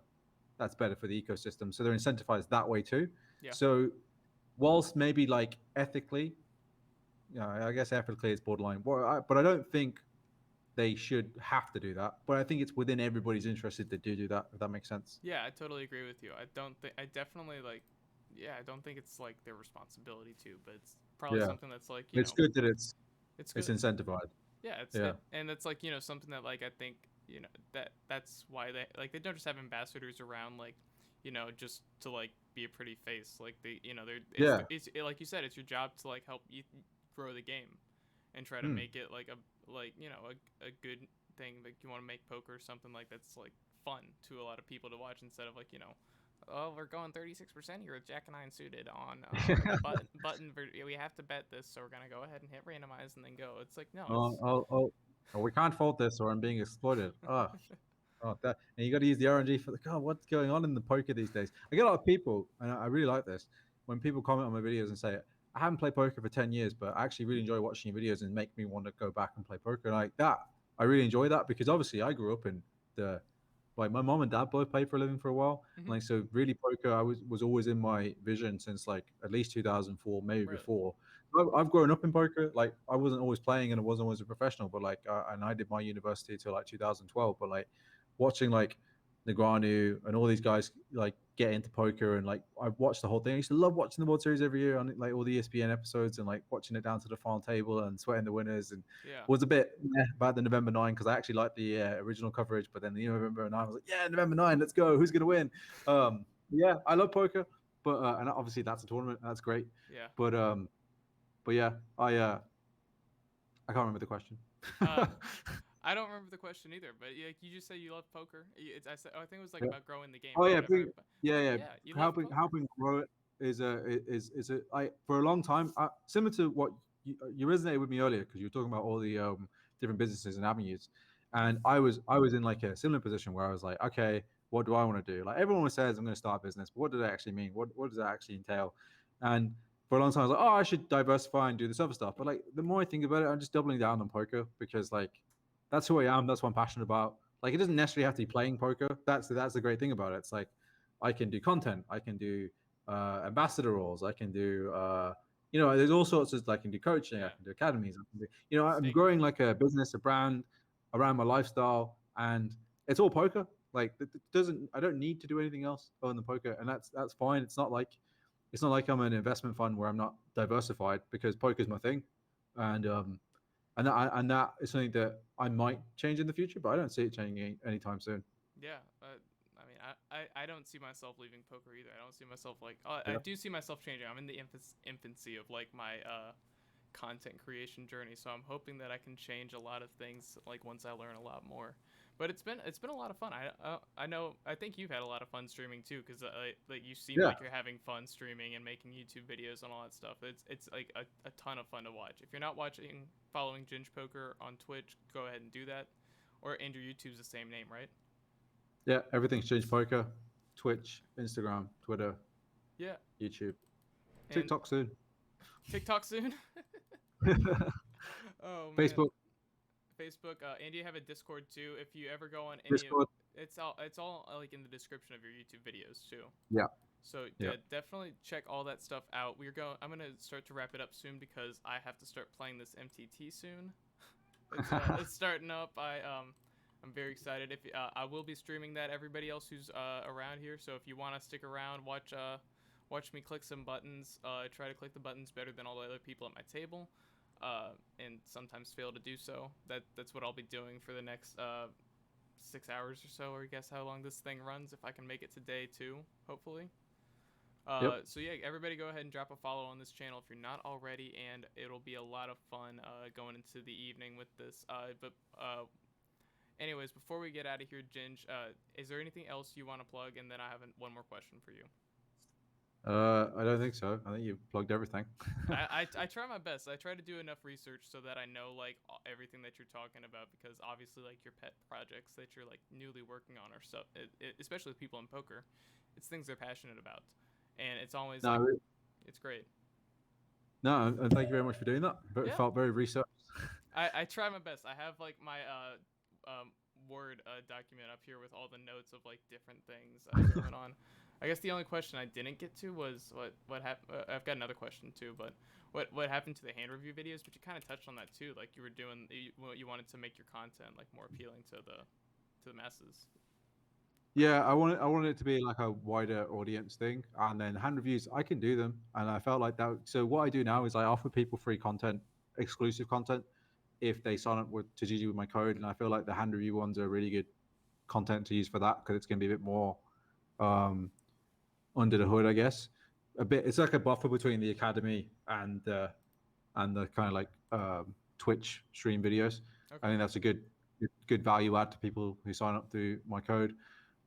Speaker 2: that's better for the ecosystem. So they're incentivized that way too.
Speaker 1: Yeah.
Speaker 2: So whilst maybe like ethically, I guess ethically it's borderline, but I don't think they should have to do that. But I think it's within everybody's interest to do that, if that makes sense.
Speaker 1: Yeah, I totally agree with you. I don't think I definitely like. Yeah, I don't think it's like their responsibility to, but it's probably
Speaker 2: Yeah.
Speaker 1: something that's like,
Speaker 2: It's good that
Speaker 1: it's
Speaker 2: it's
Speaker 1: good.
Speaker 2: incentivized.
Speaker 1: Yeah, it's
Speaker 2: Yeah.
Speaker 1: it, and it's like, something that like I think, that's why they don't just have ambassadors around, like, just to like be a pretty face. Like they, they're
Speaker 2: Yeah.
Speaker 1: it's like you said, it's your job to like help you grow the game and try to
Speaker 2: Hmm.
Speaker 1: make it like a good thing. Like you want to make poker something like that's like fun to a lot of people to watch, instead of like, oh, we're going 36% here with Jack and Nine suited on button. We have to bet this, so we're gonna go ahead and hit randomize and then go. It's like, no,
Speaker 2: oh,
Speaker 1: it's
Speaker 2: oh, oh, oh, we can't fault this, or I'm being exploited. Oh, oh, that, and you got to use the RNG for the God. What's going on in the poker these days? I get a lot of people, and I really like this when people comment on my videos and say, "I haven't played poker for 10 years, but I actually really enjoy watching your videos and make me want to go back and play poker." And like that, I really enjoy that because obviously I grew up in the like my mom and dad both played for a living for a while.
Speaker 1: mm-hmm.
Speaker 2: Like so, really, poker I was always in my vision since like at least 2004, maybe
Speaker 1: Really,
Speaker 2: before. I've grown up in poker. Like I wasn't always playing and I wasn't always a professional, but like and I did my university till like 2012. But like watching like Negreanu and all these guys like get into poker and like I watched the whole thing. I used to love watching the World Series every year on like all the ESPN episodes and like watching it down to the final table and sweating the winners and
Speaker 1: yeah,
Speaker 2: was a bit about the November 9 because I actually liked the original coverage, but then the November 9 I was like, yeah, November 9, let's go. Who's gonna win? Yeah, I love poker, but and obviously that's a tournament. That's great,
Speaker 1: yeah.
Speaker 2: but yeah, I can't remember the question.
Speaker 1: Uh, I don't remember the question either, but like you just said, you love poker. It's, I said, oh, I think it was like
Speaker 2: Yeah.
Speaker 1: about growing the game
Speaker 2: Oh
Speaker 1: or
Speaker 2: yeah,
Speaker 1: whatever. But
Speaker 2: yeah.
Speaker 1: yeah, you love poker.
Speaker 2: Helping grow it is a I for a long time similar to what you resonated with me earlier because you were talking about all the different businesses and avenues, and I was in like a similar position where I was like, okay, what do I want to do? Like everyone says I'm going to start a business, but what does that actually mean? What does that actually entail? And for a long time I was like, oh, I should diversify and do this other stuff. But like the more I think about it, I'm just doubling down on poker because like that's who I am. That's what I'm passionate about. Like it doesn't necessarily have to be playing poker. That's the great thing about it. It's like I can do content. I can do ambassador roles. I can do there's all sorts of I can do coaching. I
Speaker 1: Yeah,
Speaker 2: can do academies. I can do, I'm
Speaker 1: staking.
Speaker 2: growing like a business, a brand around my lifestyle, and it's all poker. Like it doesn't I don't need to do anything else other than poker, and that's fine. It's not like I'm an investment fund where I'm not diversified because poker's my thing, and that is something that I might change in the future, but I don't see it changing anytime soon.
Speaker 1: Yeah, I mean, I don't see myself leaving poker either. I don't see myself like, I
Speaker 2: Yeah,
Speaker 1: do see myself changing. I'm in the infancy of like my content creation journey, so I'm hoping that I can change a lot of things like once I learn a lot more. But it's been a lot of fun. I know, I think you've had a lot of fun streaming too, because like you seem
Speaker 2: yeah,
Speaker 1: like you're having fun streaming and making YouTube videos and all that stuff. It's like a ton of fun to watch. If you're not following Ginge Poker on Twitch, go ahead and do that. Or and your YouTube's the same name, right?
Speaker 2: yeah. Everything's changed. Poker, Twitch, Instagram, Twitter,
Speaker 1: Yeah,
Speaker 2: YouTube,
Speaker 1: and
Speaker 2: TikTok soon,
Speaker 1: TikTok soon. Oh man,
Speaker 2: Facebook,
Speaker 1: Facebook. And you have a Discord too. If you ever go on any of,
Speaker 2: Discord.
Speaker 1: it's all like in the description of your YouTube videos too.
Speaker 2: Yeah,
Speaker 1: So
Speaker 2: yeah.
Speaker 1: definitely check all that stuff out. I'm gonna start to wrap it up soon because I have to start playing this MTT soon. It's starting up. I'm very excited. If I will be streaming that. Everybody else who's around here. So if you want to stick around, watch me click some buttons. Try to click the buttons better than all the other people at my table, and sometimes fail to do so. That's what I'll be doing for the next 6 hours or so, or guess how long this thing runs. If I can make it to day 2, hopefully.
Speaker 2: Yep.
Speaker 1: So yeah, everybody go ahead and drop a follow on this channel if you're not already, and it'll be a lot of fun going into the evening with this. But anyways, before we get out of here, Ginge, is there anything else you want to plug? And then I have one more question for you.
Speaker 2: I don't think so. I think you've plugged everything.
Speaker 1: I try my best. I try to do enough research so that I know like everything that you're talking about, because obviously like your pet projects that you're like newly working on, or so especially with people in poker, it's things they're passionate about, and it's always like
Speaker 2: No,
Speaker 1: it's great.
Speaker 2: no, and thank you very much for doing that. But it
Speaker 1: Yeah,
Speaker 2: felt very researched.
Speaker 1: I try my best. I have like my Word document up here with all the notes of like different things going on. I guess the only question I didn't get to was what happened. I've got another question too, but what happened to the hand review videos? But you kind of touched on that too. Like you were doing, you wanted to make your content like more appealing to the masses.
Speaker 2: Yeah, I wanted it to be like a wider audience thing, and then hand reviews I can do them, and I felt like that. So what I do now is I offer people free content, exclusive content, if they sign up with to GG with my code, and I feel like the hand review ones are really good content to use for that because it's going to be a bit more um, under the hood, I guess. A bit, it's like a buffer between the academy and the kind of like Twitch stream videos. I
Speaker 1: Okay.
Speaker 2: think that's a good value add to people who sign up through my code.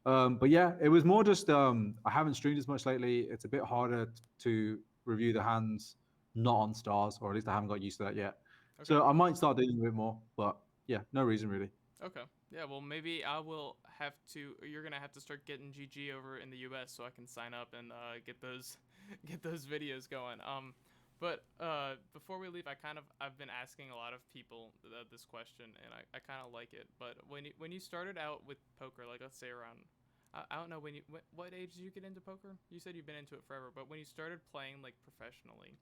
Speaker 2: But yeah, it was more just I haven't streamed as much lately. It's a bit harder to review the hands not on stars, or at least I haven't got used to that yet.
Speaker 1: Okay.
Speaker 2: So I might start doing a bit more, but yeah, no reason really.
Speaker 1: Okay. Yeah. Well, maybe I will have to. You're gonna have to start getting GG over in the U.S. so I can sign up and get those get those videos going. But before we leave, I've been asking a lot of people this question, and I kind of like it. But when you started out with poker, like let's say around, I don't know what age did you get into poker? You said you've been into it forever, but when you started playing like professionally,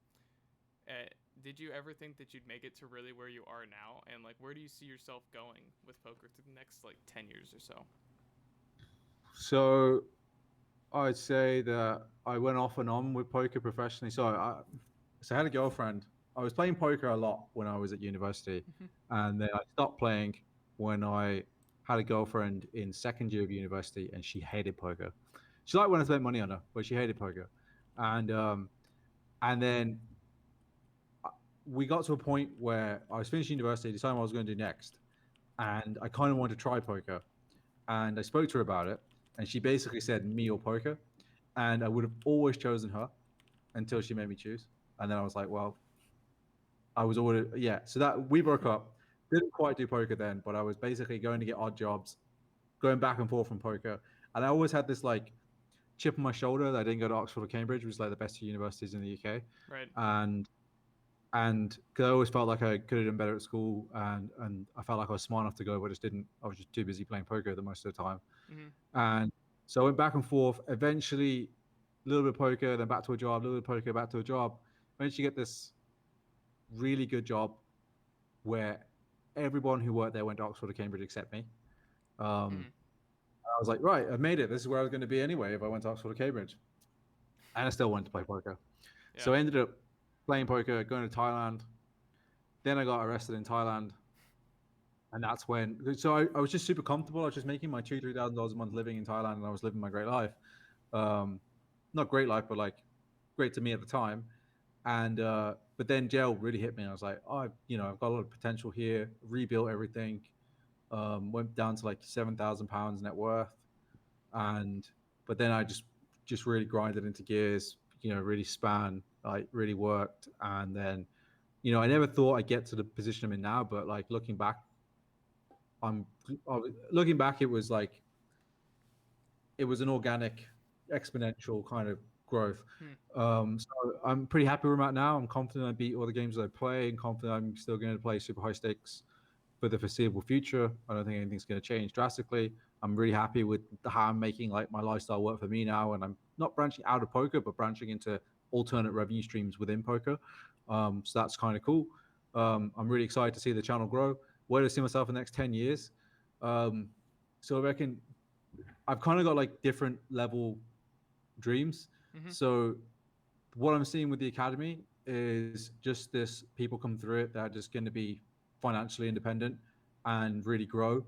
Speaker 1: uh, did you ever think that you'd make it to really where you are now? And like, where do you see yourself going with poker through the next like 10 years or so?
Speaker 2: So I'd say that I went off and on with poker professionally. So I had a girlfriend. I was playing poker a lot when I was at university, and then I stopped playing when I had a girlfriend in second year of university, and she hated poker. She liked when I spent money on her, but she hated poker. And then we got to a point where I was finishing university, deciding what I was going to do next, and I kind of wanted to try poker. And I spoke to her about it, and she basically said me or poker, and I would have always chosen her until she made me choose. And then I was like, well, I was already yeah. So that we broke up. Didn't quite do poker then, but I was basically going to get odd jobs, going back and forth from poker. And I always had this like chip on my shoulder that I didn't go to Oxford or Cambridge, which is like the best two universities in the UK.
Speaker 1: Right.
Speaker 2: And and 'cause I always felt like I could have done better at school, and I felt like I was smart enough to go, but I just didn't. I was just too busy playing poker the most of the time.
Speaker 1: Mm-hmm.
Speaker 2: And so I went back and forth. Eventually, a little bit of poker, then back to a job, a little bit of poker, back to a job. Eventually, get this really good job where everyone who worked there went to Oxford or Cambridge except me.
Speaker 1: Mm-hmm.
Speaker 2: I was like, right, I've made it. This is where I was going to be anyway if I went to Oxford or Cambridge. And I still wanted to play poker.
Speaker 1: Yeah.
Speaker 2: So I ended up playing poker, going to Thailand. Then I got arrested in Thailand. And that's when, so I was just super comfortable. I was just making my $2,000, $3,000 a month living in Thailand, and I was living my great life. Um, Not great life, but like great to me at the time. And but then jail really hit me. I was like, oh, I've got a lot of potential here. Rebuilt everything. Went down to like £7,000 net worth, and but then I just really grinded into gears. Really span, like really worked, and then I never thought I'd get to the position I'm in now. But like I'm looking back, it was like it was an organic, exponential kind of growth.
Speaker 1: Hmm.
Speaker 2: So I'm pretty happy where I'm at now. I'm confident I beat all the games that I play, and confident I'm still going to play super high stakes for the foreseeable future. I don't think anything's going to change drastically. I'm really happy with how I'm making like my lifestyle work for me now, and I'm not branching out of poker, but branching into alternate revenue streams within poker. So that's kind of cool. I'm really excited to see the channel grow. Where do I see myself in the next 10 years? Um, so I reckon I've kind of got like different level dreams.
Speaker 1: Mm-hmm.
Speaker 2: So what I'm seeing with the academy is just this people come through it that are just going to be financially independent and really grow.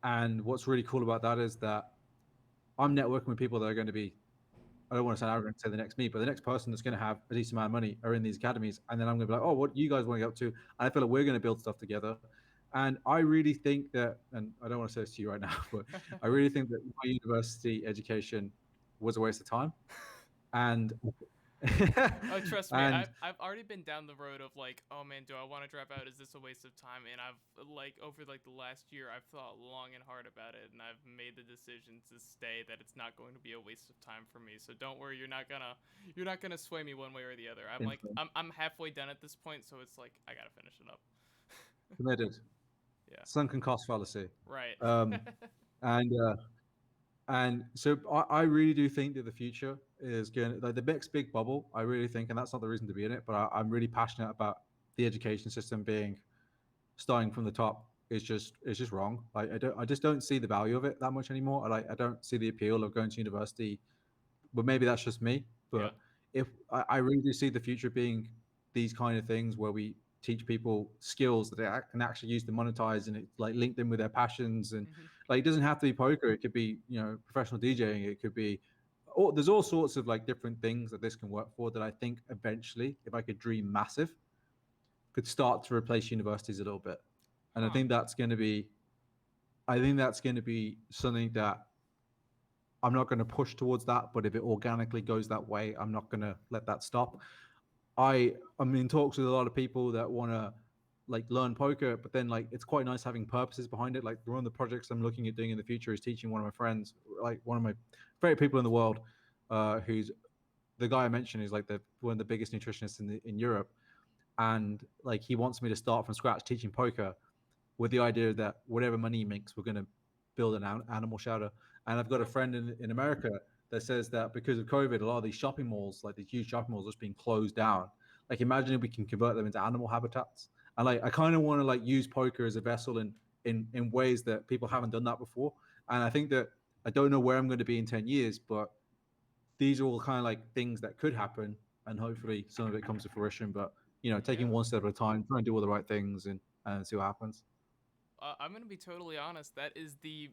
Speaker 2: And what's really cool about that is that I'm networking with people that are going to be, I don't want to sound arrogant to say the next me, but the next person that's going to have a decent amount of money are in these academies. And then I'm going to be like, oh, what do you guys want to get up to? And I feel like we're going to build stuff together. And I really think that, and I don't want to say this to you right now, but I really think that my university education was a waste of time. And
Speaker 1: Oh, trust me,
Speaker 2: and
Speaker 1: I've already been down the road of like, oh man, do I want to drop out? Is this a waste of time? And I've like over like the last year, I've thought long and hard about it, and I've made the decision to stay. That it's not going to be a waste of time for me. So don't worry, you're not gonna sway me one way or the other. I'm like, I'm halfway done at this point, so it's like I gotta finish it up.
Speaker 2: committed,
Speaker 1: Yeah.
Speaker 2: sunken cost fallacy.
Speaker 1: Right.
Speaker 2: Um, and so I really do think that the future is going to, like the next big bubble. I really think, and that's not the reason to be in it, but I'm really passionate about the education system being starting from the top. It's just wrong. I just don't see the value of it that much anymore. I don't see the appeal of going to university, but maybe that's just me.
Speaker 1: Yeah.
Speaker 2: But if I really do see the future being these kind of things where we teach people skills that they can actually use to monetize, and it's like linked in with their passions, and
Speaker 1: Hmm.
Speaker 2: like it doesn't have to be poker. It could be professional DJing. It could be there's all sorts of like different things that this can work for that I think eventually, if I could dream massive, could start to replace universities a little bit. And
Speaker 1: Huh.
Speaker 2: I think that's going to be something that I'm not going to push towards that, but if it organically goes that way, I'm not going to let that stop. I'm in talks with a lot of people that want to like learn poker, but then like it's quite nice having purposes behind it. Like one of the projects I'm looking at doing in the future is teaching one of my friends, like one of my favorite people in the world, who's the guy I mentioned is like the one of the biggest nutritionists in Europe, and like he wants me to start from scratch teaching poker with the idea that whatever money he makes, we're going to build an animal shelter. And I've got a
Speaker 1: Huh.
Speaker 2: friend in America that says that because of COVID, a lot of these shopping malls, like these huge shopping malls, are just being closed down. Like, imagine if we can convert them into animal habitats. And like, I kind of want to like use poker as a vessel in ways that people haven't done that before. And I think that I don't know where I'm going to be in 10 years, but these are all kind of like things that could happen, and hopefully some of it comes to fruition. But taking
Speaker 1: Yeah.
Speaker 2: one step at a time, trying to do all the right things, and see what happens.
Speaker 1: I'm gonna be totally honest. That is the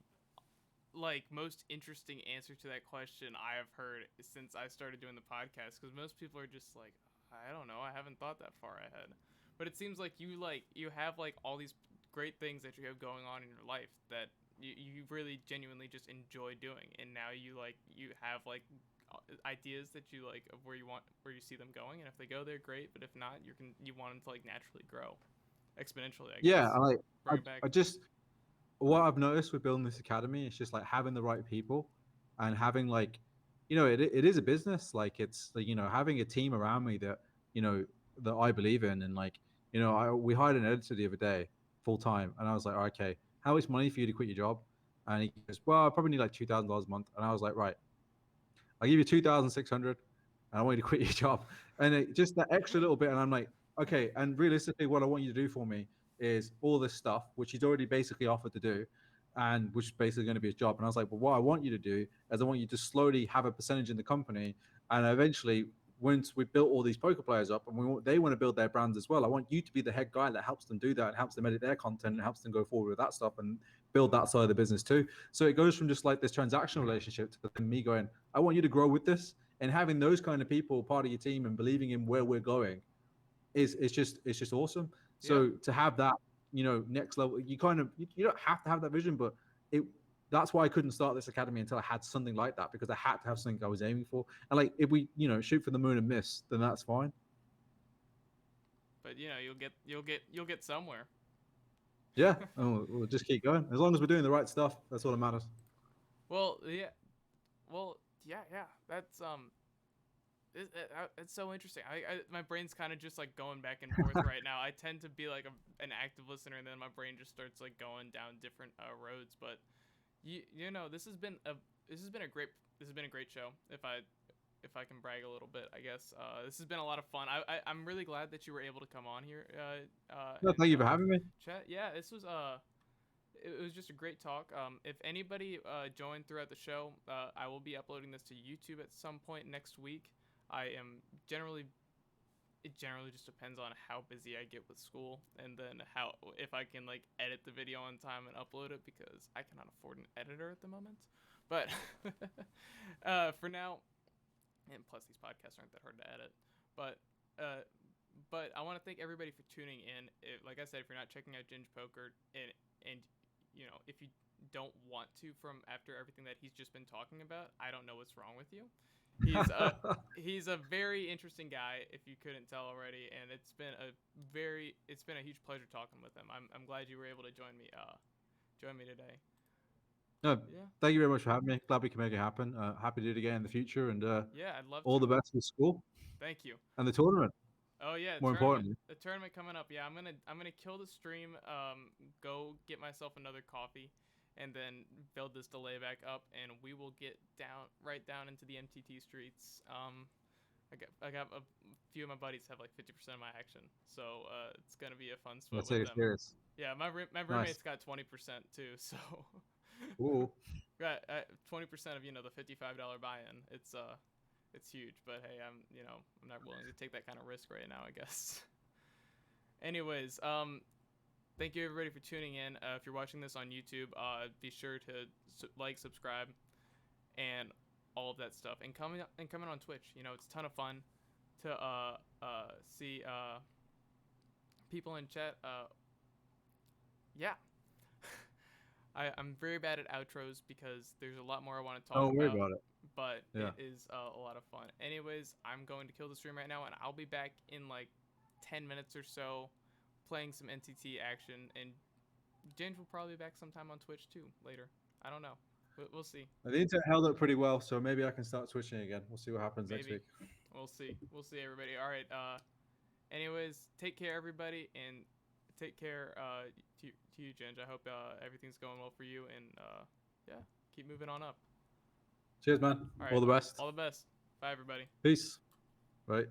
Speaker 1: like most interesting answer to that question I have heard since I started doing the podcast. Because most people are just like, I don't know, I haven't thought that far ahead. But it seems like you have like all these great things that you have going on in your life that you really genuinely just enjoy doing, and now you have like ideas that you like of where you see them going, and if they go there, great. But if not, you want them to like naturally grow exponentially, I
Speaker 2: Yeah,
Speaker 1: guess.
Speaker 2: I,
Speaker 1: Bring it back.
Speaker 2: I just what I've noticed with building this academy is just like having the right people, and having like, it is a business. Like it's like, having a team around me that you know that I believe in, and like we hired an editor the other day full time, and I was like, "Oh, okay, how much money for you to quit your job?" And he goes, "Well, I probably need like $2,000 a month," and I was like, "Right, I'll give you 2,600, and I want you to quit your job." And just that extra little bit, and I'm like, okay. And realistically, what I want you to do for me is all this stuff, which he's already basically offered to do, and which is basically going to be his job. And I was like, well, what I want you to do is I want you to slowly have a percentage in the company, and eventually, once we built all these poker players up, and they want to build their brands as well, I want you to be the head guy that helps them do that, and helps them edit their content, and helps them go forward with that stuff, and build that side of the business too. So it goes from just like this transactional relationship to me going, I want you to grow with this, and having those kind of people part of your team and believing in where we're going is it's just awesome.
Speaker 1: Yeah.
Speaker 2: So to have that, next level, you don't have to have that vision, but it that's why I couldn't start this academy until I had something like that, because I had to have something I was aiming for. And like if we, shoot for the moon and miss, then that's fine.
Speaker 1: But you'll get somewhere.
Speaker 2: Yeah, and we'll just keep going as long as we're doing the right stuff. That's all that matters.
Speaker 1: Well, yeah. Well, yeah, yeah. That's it's so interesting. My brain's kind of just like going back and forth right now. I tend to be like an active listener, and then my brain just starts like going down different roads. But this has been a great show. If I can brag a little bit, I guess this has been a lot of fun. I'm really glad that you were able to come on here
Speaker 2: No,
Speaker 1: and
Speaker 2: thank you for having me.
Speaker 1: chat. Yeah, this was it was just a great talk. If anybody joined throughout the show, I will be uploading this to YouTube at some point next week. I am generally it generally just depends on how busy I get with school, and then how if I can like edit the video on time and upload it, because I cannot afford an editor at the moment. But for now, and plus these podcasts aren't that hard to edit. But uh, but I want to thank everybody for tuning in. Like I said, if you're not checking out Ginge Poker, and if you don't want to from after everything that he's just been talking about, I don't know what's wrong with you. He's a he's a very interesting guy, if you couldn't tell already, and it's been a huge pleasure talking with him. I'm glad you were able to join me today.
Speaker 2: No,
Speaker 1: Yeah,
Speaker 2: thank you very much for having me. Glad we can make it happen. Happy to do it again in the future, and
Speaker 1: yeah, I'd love
Speaker 2: all
Speaker 1: to.
Speaker 2: the best for school
Speaker 1: Thank you.
Speaker 2: and the tournament.
Speaker 1: Oh yeah,
Speaker 2: More importantly,
Speaker 1: the tournament coming up. Yeah, I'm gonna kill the stream. Go get myself another coffee, and then build this delay back up, and we will get right down into the MTT streets. I got a few of my buddies have like 50% of my action, so it's gonna be a fun split
Speaker 2: let's
Speaker 1: with
Speaker 2: take it
Speaker 1: them.
Speaker 2: serious.
Speaker 1: Yeah, my
Speaker 2: Nice.
Speaker 1: roommate's got 20% too, so
Speaker 2: Ooh,
Speaker 1: got 20% of the $55 buy-in. It's huge, but hey, I'm not willing to take that kind of risk right now, I guess. Anyways, thank you everybody for tuning in. If you're watching this on YouTube, be sure to like, subscribe, and all of that stuff, and comment on Twitch. It's a ton of fun to see people in chat. Yeah. I'm very bad at outros because there's a lot more I want to talk
Speaker 2: don't worry
Speaker 1: about,
Speaker 2: about it.
Speaker 1: but
Speaker 2: Yeah.
Speaker 1: it is a lot of fun. Anyways, I'm going to kill the stream right now, and I'll be back in like 10 minutes or so playing some NTT action, and Ginge will probably be back sometime on Twitch too later. I don't know. We'll see.
Speaker 2: The internet held up pretty well, so maybe I can start switching again. We'll see what happens next
Speaker 1: Maybe.
Speaker 2: week.
Speaker 1: We'll see. We'll see, everybody. All right. Anyways, take care, everybody, and take care to you, Ginge. I hope everything's going well for you, and yeah, keep moving on up.
Speaker 2: Cheers, man.
Speaker 1: All
Speaker 2: All
Speaker 1: right.
Speaker 2: the best.
Speaker 1: All the best. Bye, everybody.
Speaker 2: Peace. Right.